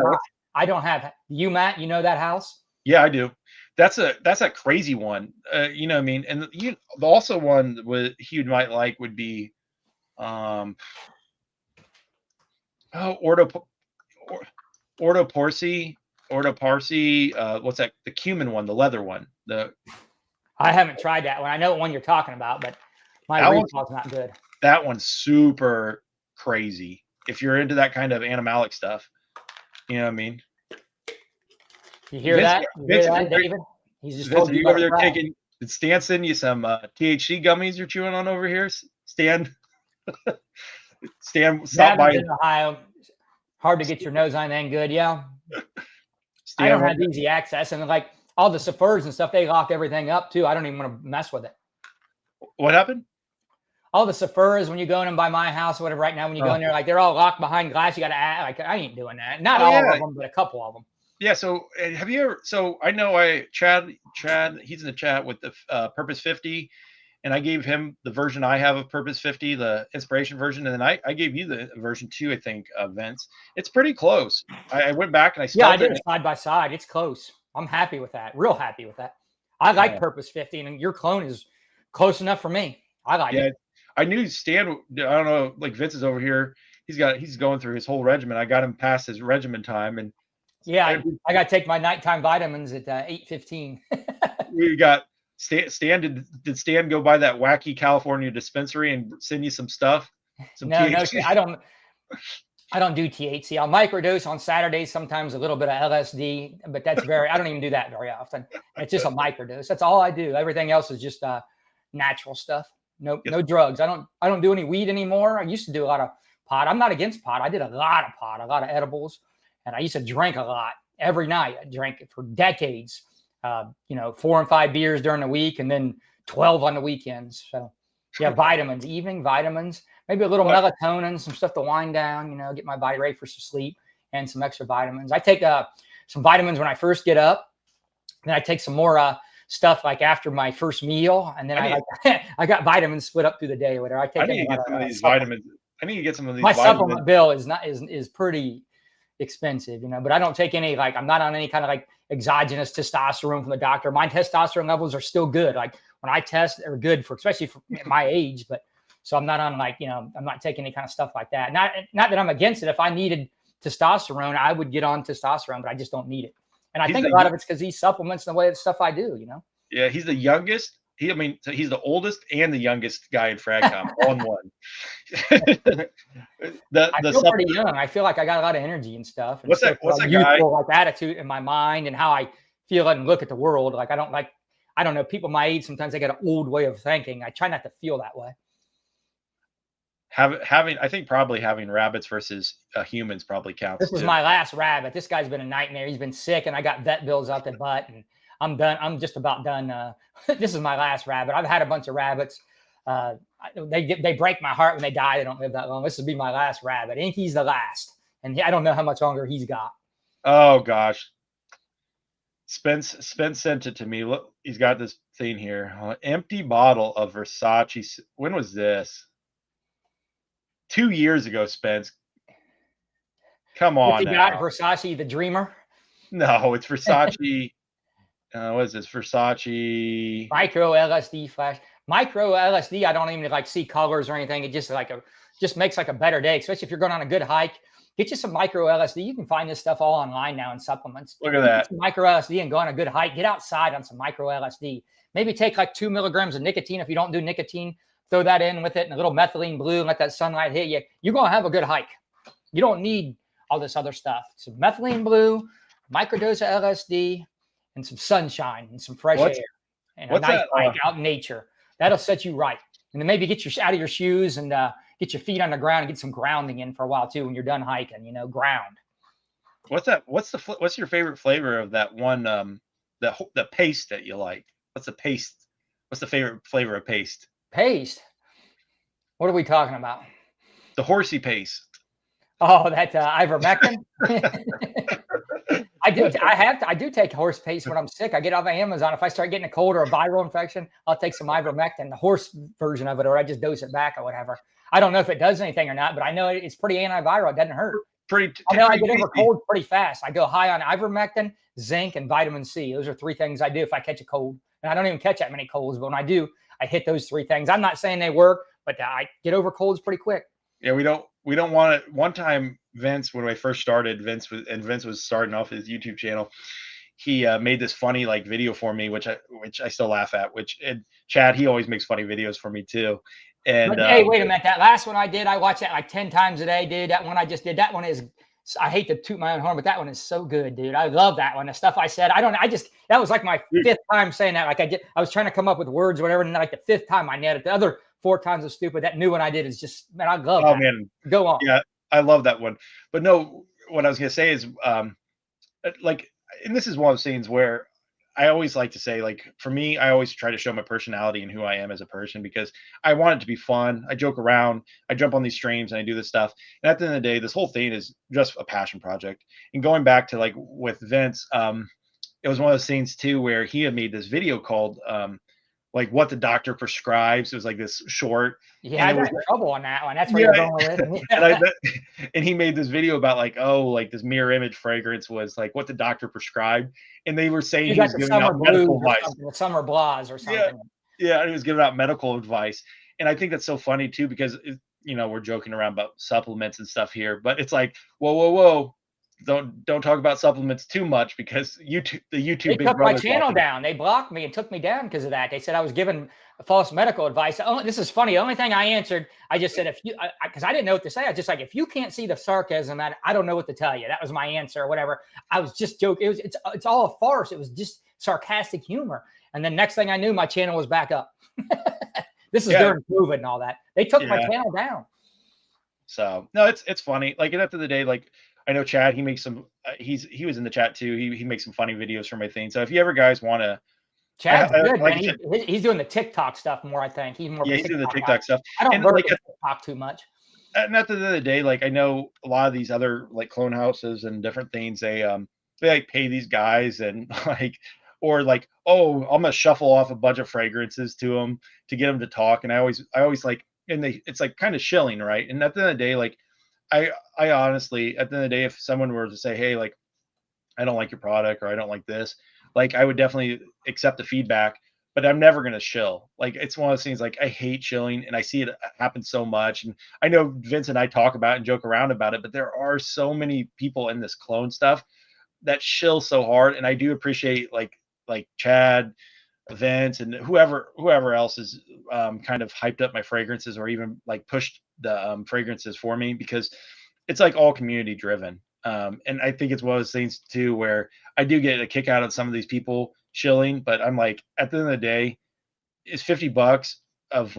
I don't have. You, Matt, you know that house? Yeah, I do. That's a crazy one. You know what I mean? And also one he might like would be Ordo Parsi. What's that? The cumin one, the leather one. I haven't tried that one. I know what one you're talking about, but my recall's not good. That one's super crazy. If you're into that kind of animalic stuff, you know what I mean? You hear that? You hear that, David? He's just told you over there taking. Did Stan send you some THC gummies you're chewing on over here? Stan stop by. In Ohio. Hard to get your nose on anything good, yeah. I don't have easy access, and like all the Sephirs and stuff, they lock everything up too. I don't even want to mess with it. What happened? All the Sephirs, when you go in and by my house or whatever, right now, when you go in there, like they're all locked behind glass. You got to act like I ain't doing that. Not all of them, but a couple of them. Yeah. So have you ever? So I know Chad, he's in the chat with the Purpose 50, and I gave him the version I have of Purpose 50, the inspiration version, and then I gave you the version 2, I think, Vince. It's pretty close. I went back and I smelled it side by side. It's close. I'm happy with that. Real happy with that. I like Purpose 50, and your clone is close enough for me. I like it. I knew Stan. I don't know. Like Vince is over here. He's going through his whole regimen. I got him past his regimen time, and I got to take my nighttime vitamins at 8:15. We got Stan. Did Stan go by that wacky California dispensary and send you some stuff? No, I don't do THC. I'll microdose on Saturdays, sometimes a little bit of LSD, but that's I don't even do that very often. It's just a microdose. That's all I do. Everything else is just natural stuff. No drugs. I don't do any weed anymore. I used to do a lot of pot. I'm not against pot. I did a lot of pot, a lot of edibles, and I used to drink a lot every night. I drank it for decades. 4 and 5 beers during the week, and then 12 on the weekends. So yeah, vitamins, evening vitamins, maybe a little melatonin, some stuff to wind down, get my body ready for some sleep, and some extra vitamins. I take some vitamins when I first get up. Then I take some more stuff like after my first meal, and then I got vitamins split up through the day or whatever. I need to get some of these vitamins. I need to get some of these. My supplement bill is pretty expensive, but I don't take any, I'm not on any kind of exogenous testosterone from the doctor. My testosterone levels are still good. Like when I test, they're good especially for my age, but so I'm not on I'm not taking any kind of stuff like that. Not that I'm against it. If I needed testosterone, I would get on testosterone, but I just don't need it. And I think a lot of it's because these supplements and the way the stuff I do, Yeah, he's the youngest. So he's the oldest and the youngest guy in Fragcom, all in one. I feel pretty young. I feel like I got a lot of energy and stuff. And what's that youthful, attitude in my mind and how I feel and look at the world. I don't know, people my age, sometimes they got an old way of thinking. I try not to feel that way. I think probably having rabbits versus humans probably counts. This was my last rabbit. This guy's been a nightmare. He's been sick, and I got vet bills out the butt, and I'm done. I'm just about done. This is my last rabbit. I've had a bunch of rabbits. They break my heart when they die. They don't live that long. This will be my last rabbit. Inky's the last, and I don't know how much longer he's got. Oh gosh. Spence sent it to me. Look, he's got this thing here. Empty bottle of Versace. When was this? 2 years ago, Spence. Come What's on he now. got? Versace, the dreamer. No, it's Versace. What is this? Versace. Micro LSD flash. Micro LSD. I don't even like see colors or anything. It just just makes like a better day, especially if you're going on a good hike. Get you some micro LSD. You can find this stuff all online now in supplements. Look at that. Some micro LSD and go on a good hike. Get outside on some micro LSD. Maybe take like 2 milligrams of nicotine. If you don't do nicotine, throw that in with it and a little methylene blue and let that sunlight hit you. You're going to have a good hike. You don't need all this other stuff. Some methylene blue, microdose of LSD, and some sunshine and some fresh air and a nice hike out in nature. That'll set you right. And then maybe get you out of your shoes and get your feet on the ground and get some grounding in for a while too when you're done hiking, ground. What's that? What's your favorite flavor of that one the paste that you like? What's the paste? What's the favorite flavor of paste? Paste? What are we talking about? The horsey paste. Oh, that ivermectin. I do take horse paste when I'm sick. I get it off of Amazon. If I start getting a cold or a viral infection, I'll take some ivermectin, the horse version of it, or I just dose it back or whatever. I don't know if it does anything or not, but I know it's pretty antiviral. It doesn't hurt. I know I get over cold pretty fast. I go high on ivermectin, zinc, and vitamin C. Those are 3 things I do if I catch a cold. And I don't even catch that many colds, but when I do, I hit those 3 things. I'm not saying they work, but I get over colds pretty quick. Yeah, we don't want it. One time, Vince, when I first started, Vince was starting off his YouTube channel. He made this funny video for me, which I still laugh at. And Chad, he always makes funny videos for me too. And hey, wait a minute, that last one I did, I watch that like 10 times a day, dude. That one I just did, that one is, I hate to toot my own horn, but that one is so good, dude. I love that one. The stuff I said, that was like my 5th time saying that. I was trying to come up with words or whatever, and like the 5th time I nailed it. The other 4 times was stupid. That new one I did is just, man, I love that. Man. Go on. Yeah, I love that one. But no, what I was going to say is, and this is one of those scenes where I always like to say, for me, I always try to show my personality and who I am as a person because I want it to be fun. I joke around, I jump on these streams and I do this stuff. And at the end of the day, this whole thing is just a passion project. And going back to with Vince, it was one of those scenes too, where he had made this video called, what the doctor prescribes. It was like this short. Yeah, I got in trouble on that one. That's where you're going with it. And he made this video about this mirror image fragrance was what the doctor prescribed. And they were saying he was giving out medical advice. Summer Blahs or something. Yeah, and he was giving out medical advice. And I think that's so funny too, because, we're joking around about supplements and stuff here, but it's whoa. Don't talk about supplements too much because the YouTube they took my channel down. They blocked me and took me down because of that. They said I was giving false medical advice. Oh, this is funny. The only thing I answered, I just said because I didn't know what to say. I was just if you can't see the sarcasm, I don't know what to tell you. That was my answer or whatever. I was just joking. It's all a farce. It was just sarcastic humor. And then next thing I knew, my channel was back up. This is during COVID and all that. They took my channel down. So no, it's funny. At the end of the day, I know Chad, he makes some, he was in the chat too. He makes some funny videos for my thing. So if you ever guys want to. Chad's good, man. He's doing the TikTok stuff more, I think. He's more. Yeah, he's doing the TikTok stuff. I don't work TikTok too much. And at the end of the day, I know a lot of these other clone houses and different things, they pay these guys and or oh, I'm going to shuffle off a bunch of fragrances to them to get them to talk. And I always and it's kind of shilling, right? And at the end of the day, I honestly, at the end of the day, if someone were to say, hey, I don't like your product or I don't like this, I would definitely accept the feedback, but I'm never going to shill. It's one of those things, I hate shilling and I see it happen so much. And I know Vince and I talk about it and joke around about it, but there are so many people in this clone stuff that shill so hard. And I do appreciate Chad, Vince, and whoever else is kind of hyped up my fragrances or even pushed the fragrances for me because it's all community driven. And I think it's one of those things too, where I do get a kick out of some of these people shilling, but I'm at the end of the day, is $50 of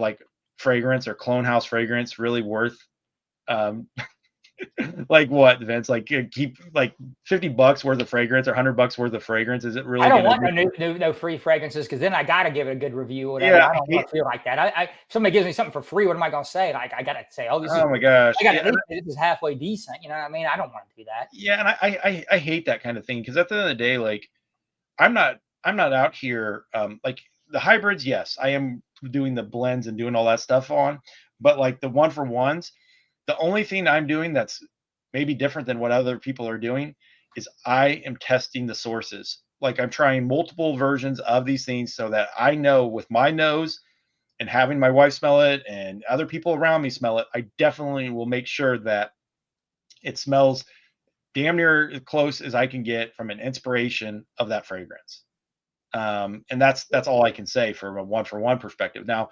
fragrance or clone house fragrance really worth Like what, Vince? Like keep like $50 worth of fragrance or $100 worth of fragrance? Is it really? I don't Gonna want no free fragrances because then I got to give it a good review or whatever. Yeah, I don't want to feel like that. If somebody gives me something for free, what am I going to say? Like, I got to say, oh, this is, oh my gosh. I got to this is halfway decent. You know what I mean? I don't want to do that. Yeah, and I hate that kind of thing because at the end of the day, like I'm not out here like the hybrids. Yes, I am doing the blends and doing all that stuff on, but like the one for ones, the only thing I'm doing that's maybe different than what other people are doing is I am testing the sources. Like I'm trying multiple versions of these things so that I know with my nose and having my wife smell it and other people around me smell it, I definitely will make sure that it smells damn near as close as I can get from an inspiration of that fragrance. And that's all I can say from a one for one perspective. Now,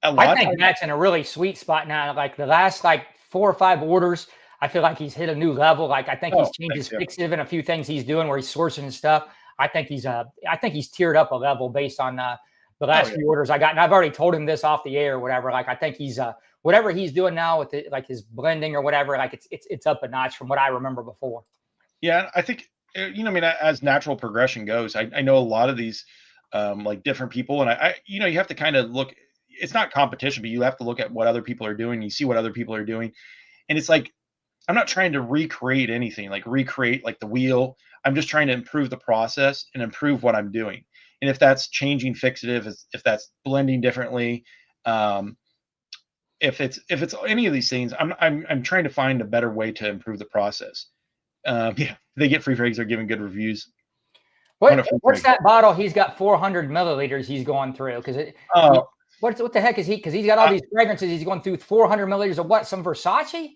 I think Matt's in a really sweet spot now. Like the last 4 or 5 orders, I feel like he's hit a new level. Like I think he's changed his fixative and a few things he's doing where he's sourcing his stuff. I think he's tiered up a level based on the last few orders I got. And I've already told him this off the air or whatever. Like I think he's whatever he's doing now with it, like his blending or whatever, like it's up a notch from what I remember before. Yeah, I think I mean, as natural progression goes, I know a lot of these like different people, and I you have to kind of look. It's not competition, but you have to look at what other people are doing. You see what other people are doing, and it's like I'm not trying to recreate anything, like recreate like the wheel. I'm just trying to improve the process and improve what I'm doing. And if that's changing fixative, if that's blending differently, if it's any of these things, I'm trying to find a better way to improve the process. Yeah, they get free frags. They're giving good reviews. What's that bottle? He's got 400 milliliters. He's going through because what the heck is he? Because he's got all these fragrances. He's going through 400 milliliters of what? Some Versace?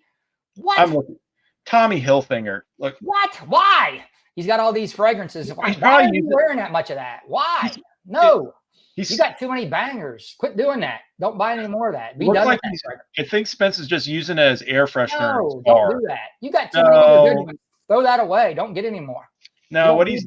What? I'm looking. Tommy Hilfiger. Look. What? Why? He's got all these fragrances. Why are you wearing that much of that? Why? No. You got too many bangers. Quit doing that. Don't buy any more of that. Be done with that. I think Spence is just using it as air freshener. No, don't do that. You got too many other good ones. Throw that away. Don't get any more. No, what he's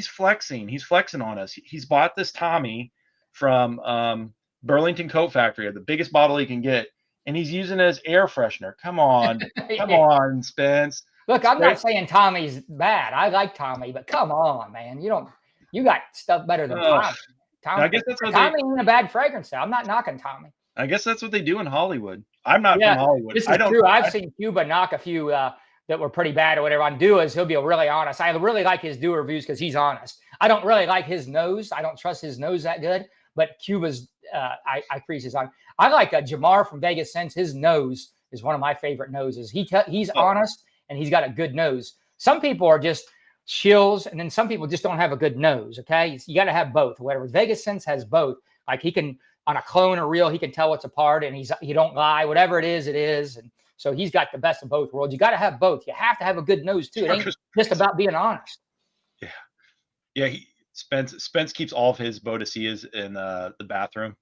flexing. He's flexing on us. He's bought this Tommy from Burlington Coat Factory, the biggest bottle he can get, and he's using it as air freshener. Come on, come on, Spence. Look, I'm not saying Tommy's bad. I like Tommy, but come on, man. You got stuff better than Tommy. Tommy, I guess that's what Tommy ain't a bad fragrance. I'm not knocking Tommy. I guess that's what they do in Hollywood. I'm not from Hollywood. This is true. I've seen Cuba knock a few that were pretty bad or whatever on Duas. He'll be really honest. I really like his Dua reviews because he's honest. I don't really like his nose. I don't trust his nose that good. But Cuba's, I freeze his on. I like Jamar from VinceScents. His nose is one of my favorite noses. He's honest and he's got a good nose. Some people are just shills, and then some people just don't have a good nose. Okay, you got to have both. Whatever VinceScents has both. Like he can on a clone or real, he can tell what's apart, and he don't lie. Whatever it is, and so he's got the best of both worlds. You got to have both. You have to have a good nose too. It ain't just about being honest. Yeah. Spence keeps all of his Boadiceas in the bathroom.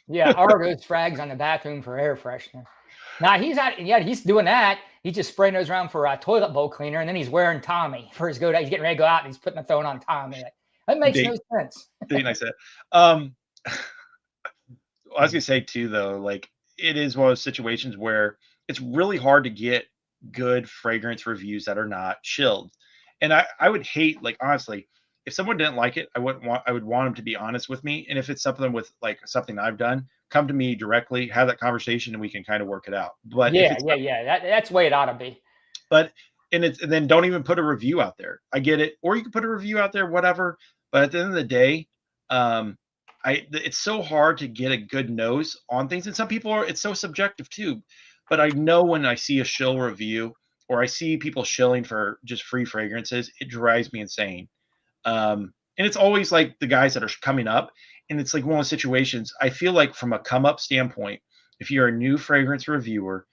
Yeah, or those frags on the bathroom for air freshener. Now he's doing that. He's just spraying those around for a toilet bowl cleaner, and then he's wearing Tommy for his go. He's getting ready to go out, and he's putting the throwing on Tommy. That makes no sense. I said. I was gonna say too, though, like it is one of those situations where it's really hard to get good fragrance reviews that are not chilled. And I would hate, like, honestly, if someone didn't like it, I would want them to be honest with me. And if it's something with like something I've done, come to me directly, have that conversation, and we can kind of work it out. But that's the way it ought to be. But and then don't even put a review out there. I get it. Or you can put a review out there, whatever. But at the end of the day, it's so hard to get a good nose on things. And some people it's so subjective too. But I know when I see a shill review or I see people shilling for just free fragrances, it drives me insane. And it's always like the guys that are coming up, and it's like one of those situations. I feel like from a come up standpoint, if you're a new fragrance reviewer,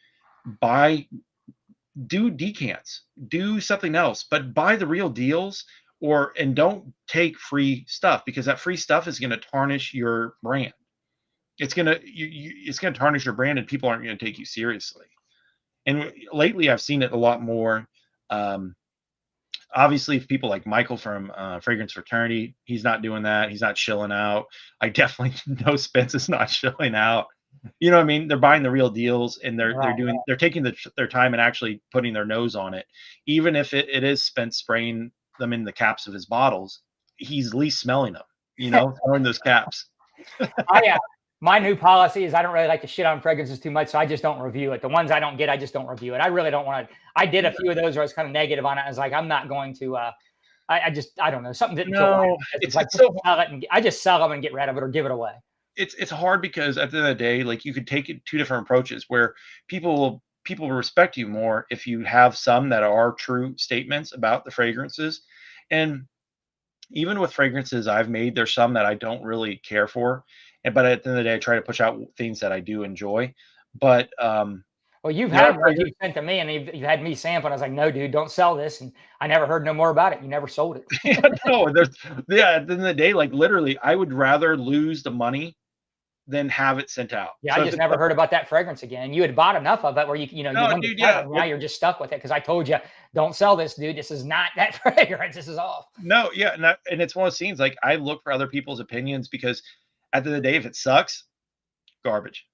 do decants, do something else, but buy the real deals and don't take free stuff, because that free stuff is going to tarnish your brand. It's going to tarnish your brand, and people aren't going to take you seriously. And lately I've seen it a lot more. Obviously, people like Michael from Fragrance Fraternity, he's not doing that. He's not shilling out. I definitely know Spence is not shilling out. You know what I mean? They're buying the real deals, and they're Right. they're taking their time and actually putting their nose on it, even if it is spent spraying them in the caps of his bottles. He's at least smelling them, throwing those caps. My new policy is I don't really like to shit on fragrances too much, so I just don't review it. The ones I don't get, I just don't review it. I really don't want to. I did a few of those where I was kind of negative on it. I was like, I'm not going to. I don't know. Something didn't feel right. No, It's like just sell it I just sell them and get rid of it or give it away. it's hard because at the end of the day, like you could take it two different approaches where people will respect you more if you have some that are true statements about the fragrances. And even with fragrances I've made, there's some that I don't really care for. But at the end of the day, I try to push out things that I do enjoy. But Well, you've there are had ones you sent to me, and you've had me sample. And I was like, no, dude, don't sell this. And I never heard no more about it. You never sold it. yeah, no, yeah, at the end of the day, like literally, I would rather lose the money than have it sent out. Yeah, So I if just it's never heard about that fragrance again. You had bought enough of it where you no, wanted dude, to sell yeah. it. Now you're just stuck with it because I told you, don't sell this, dude. This is not that fragrance. This is off. No, yeah, and it's one of those scenes like I look for other people's opinions because at the end of the day, if it sucks, garbage.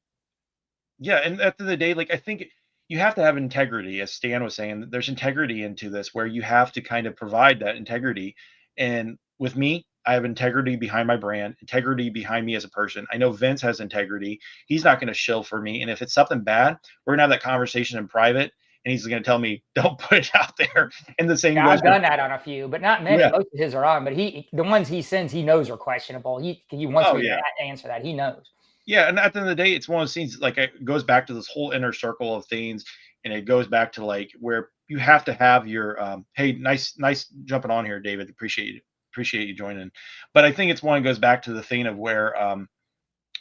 Yeah, and at the end of the day, like I think you have to have integrity, as Stan was saying. There's integrity into this where you have to kind of provide that integrity. And with me, I have integrity behind my brand, integrity behind me as a person. I know Vince has integrity. He's not going to shill for me. And if it's something bad, we're gonna have that conversation in private. And he's going to tell me, don't put it out there. And the same Yeah, goes I've done that on a few, but not many. yeah. Most of his are on, but the ones he sends, he knows are questionable. He wants Oh me yeah. to answer that. He knows. Yeah, and at the end of the day, it's one of those things like it goes back to this whole inner circle of things, and it goes back to like where you have to have your hey, nice jumping on here, David. Appreciate you joining. But I think it's one that goes back to the thing of where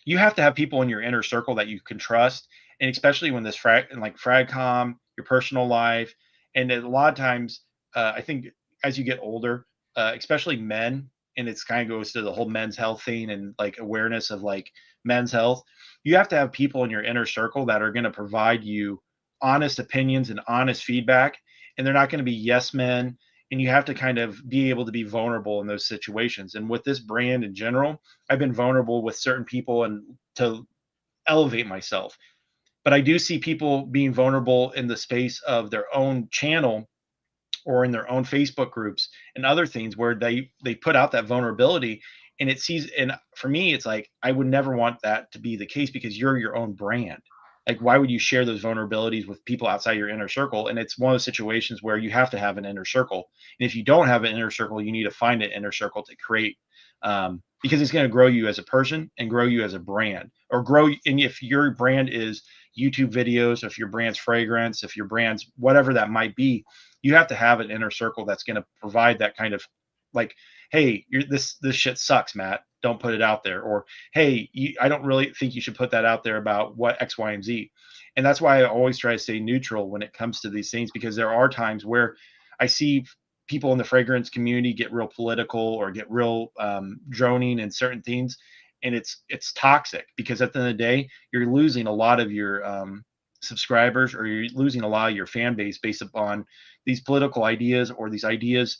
you have to have people in your inner circle that you can trust, and especially when this fragcom, your personal life, and a lot of times, I think as you get older, especially men, and it's kind of goes to the whole men's health thing and like awareness of like men's health. You have to have people in your inner circle that are going to provide you honest opinions and honest feedback, and they're not going to be yes men. And you have to kind of be able to be vulnerable in those situations. And with this brand in general, I've been vulnerable with certain people and to elevate myself. But I do see people being vulnerable in the space of their own channel or in their own Facebook groups and other things where they put out that vulnerability, and it sees, and for me it's like I would never want that to be the case because you're your own brand. Like why would you share those vulnerabilities with people outside your inner circle? And it's one of those situations where you have to have an inner circle, and if you don't have an inner circle, you need to find an inner circle to create, because it's going to grow you as a person and grow you as a brand, or grow. And if your brand is YouTube videos, if your brand's fragrance, if your brand's whatever that might be, you have to have an inner circle that's going to provide that kind of like, hey, this shit sucks, Matt, don't put it out there. Or hey, I don't really think you should put that out there about what X, Y, and Z. And that's why I always try to stay neutral when it comes to these things, because there are times where I see people in the fragrance community get real political or get real droning in certain things, and it's toxic because at the end of the day, you're losing a lot of your subscribers, or you're losing a lot of your fan base based upon these political ideas or these ideas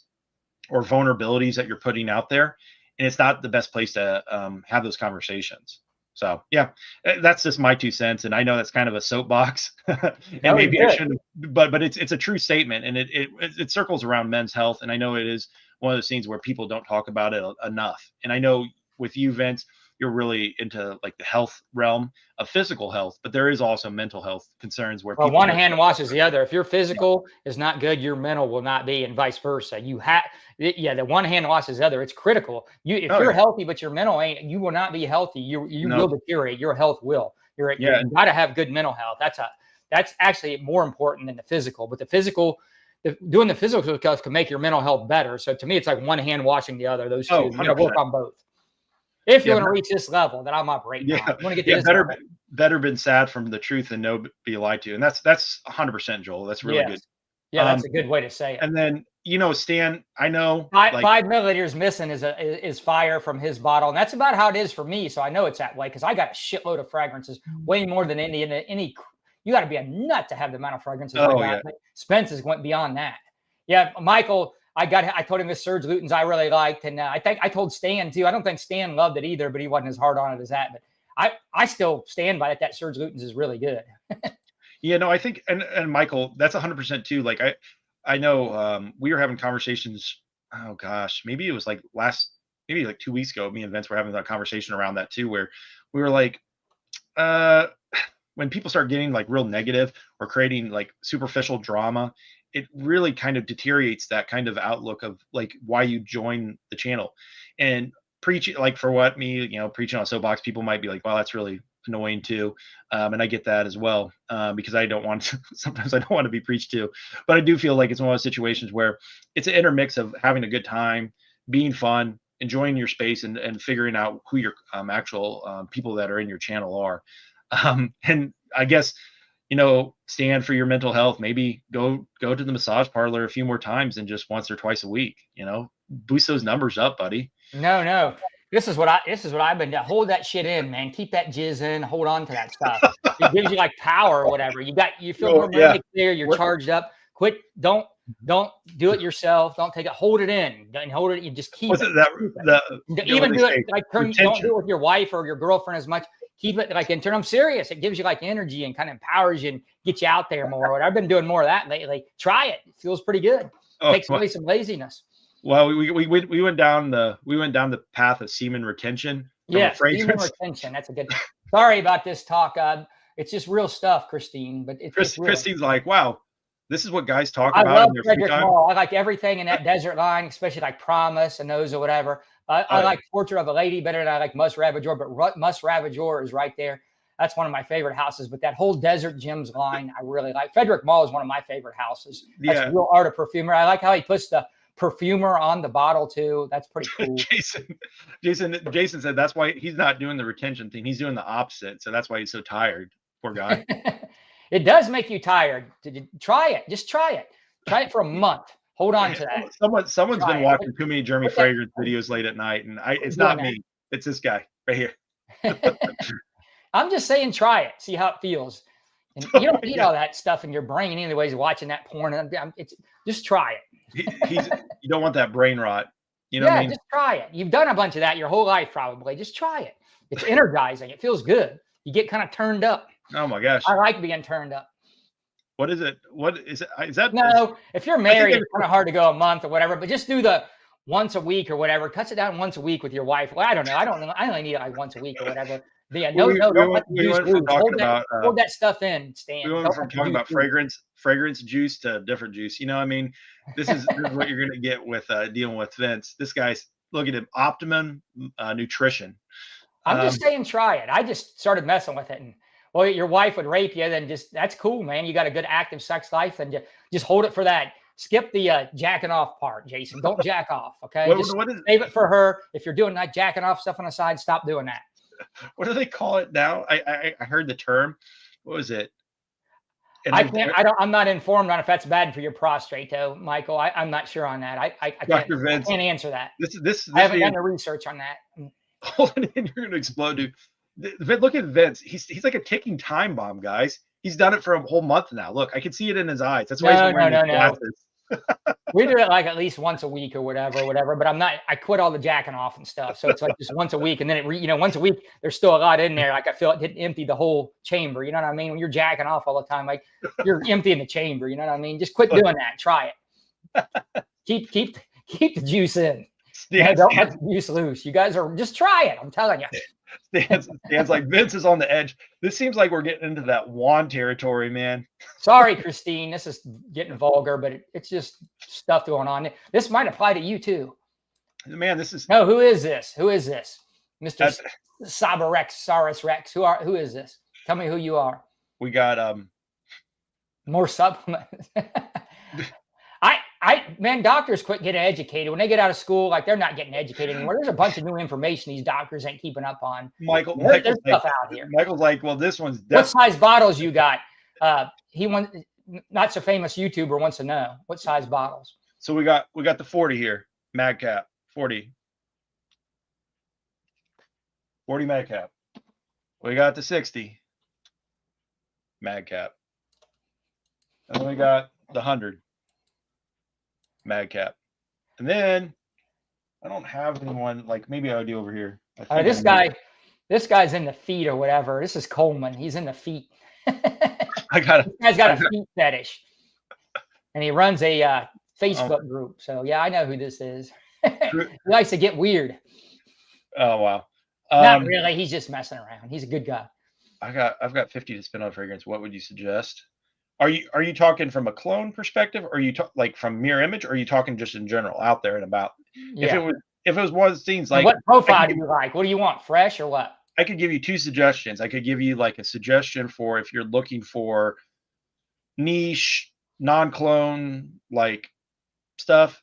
or vulnerabilities that you're putting out there. And it's not the best place to have those conversations. So yeah, that's just my 2 cents. And I know that's kind of a soapbox, and maybe I shouldn't, but it's a true statement, and it circles around men's health. And I know it is one of those things where people don't talk about it enough. And I know with you, Vince, you're really into like the health realm of physical health, but there is also mental health concerns where Well, people one hand washes the other. If your physical is not good, your mental will not be, and vice versa. The one hand washes the other. It's critical. If you're healthy, but your mental ain't, you will not be healthy. You will deteriorate. Your health will. You got to have good mental health. That's actually more important than the physical. But doing the physical stuff can make your mental health better. So to me, it's like one hand washing the other. Those two, you got to work on both. If you want to reach this level that I'm up right now, you want to get to this better been sad from the truth than no be lied to. And that's 100%, Joel. That's really good. Yeah, that's a good way to say it. And then, Stan, I know 5 milliliters missing is fire from his bottle. And that's about how it is for me. So I know it's that way because I got a shitload of fragrances, way more than any. You got to be a nut to have the amount of fragrances I got. But Spence went beyond that. Yeah, Michael, I told him the Serge Lutens I really liked. And I think I told Stan too. I don't think Stan loved it either, but he wasn't as hard on it as that. But I still stand by it. That Serge Luton's is really good. Yeah, no, I think, and Michael, that's 100% too. Like I know we were having conversations. Oh gosh, maybe it was like maybe like 2 weeks ago. Me and Vince were having that conversation around that too, where we were like, uh, when people start getting like real negative or creating like superficial drama, it really kind of deteriorates that kind of outlook of like why you join the channel. And preaching, like for what me, preaching on a soapbox, people might be like, wow, that's really annoying too. And I get that as well, because I don't want to, sometimes I don't want to be preached to, but I do feel like it's one of those situations where it's an intermix of having a good time, being fun, enjoying your space, and figuring out who your actual people that are in your channel are. And I guess, stand for your mental health. Maybe go to the massage parlor a few more times than just once or twice a week. Boost those numbers up, buddy. No. This is what I've been doing. Hold that shit in, man. Keep that jizz in. Hold on to that stuff. It gives you like power or whatever. You feel more mentally clear. You're charged up. Quit. Don't do it yourself. Don't take it. Hold it in. Don't hold it. You just keep it. Even do it like don't do it with your wife or your girlfriend as much. Keep it like internal. I'm serious. It gives you like energy and kind of empowers you and gets you out there more. I've been doing more of that lately. Try it. It feels pretty good. Takes away some laziness. Well, we went down the path of semen retention. Yeah, semen retention. That's a good. Sorry about this talk. It's just real stuff, Christine. But Christine's like, wow, this is what guys talk about. I love Frederick Mall. I like everything in that desert line, especially like Promise and those or whatever. I like Portrait of a Lady better than I like Must Ravageur, but Must Ravageur is right there. That's one of my favorite houses. But that whole Desert Gems line, I really like. Frederick Mall is one of my favorite houses. That's real art of perfumer. I like how he puts the perfumer on the bottle too. That's pretty cool. Jason said that's why he's not doing the retention thing. He's doing the opposite. So that's why he's so tired. Poor guy. It does make you tired. Try it. Just try it. Try it for a month. Hold on to that. Someone's been watching too many Jeremy Fragrance videos late at night, and it's not me. It's this guy right here. I'm just saying, try it. See how it feels. And you don't need all that stuff in your brain anyways, watching that porn. Just try it. You don't want that brain rot. You know what I mean? Just try it. You've done a bunch of that your whole life, probably. Just try it. It's energizing. It feels good. You get kind of turned up. Oh my gosh. I like being turned up. What is it? What is it? Is that no? If you're married, it's kind of hard to go a month or whatever. But just do the once a week or whatever. Cuts it down once a week with your wife. Well, I don't know. I only need it like once a week or whatever. Yeah, don't let the juice loose. Hold that stuff in, Stan. We went from talking about fragrance juice to different juice. I mean, this is what you're going to get with dealing with Vince. This guy's, look at him, Optimum Nutrition. I'm just saying, try it. I just started messing with it, and well, your wife would rape you, then that's cool, man. You got a good active sex life, and just hold it for that. Skip the jacking off part, Jason. Don't jack off, okay? Save it for her. If you're doing like jacking off stuff on the side, stop doing that. What do they call it now? I heard the term. What was it? And I'm not informed on if that's bad for your prostate, though, Michael. I'm not sure on that. I can't answer that. I haven't done the research on that. Hold it in, you're gonna explode, dude. Look at Vince. He's like a ticking time bomb, guys. He's done it for a whole month now. Look, I can see it in his eyes. That's why he's wearing his glasses. We do it like at least once a week or whatever. But I quit all the jacking off and stuff. So it's like just once a week. And then once a week, there's still a lot in there. Like I feel it didn't empty the whole chamber. You know what I mean? When you're jacking off all the time, like you're emptying the chamber. You know what I mean? Just quit doing that. Try it. Keep the juice in. Don't let the juice loose. You guys just try it. I'm telling you. Stan's like, Vince is on the edge. This seems like we're getting into that Juan territory, man. Sorry, Christine. This is getting vulgar, but it's just stuff going on. This might apply to you too. Man, this is no. Who is this? Who is this, Mr. Saurus Rex? Who is this? Tell me who you are. We got more supplements. Man, doctors quit getting educated. When they get out of school, like they're not getting educated anymore. There's a bunch of new information these doctors ain't keeping up on. There's stuff out here. Michael's like, well, this one's what size bottles you got? Not so famous YouTuber wants to know what size bottles. So we got the 40 here, Madcap 40 Madcap. We got the 60 Madcap, and then we got the 100. Madcap. And then I don't have anyone, like maybe I would do over here. This guy This guy's in the feet or whatever. This is Coleman. He's in the feet. I got This guy's got a feet fetish, and he runs a Facebook group. So yeah, I know who this is. He likes to get weird. Oh wow. Not really. He's just messing around. He's a good guy. I've got 50 to spend on fragrance. What would you suggest? Are you talking from a clone perspective, or are you like from mirror image, or are you talking just in general out there and about? Yeah. If it was one of the scenes, like what profile do you like? What do you want? Fresh or what? I could give you 2 suggestions. I could give you like a suggestion for if you're looking for niche, non-clone like stuff.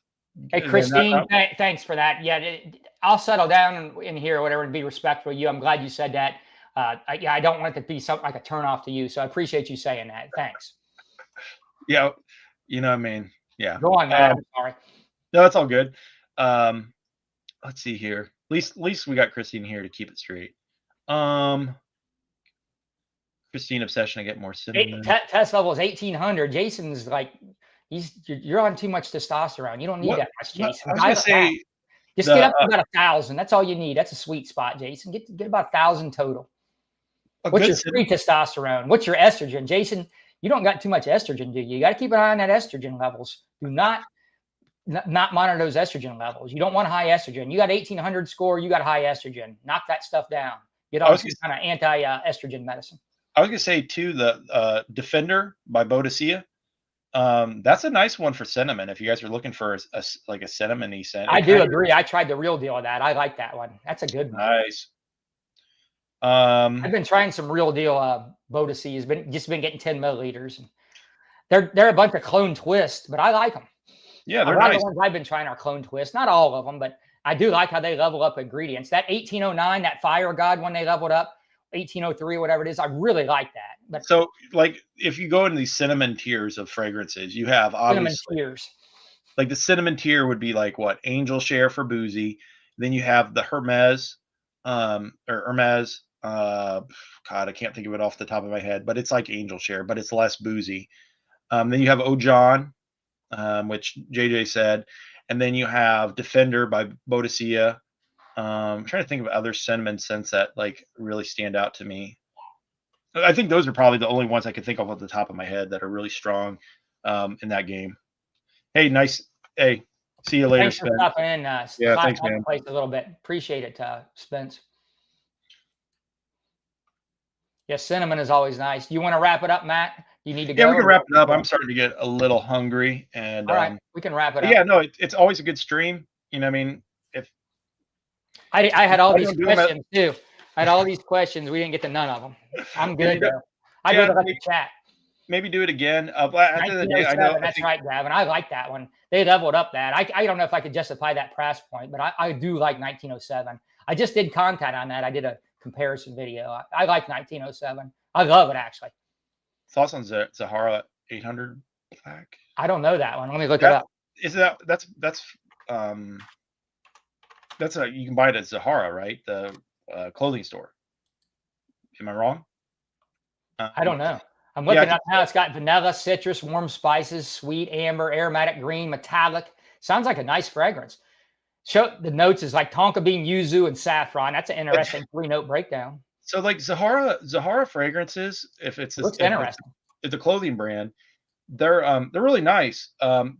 Hey, Christine, thanks for that. Yeah, I'll settle down in here or whatever and be respectful of you. I'm glad you said that. Yeah, I don't want it to be something like a turn off to you. So I appreciate you saying that. Thanks. Yeah, you know what I mean? Yeah. Go on, man. I'm sorry. No, it's all good. Let's see here. At least we got Christine here to keep it straight. Christine obsession. I get more cinnamon. Test level is 1800. Jason's like, you're on too much testosterone. You don't need that much, Jason. I was gonna say, just get up to about 1,000. That's all you need. That's a sweet spot, Jason. Get about 1,000 total. What's your free testosterone? What's your estrogen, Jason? You don't got too much estrogen, do you? You got to keep an eye on that estrogen levels. Do not monitor those estrogen levels. You don't want high estrogen. You got 1,800 score. You got high estrogen. Knock that stuff down. Get on some kind of anti-estrogen medicine. I was gonna say too, the Defender by Bodicea. That's a nice one for cinnamon. If you guys are looking for like a cinnamony scent, I do agree. I tried the real deal of that. I like that one. That's a good one. Nice. I've been trying some real deal Bodicea. Has been getting 10 milliliters. And they're a bunch of clone twists, but I like them. Yeah, they're a lot nice. of the ones I've been trying are clone twists. Not all of them, but I do like how they level up ingredients. That 1809, that Fire God one they leveled up, 1803 or whatever it is, I really like that. But so, like, if you go into these cinnamon tiers of fragrances, you have obviously tiers. Like the cinnamon tier would be like what? Angel Share for boozy. Then you have the Hermes, or Hermes. God, I can't think of it off the top of my head, but it's like Angel Share, but it's less boozy. Then you have Ojon, which JJ said, and then you have Defender by Bodicea. I'm trying to think of other cinnamon scents that like really stand out to me. I think those are probably the only ones I can think of off the top of my head that are really strong in that game. Hey, nice. Hey, see you later, Thanks for stopping in. Yeah, thanks, man. Place a little bit. Appreciate it, Spence. Yeah, cinnamon is always nice. Do you want to wrap it up, Matt? You need to go. Yeah, we can wrap it up. I'm starting to get a little hungry, and all right, we can wrap it up. Yeah, no, it's always a good stream. You know, what I mean, if I had all these questions too. I had all these questions. We didn't get to none of them. I'm good though. I go to the chat. Maybe do it again. At the end of the day, I know that's right, Gavin. I like that one. They leveled up that. I don't know if I could justify that price point, but I do like 1907. I just did content on that. I did a comparison video. I like 1907. I love it actually. Thoughts on Zahara 800 black? I don't know that one. Let me look it up. Is that's you can buy it at Zahara, right? The clothing store. Am I wrong? I don't know. I'm looking up now. It's got vanilla, citrus, warm spices, sweet, amber, aromatic green, metallic. Sounds like a nice fragrance. Show the notes is like tonka bean, yuzu, and saffron. That's an interesting 3-note breakdown. So like Zahara fragrances, if it's interesting. It's a clothing brand, they're really nice.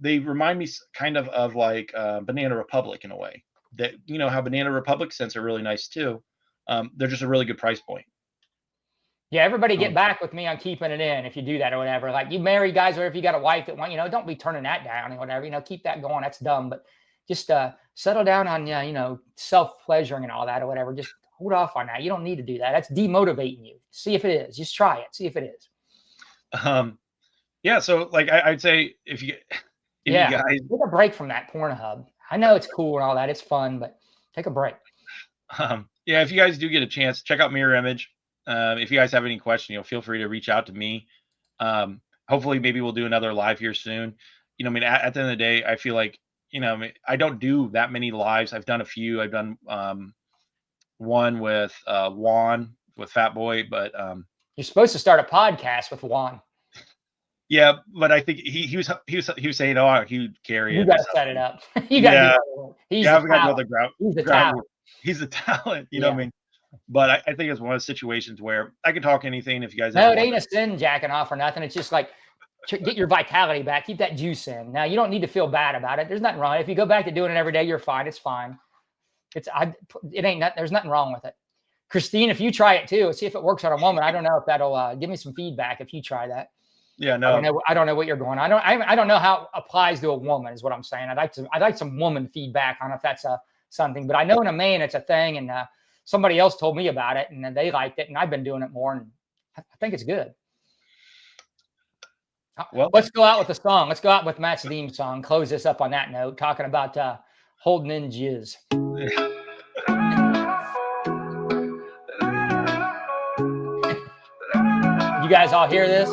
They remind me kind of like Banana Republic in a way. That you know how Banana Republic scents are really nice too. They're just a really good price point. Yeah, everybody get back with me on keeping it in if you do that or whatever. Like you married guys, or if you got a wife that want, don't be turning that down and whatever. Keep that going. That's dumb. But just settle down on self-pleasuring and all that or whatever. Just hold off on that. You don't need to do that. That's demotivating you. See if it is. Just try it. See if it is. Yeah. So like I'd say if you guys take a break from that Pornhub. I know it's cool and all that. It's fun, but take a break. Yeah. If you guys do get a chance, check out Mirror Image. If you guys have any questions, feel free to reach out to me. Hopefully maybe we'll do another live here soon. At the end of the day, I feel like, I don't do that many lives. I've done a few. I've done one with Juan, with Fat Boy, but you're supposed to start a podcast with Juan. Yeah, but I think he was saying, oh, he'd carry it. You got to set it up. You got to. He's the talent. He's the talent. You know what I mean? But I think it's one of those situations where I can talk anything if you guys. No, it ain't a sin jacking off or nothing. It's just like get your vitality back, keep that juice in. Now you don't need to feel bad about it. There's nothing wrong. If you go back to doing it every day, you're fine. It's fine. It ain't that. There's nothing wrong with it. Christine, if you try it too, see if it works on a woman. I don't know if that'll give me some feedback if you try that. Yeah, no, I don't know what you're going. I don't know how it applies to a woman is what I'm saying. I'd like some woman feedback on if that's something, but I know in a man it's a thing, and somebody else told me about it and they liked it, and I've been doing it more, and I think it's good. Well, let's go out with a song. Let's go out with Matt's theme song. Close this up on that note, talking about holding in jizz. You guys all hear this?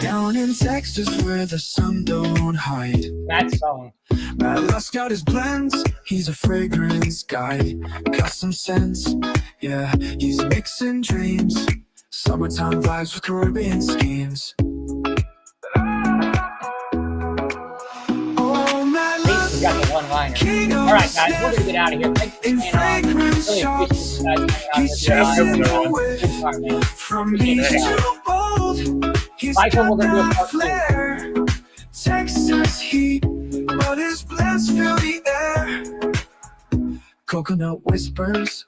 Down in Texas where the sun don't hide. Matt's song. Matt Lusk got his blends. He's a fragrance guy. Custom scents. Yeah, he's mixing dreams. Summertime vibes with Caribbean schemes. We got the one-liner. All right, guys, we're gonna get out of here. Thanks for staying on. Really appreciate you guys From beach to bold, he's got that flair. Texas heat, but his blends fill the air. Coconut whispers,